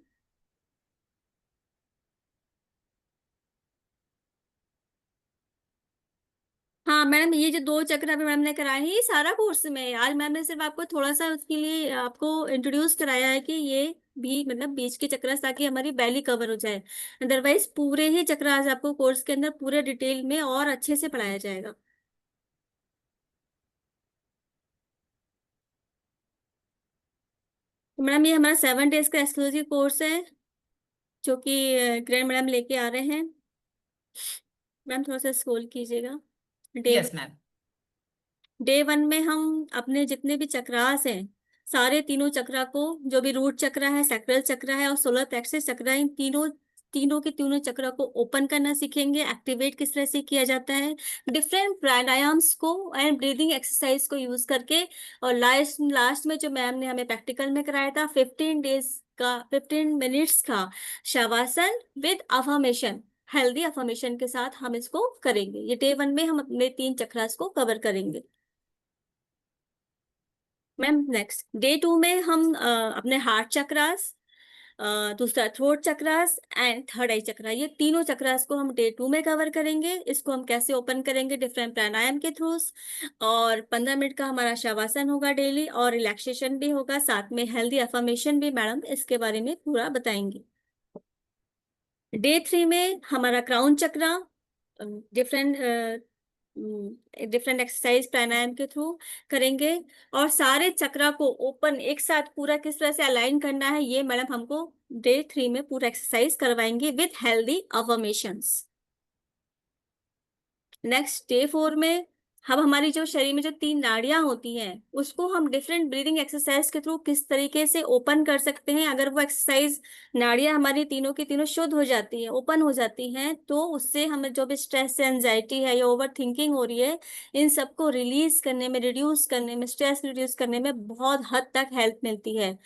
हाँ मैडम, ये जो 2 चक्र अभी मैम ने कराए हैं ये सारा कोर्स में है। आज मैम ने सिर्फ आपको थोड़ा सा उसके लिए आपको इंट्रोड्यूस कराया है कि ये भी मतलब बीच के चक्र, ताकि हमारी बैली कवर हो जाए। अदरवाइज पूरे ही चक्र आज आपको कोर्स के अंदर पूरे डिटेल में और अच्छे से पढ़ाया जाएगा। तो मैडम ये हमारा 7 डेज का एक्सक्लूसिव कोर्स है जो कि ग्रैंड मैडम लेके आ रहे हैं। मैम थोड़ा सा स्क्रॉल कीजिएगा। Day yes ma'am. डे 1 में हम अपने जितने भी चक्रास हैं सारे तीनों चक्रा को, जो भी रूट चक्र है, सैक्रल चक्र है और सोलर प्लेक्सस चक्र है, इन तीनों तीनों के तीनों चक्र को ओपन करना सीखेंगे। एक्टिवेट किस तरह से किया जाता है डिफरेंट प्राणायाम्स को एंड ब्रीदिंग एक्सरसाइज को यूज करके। और लास्ट में जो मैम ने हमें प्रैक्टिकल में कराया था 15 मिनट्स का shavasana with affirmation, healthy affirmation के साथ हम इसको करेंगे। ये डे 1 में हम अपने 3 चक्रास को कवर करेंगे। मैम नेक्स्ट डे 2 में हम अपने हार्ट चक्रास, दूसरा थ्रोट चक्रास एंड थर्ड आई चक्रा, ये तीनों चक्रास को हम डे 2 में कवर करेंगे। इसको हम कैसे ओपन करेंगे डिफरेंट प्राणायाम के थ्रू। और 15 मिनट का हमारा शवासन होगा डेली और रिलैक्सेशन भी होगा, साथ में हेल्दी अफर्मेशन भी मैडम इसके बारे में पूरा बताएंगी। डे 3 में हमारा क्राउन चक्रा डिफरेंट डिफरेंट एक्सरसाइज प्राणायाम के थ्रू करेंगे। और सारे चक्रा को ओपन एक साथ पूरा किस तरह से अलाइन करना है ये मैडम हमको डे 3 में पूरा एक्सरसाइज करवाएंगे with healthy affirmations. Next day 4 में हम हमारी जो शरीर में जो 3 नाड़ियां होती हैं उसको हम डिफरेंट ब्रीदिंग एक्सरसाइज के थ्रू किस तरीके से ओपन कर सकते हैं। अगर वो एक्सरसाइज नाड़ियां हमारी तीनों की तीनों शुद्ध हो जाती हैं, ओपन हो जाती हैं, तो उससे हमें जो भी स्ट्रेस एंजाइटी है या ओवर थिंकिंग हो रही है, इन सबको रिलीज करने में, रिड्यूस करने में, स्ट्रेस रिड्यूस करने में बहुत हद तक हेल्प मिलती है।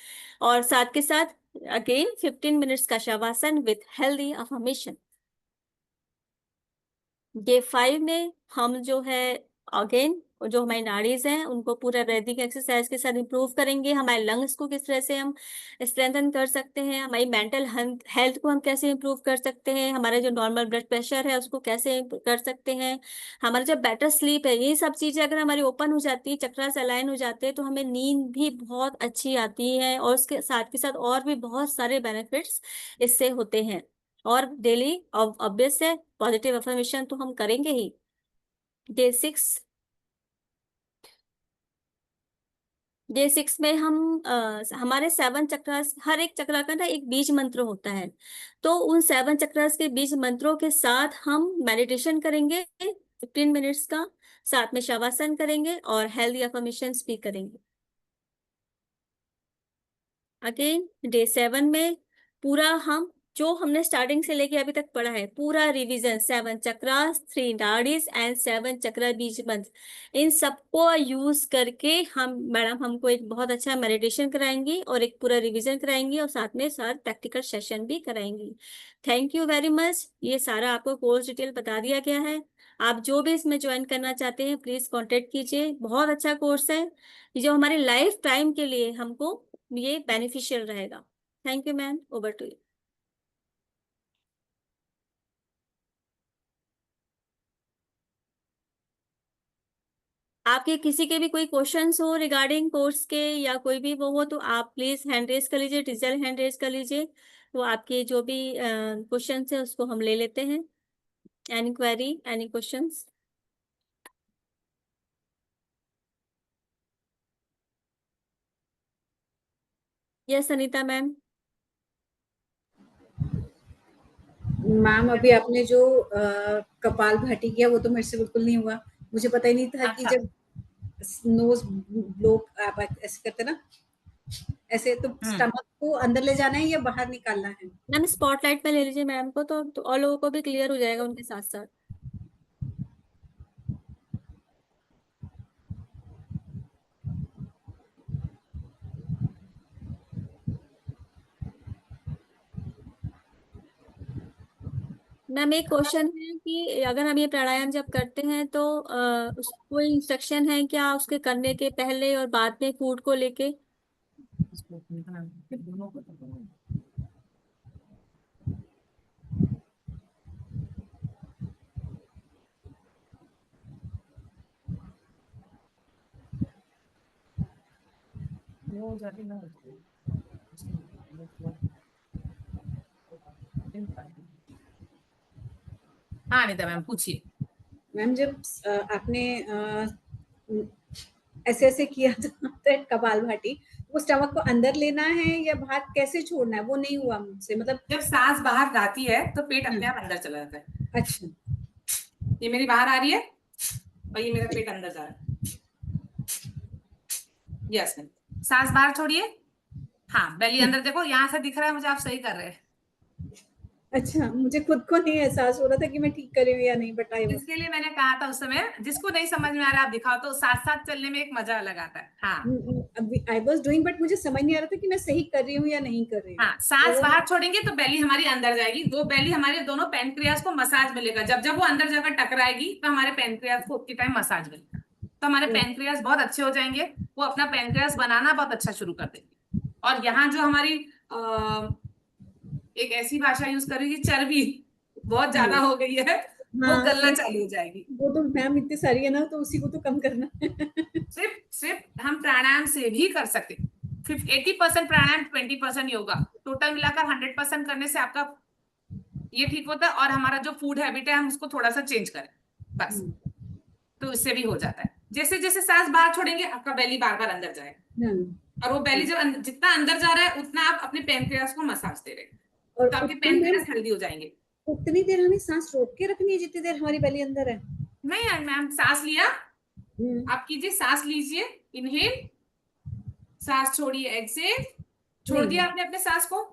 और साथ के साथ अगेन 15 मिनट्स का shavasana with healthy affirmation. Day 5 में हम जो है अगेन जो हमारी नाड़ीज हैं उनको पूरा ब्रीदिंग एक्सरसाइज के साथ इंप्रूव करेंगे। हमारे लंग्स को किस तरह से हम स्ट्रेंथन कर सकते हैं, हमारी मेंटल हेल्थ को हम कैसे इंप्रूव कर सकते हैं, हमारा जो नॉर्मल ब्लड प्रेशर है उसको कैसे कर सकते हैं, हमारा जो बेटर स्लीप है, ये सब चीजें अगर हमारी ओपन हो जाती है, चक्रा से अलाइन हो जाते हैं, तो हमें नींद भी बहुत अच्छी आती है और उसके साथ के साथ और भी बहुत सारे बेनिफिट्स इससे होते हैं। और डेली ऑब्वियस है पॉजिटिव अफर्मेशन तो हम करेंगे ही। डे 6 में हम हमारे 7 चक्रास, हर एक चक्रा का ना एक बीज मंत्र होता है, तो उन 7 चक्रास के बीज मंत्रों के साथ हम मेडिटेशन करेंगे 15 मिनट्स का, साथ में शवासन करेंगे और हेल्दी अफर्मेशंस भी करेंगे। अगेन डे 7 में पूरा हम जो हमने स्टार्टिंग से लेके अभी तक पढ़ा है पूरा रिवीजन, 7 चक्रास, 3 नाड़ीज एंड 7 चक्रा बीज मंत्र, इन सबको यूज करके हम मैडम हमको एक बहुत अच्छा मेडिटेशन कराएंगी और एक पूरा रिवीजन कराएंगी और साथ में साथ प्रैक्टिकल सेशन भी कराएंगी। Thank you very much. ये सारा आपको कोर्स डिटेल बता दिया गया है। आप जो भी इसमें ज्वाइन करना चाहते हैं प्लीज कॉन्टेक्ट कीजिए। बहुत अच्छा कोर्स है जो हमारे लाइफ टाइम के लिए हमको ये बेनिफिशियल रहेगा। Thank you ma'am, over to you. आपके किसी के भी कोई क्वेश्चंस हो रिगार्डिंग कोर्स के या कोई भी वो हो तो आप प्लीज हैंड रेज कर लीजिए, डिजिटल हैंड रेज कर लीजिए, तो आपके जो भी क्वेश्चंस है उसको हम ले लेते हैं। Any query, any questions? Yes Anita ma'am. Ma'am अभी आपने जो कपाल भाती किया वो तो मेरे से बिल्कुल नहीं हुआ। मुझे पता ही नहीं था कि जब नोज ब्लो आप ऐसे करते ना, ऐसे तो स्टमक को अंदर ले जाना है या बाहर निकालना है? मैम स्पॉटलाइट में ले लीजिए मैम को, तो और लोगों को भी क्लियर हो जाएगा उनके साथ साथ। मैम एक क्वेश्चन है कि अगर हम ये प्राणायाम जब करते हैं तो कोई इंस्ट्रक्शन है क्या उसके करने के पहले और बाद में फूड को लेके? हाँ अनिता मैम पूछिए। मैम जब आपने ऐसे ऐसे किया था कपालभाति, वो स्टमक को अंदर लेना है या बाहर कैसे छोड़ना है, वो नहीं हुआ मुझसे, मतलब जब सांस बाहर जाती है तो पेट अपने आप अंदर चला जाता है। अच्छा, ये मेरी बाहर आ रही है और ये मेरा पेट अंदर जा रहा है। यस मैम, सांस बाहर छोड़िए। हाँ बेली अंदर देखो, यहाँ से दिख रहा है मुझे आप सही कर रहे हैं। अच्छा, मुझे खुद को नहीं एहसास हो रहा था कि मैं ठीक कर रही हूँ या नहीं, बट इसके लिए मैंने कहा था उस समय, जिसको नहीं समझ में आ रहा आप दिखाओ, तो साथ साथ चलने में एक मजा अलग आता है। हाँ आई वाज डूइंग, बट मुझे समझ नहीं आ रहा था कि मैं सही कर रही हूँ या नहीं कर रही हूँ। हाँ, सांस बाहर छोड़ेंगे तो बेली हमारी अंदर जाएगी, वो बेली हमारे दोनों पैनक्रियाज को मसाज मिलेगा। जब जब वो अंदर जाकर टकराएगी तो हमारे पैनक्रियाज को उतनी टाइम मसाज मिलेगा, तो हमारे पैनक्रियाज बहुत अच्छे हो जाएंगे, वो अपना पैनक्रियाज बनाना बहुत अच्छा शुरू कर देंगे। और यहाँ जो हमारी एक ऐसी भाषा यूज करेगी, चर्बी बहुत ज्यादा हो गई है, वो हाँ, गलना चालू हो जाएगी। वो तो मैम इतनी सारी है ना, तो उसी को तो कम करना है। सिर्फ हम प्राणायाम से भी कर सकते, 80% प्राणायाम 20% योगा, टोटल मिलाकर 100% करने से आपका ये ठीक होता है। और हमारा जो फूड हैबिट है हम उसको थोड़ा सा चेंज करें बस, तो इससे भी हो जाता है। जैसे जैसे सांस बाहर छोड़ेंगे आपका बेली बार बार अंदर जाएगा, और वो बेली जब जितना अंदर जा रहा है उतना आप अपने पैनक्रियास को मसाज दे रहे हैं, और तो आपके पैनक्रियास हेल्दी हो जाएंगे। उतनी देर हमें सांस रोक के रखनी है जितनी देर हमारी बेली अंदर है? नहीं मैम, सांस लिया, आप कीजिए, सांस लीजिए, इनहेल, सांस छोड़िए, एक्सेल, छोड़ दिया आपने अपने सांस को,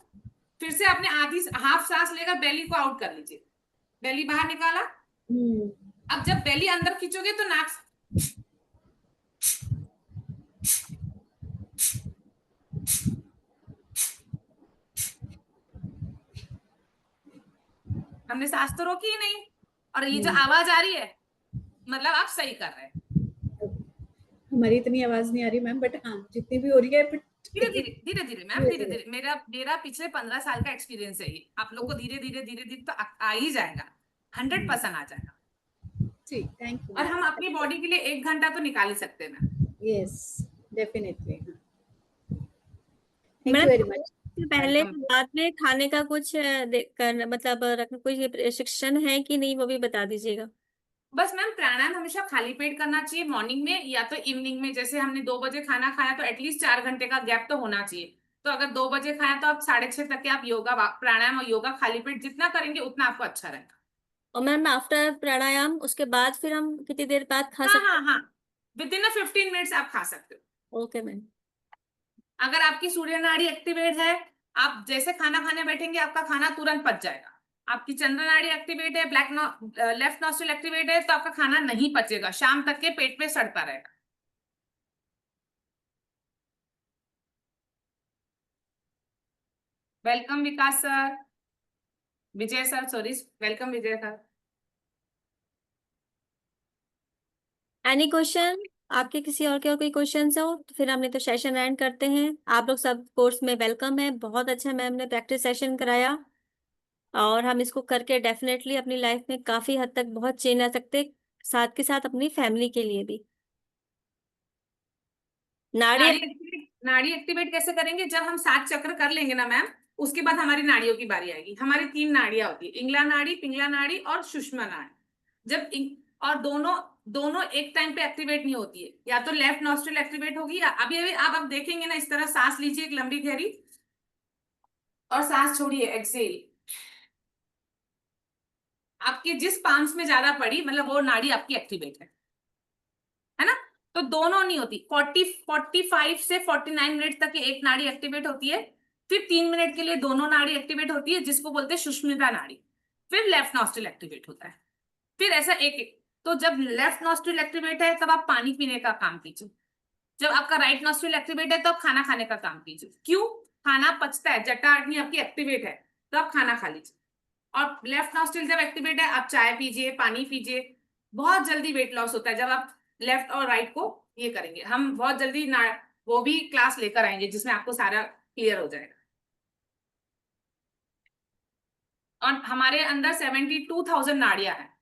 फिर से आपने आधी हाफ सांस लेकर बेली को आउट कर लीजिए, बेली बाहर निकाला। अब जब बेली अंदर खींचोगे तो नाक, हमने सांस तो रोकी ही नहीं, और ये जो आवाज आ रही है मतलब आप सही कर रहे हैं। हमारी इतनी आवाज नहीं आ रही मैम, बट हाँ जितनी भी हो रही है, बट धीरे धीरे धीरे धीरे मैम, धीरे धीरे, मेरा पिछले 15 साल का एक्सपीरियंस है ये, आप लोग को धीरे धीरे धीरे धीरे तो आ ही जाएगा, 100% आ जाएगा। ठीक, थैंक यू। और हम अपनी बॉडी के लिए 1 घंटा तो निकाल ही सकते हैं ma'am. Yes definitely, thank you madam very much. पहले बाद में खाने का कुछ कर मतलब रखना कोई रिस्ट्रिक्शन है कि नहीं, वो भी बता दीजिएगा। बस मैम प्राणायाम हमेशा खाली पेट करना चाहिए, मॉर्निंग में या तो इवनिंग में। जैसे हमने 2 बजे खाना खाया तो एटलीस्ट 4 घंटे का गैप तो होना चाहिए, तो अगर 2 बजे खाया तो आप 6:30 तक के आप योगा, प्राणायाम और योगा खाली पेट जितना करेंगे उतना आपको अच्छा रहेगा। और मैम आफ्टर प्राणायाम उसके बाद फिर हम कितनी देर बाद खा सकते हैं? हाँ, विदिन 15 मिनट्स आप खा सकते हो। Okay ma'am. अगर आपकी सूर्य नाड़ी एक्टिवेट है, आप जैसे खाना खाने बैठेंगे आपका खाना तुरंत पच जाएगा। आपकी चंद्र नाड़ी एक्टिवेट है, लेफ्ट नॉस्ट्रिल एक्टिवेट है, तो आपका खाना नहीं पचेगा, शाम तक के पेट पे सड़ता रहेगा। वेलकम विकास सर, विजय सर, सॉरी, वेलकम विजय सर। Any question? आपके किसी और के और कोई क्वेश्चन हो तो फिर हमने तो सेशन एंड करते हैं। आप लोग सब कोर्स में वेलकम है, बहुत अच्छा मैम ने प्रैक्टिस सेशन कराया, और हम इसको करके डेफिनेटली अपनी लाइफ में काफी हद तक बहुत चेंज आ सकते, साथ के साथ अपनी फैमिली के लिए भी। नाड़ी नाड़ी एक्टिवेट कैसे करेंगे? जब हम 7 चक्र कर लेंगे ना मैम, उसके बाद हमारी नाड़ियों की बारी आएगी। हमारी 3 नाड़ियां होती है, इंगला नाड़ी, पिंगला नाड़ी और सुषुम्ना नाड़ी। जब और दोनों एक टाइम पे एक्टिवेट नहीं होती है, या तो लेफ्ट नॉस्ट्रिल एक्टिवेट होगी, या अभी आप देखेंगे ना, इस तरह सांस लीजिए एक लंबी गहरी, और सांस छोड़िए, एक्सेल। आपके जिस पाम्स में ज्यादा पड़ी मतलब वो नाड़ी आपकी एक्टिवेट है ना। तो दोनों नहीं होती, 45 से 49 मिनट तक एक नाड़ी एक्टिवेट होती है, फिर 3 मिनट के लिए दोनों नाड़ी एक्टिवेट होती है, जिसको बोलते हैं सुष्मिता नाड़ी, फिर लेफ्ट नॉस्ट्रिल एक्टिवेट होता है, फिर ऐसा एक। तो जब लेफ्ट नॉस्ट्रिल एक्टिवेट है तब आप पानी पीने का काम कीजिए, जब आपका राइट नॉस्ट्रिल एक्टिवेट है तो आप खाना खाने का काम कीजिए। क्यों? खाना पचता है, जठराग्नि आपकी एक्टिवेट है, तो आप खाना खा लीजिए। और लेफ्ट नॉस्ट्रिल जब एक्टिवेट है आप चाय पीजिए, पानी पीजिए, बहुत जल्दी वेट लॉस होता है जब आप लेफ्ट और राइट को ये करेंगे। हम बहुत जल्दी वो भी क्लास लेकर आएंगे जिसमें आपको सारा क्लियर हो जाएगा। और हमारे अंदर 72,000 नाड़ियां हैं।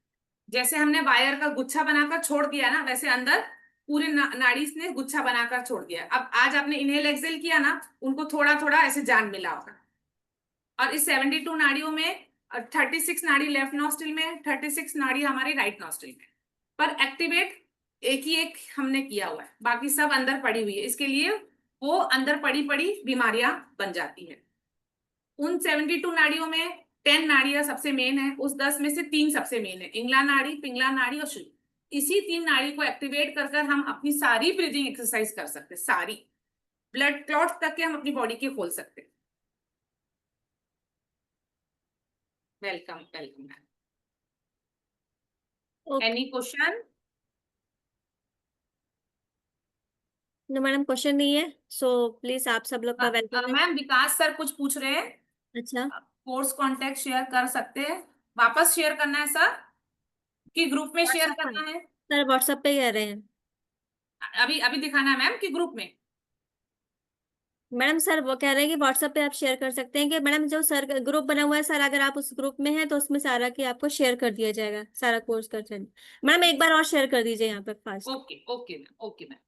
जैसे हमने वायर का गुच्छा बनाकर छोड़ दिया ना, वैसे अंदर पूरे नाड़ी ने गुच्छा बनाकर छोड़ दिया। अब आज आपने इनहेल एक्सेल किया ना, उनको थोड़ा थोड़ा ऐसे जान मिला होगा। और इस 72 नाड़ियों में 36 नाड़ी लेफ्ट नॉस्ट्रिल में, 36 नाड़ी हमारी राइट नॉस्ट्रिल में, पर एक्टिवेट एक ही एक हमने किया हुआ है, बाकी सब अंदर पड़ी हुई है। इसके लिए वो अंदर पड़ी पड़ी बीमारियां बन जाती है। उन 72 नाड़ियों में 10 नाड़ियां सबसे मेन है, उस 10 में से 3 सबसे मेन है, इंगला नाड़ी, पिंगला नाड़ी और शुक्र। इसी 3 नाड़ी को एक्टिवेट कर कर हम अपनी सारी ब्रीदिंग एक्सरसाइज कर सकते हैं, सारी ब्लड क्लॉट तक के हम अपनी बॉडी के खोल सकते हैं। Welcome welcome ma'am. Any question? No madam, question नहीं है, सो प्लीज आप सब लोग का वेलकम है। मैम विकास सर कुछ पूछ रहे हैं। अच्छा, कोर्स कांटेक्ट शेयर कर सकते हैं, वापस शेयर करना है सर कि ग्रुप में शेयर WhatsApp करना है? सर व्हाट्सएप पे कह रहे हैं। अभी अभी दिखाना है मैम कि ग्रुप में? मैडम सर वो कह रहे हैं कि व्हाट्सएप पे आप शेयर कर सकते हैं कि मैडम जो सर का ग्रुप बना हुआ है सर, अगर आप उस ग्रुप में हैं तो उसमें सारा की आपको शेयर कर दिया जाएगा, सारा कोर्स का। मैडम एक बार और शेयर कर दीजिए यहाँ पे fast. Okay okay ma'am, okay ma'am.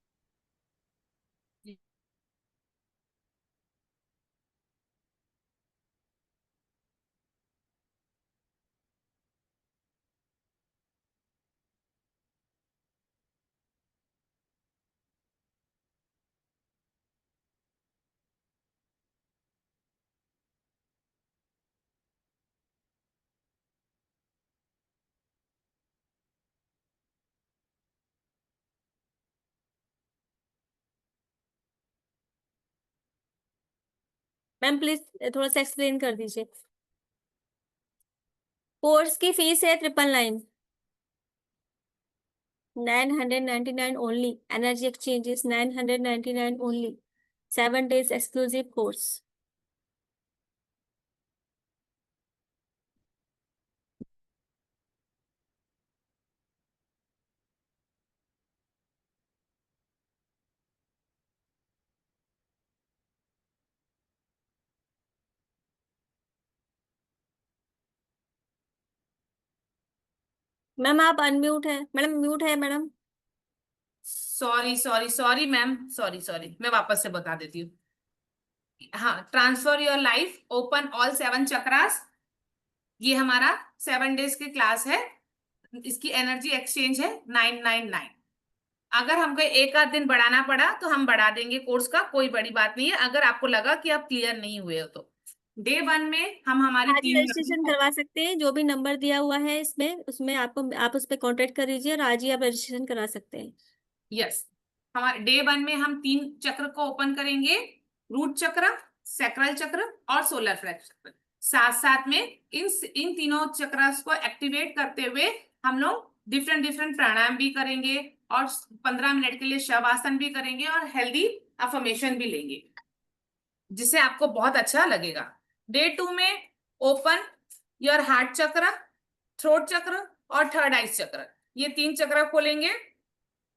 Ma'am please थोड़ा सा एक्सप्लेन कर दीजिए। कोर्स की फीस है 999, 999 only. Energy exchange is 999 only. 7 days exclusive course। Ma'am आप अनम्यूट है मैडम, म्यूट है madam. Sorry sorry sorry ma'am, sorry sorry, मैं वापस से बता देती हूँ। हाँ, transfer your life, open all 7 chakras, ये हमारा 7 days की क्लास है। इसकी एनर्जी एक्सचेंज है 999। अगर हमको एक आध दिन बढ़ाना पड़ा तो हम बढ़ा देंगे कोर्स का, कोई बड़ी बात नहीं है, अगर आपको लगा कि आप क्लियर नहीं हुए हो तो। डे 1 में हम हमारी आज ही 3 रजिस्ट्रेशन करवा सकते हैं, जो भी नंबर दिया हुआ है इसमें उसमें आपको, आप उस पर कॉन्टेक्ट कर लीजिए और आज ही आप रजिस्ट्रेशन करा सकते हैं। यस, हमारे डे 1 में हम 3 चक्र को ओपन करेंगे, रूट चक्र, सैक्रल चक्र और सोलर फ्लेक्स चक्र। साथ साथ में इन तीनों चक्र को एक्टिवेट करते हुए हम लोग डिफरेंट डिफरेंट प्राणायाम भी करेंगे और 15 मिनट के लिए शवासन भी करेंगे और हेल्दी अफर्मेशन भी लेंगे, जिससे आपको बहुत अच्छा लगेगा। डे 2 में ओपन योर हार्ट चक्र, थ्रोट चक्र और थर्ड आइज चक्र, ये 3 चक्र खोलेंगे।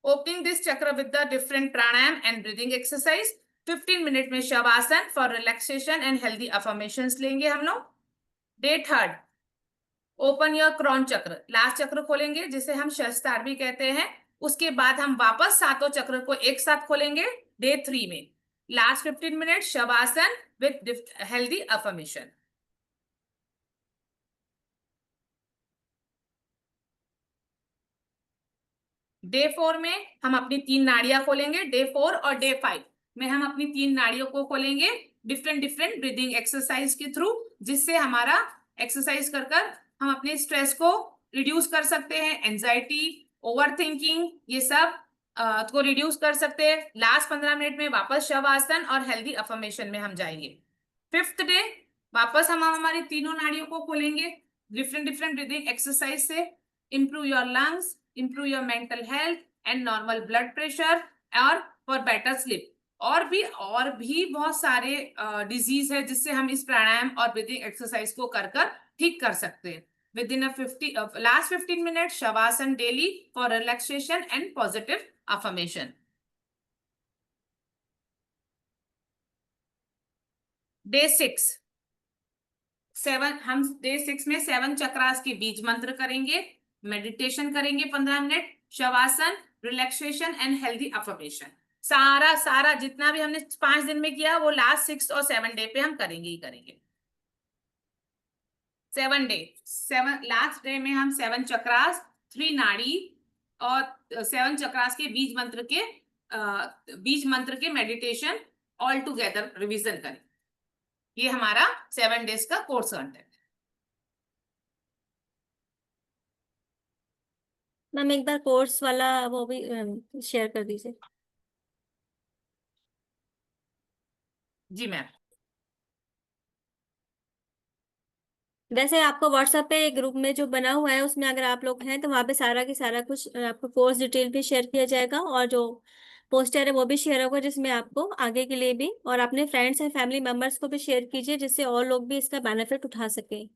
Opening this chakra with the different pranayam and breathing exercise। 15 minute में shavasana for relaxation and healthy affirmations लेंगे हम लोग। डे 3 ओपन योर क्रॉन चक्र, लास्ट चक्र खोलेंगे जिसे हम शस्त्रार भी कहते हैं। उसके बाद हम वापस 7 चक्र को एक साथ खोलेंगे डे 3 में। Last 15 minute shavasana with healthy affirmation. Day 4 में हम अपनी 3 नाड़ियां खोलेंगे। डे 4 और डे 5 में हम अपनी 3 नाड़ियों को खोलेंगे डिफरेंट डिफरेंट ब्रीदिंग एक्सरसाइज के थ्रू, जिससे हमारा एक्सरसाइज कर कर हम अपने स्ट्रेस को रिड्यूस कर सकते हैं, एंजाइटी, ओवर थिंकिंग, ये सब को रिड्यूस कर सकते हैं। लास्ट 15 मिनट में वापस शवासन और हेल्दी अफर्मेशन में हम जाएंगे। 5th डे वापस हम हमारी तीनों नाड़ियों को खोलेंगे डिफरेंट डिफरेंट ब्रीदिंग एक्सरसाइज से। Improve your lungs, improve your mental health and normal blood pressure और for better sleep। और भी बहुत सारे डिजीज है जिससे हम इस प्राणायाम और ब्रीदिंग एक्सरसाइज को कर कर ठीक कर सकते हैं। With in last 15 minute shavasana daily for relaxation and positive affirmation. Day 6 हम डे 6 में 7 चक्रास के बीज मंत्र करेंगे, मेडिटेशन करेंगे 15 minute, shavasana relaxation and healthy affirmation. सारा सारा जितना भी हमने 5 दिन में किया वो लास्ट 6 और 7 डे पे हम करेंगे ही करेंगे। 7 डे, 7 लास्ट डे में हम 7 चक्रास, 3 नाड़ी और 7 चक्रास के बीज मंत्र के मेडिटेशन ऑल टुगेदर रिवीजन करें। ये हमारा 7 डेज का कोर्स कंटेंट। मैम एक बार कोर्स वाला वो भी शेयर कर दीजिए। जी मैम। वैसे आपको व्हाट्सएप पे ग्रुप में जो बना हुआ है उसमें अगर आप लोग हैं तो वहाँ पे सारा की सारा कुछ आपको कोर्स डिटेल भी शेयर किया जाएगा और जो पोस्टर है वो भी शेयर होगा, जिसमें आपको आगे के लिए भी और अपने फ्रेंड्स एंड फैमिली मेंबर्स को भी शेयर कीजिए जिससे और लोग भी इसका बेनिफिट उठा सके।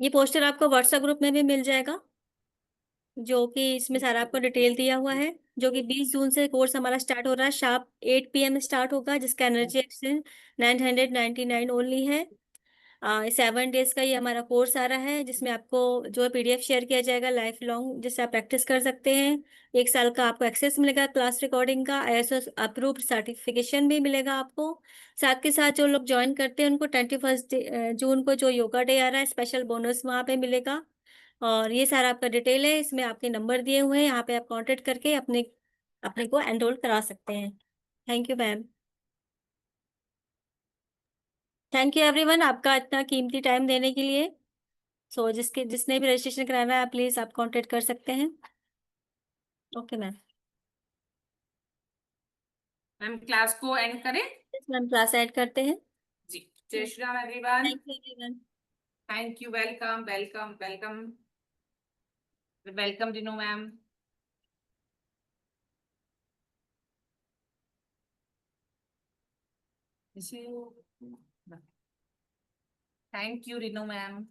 ये पोस्टर आपको व्हाट्सएप ग्रुप में भी मिल जाएगा, जो कि इसमें सारा आपको डिटेल दिया हुआ है। जो कि 20 जून से कोर्स हमारा स्टार्ट हो रहा है, शार्प 8 PM स्टार्ट होगा, जिसका एनर्जी एक्सचेंज 999 ओनली है। 7 डेज का ये हमारा कोर्स आ रहा है, जिसमें आपको जो PDF शेयर किया जाएगा लाइफ लॉन्ग, जिससे आप प्रैक्टिस कर सकते हैं। 1 साल का आपको एक्सेस मिलेगा क्लास रिकॉर्डिंग का, ISO अप्रूव्ड सर्टिफिकेशन भी मिलेगा आपको। साथ के साथ जो लोग ज्वाइन करते हैं उनको 21 जून को जो योगा डे आ रहा है स्पेशल बोनस वहाँ पे मिलेगा। और ये सारा आपका डिटेल है, इसमें आपके नंबर दिए हुए हैं, यहाँ पे आप कांटेक्ट करके अपने अपने को एनरोल करा सकते हैं। Thank you ma'am. Thank you everyone आपका इतना कीमती टाइम देने के लिए। जिसने भी रजिस्ट्रेशन कराना है प्लीज आप कांटेक्ट कर सकते हैं। Okay ma'am. मैम क्लास को एंड करें? मैम क्लास ऐड करते हैं जी। जय Shri Ram everyone. Thank you everyone. Thank you. Welcome welcome welcome welcome Reno ma'am. Thank you Reno ma'am.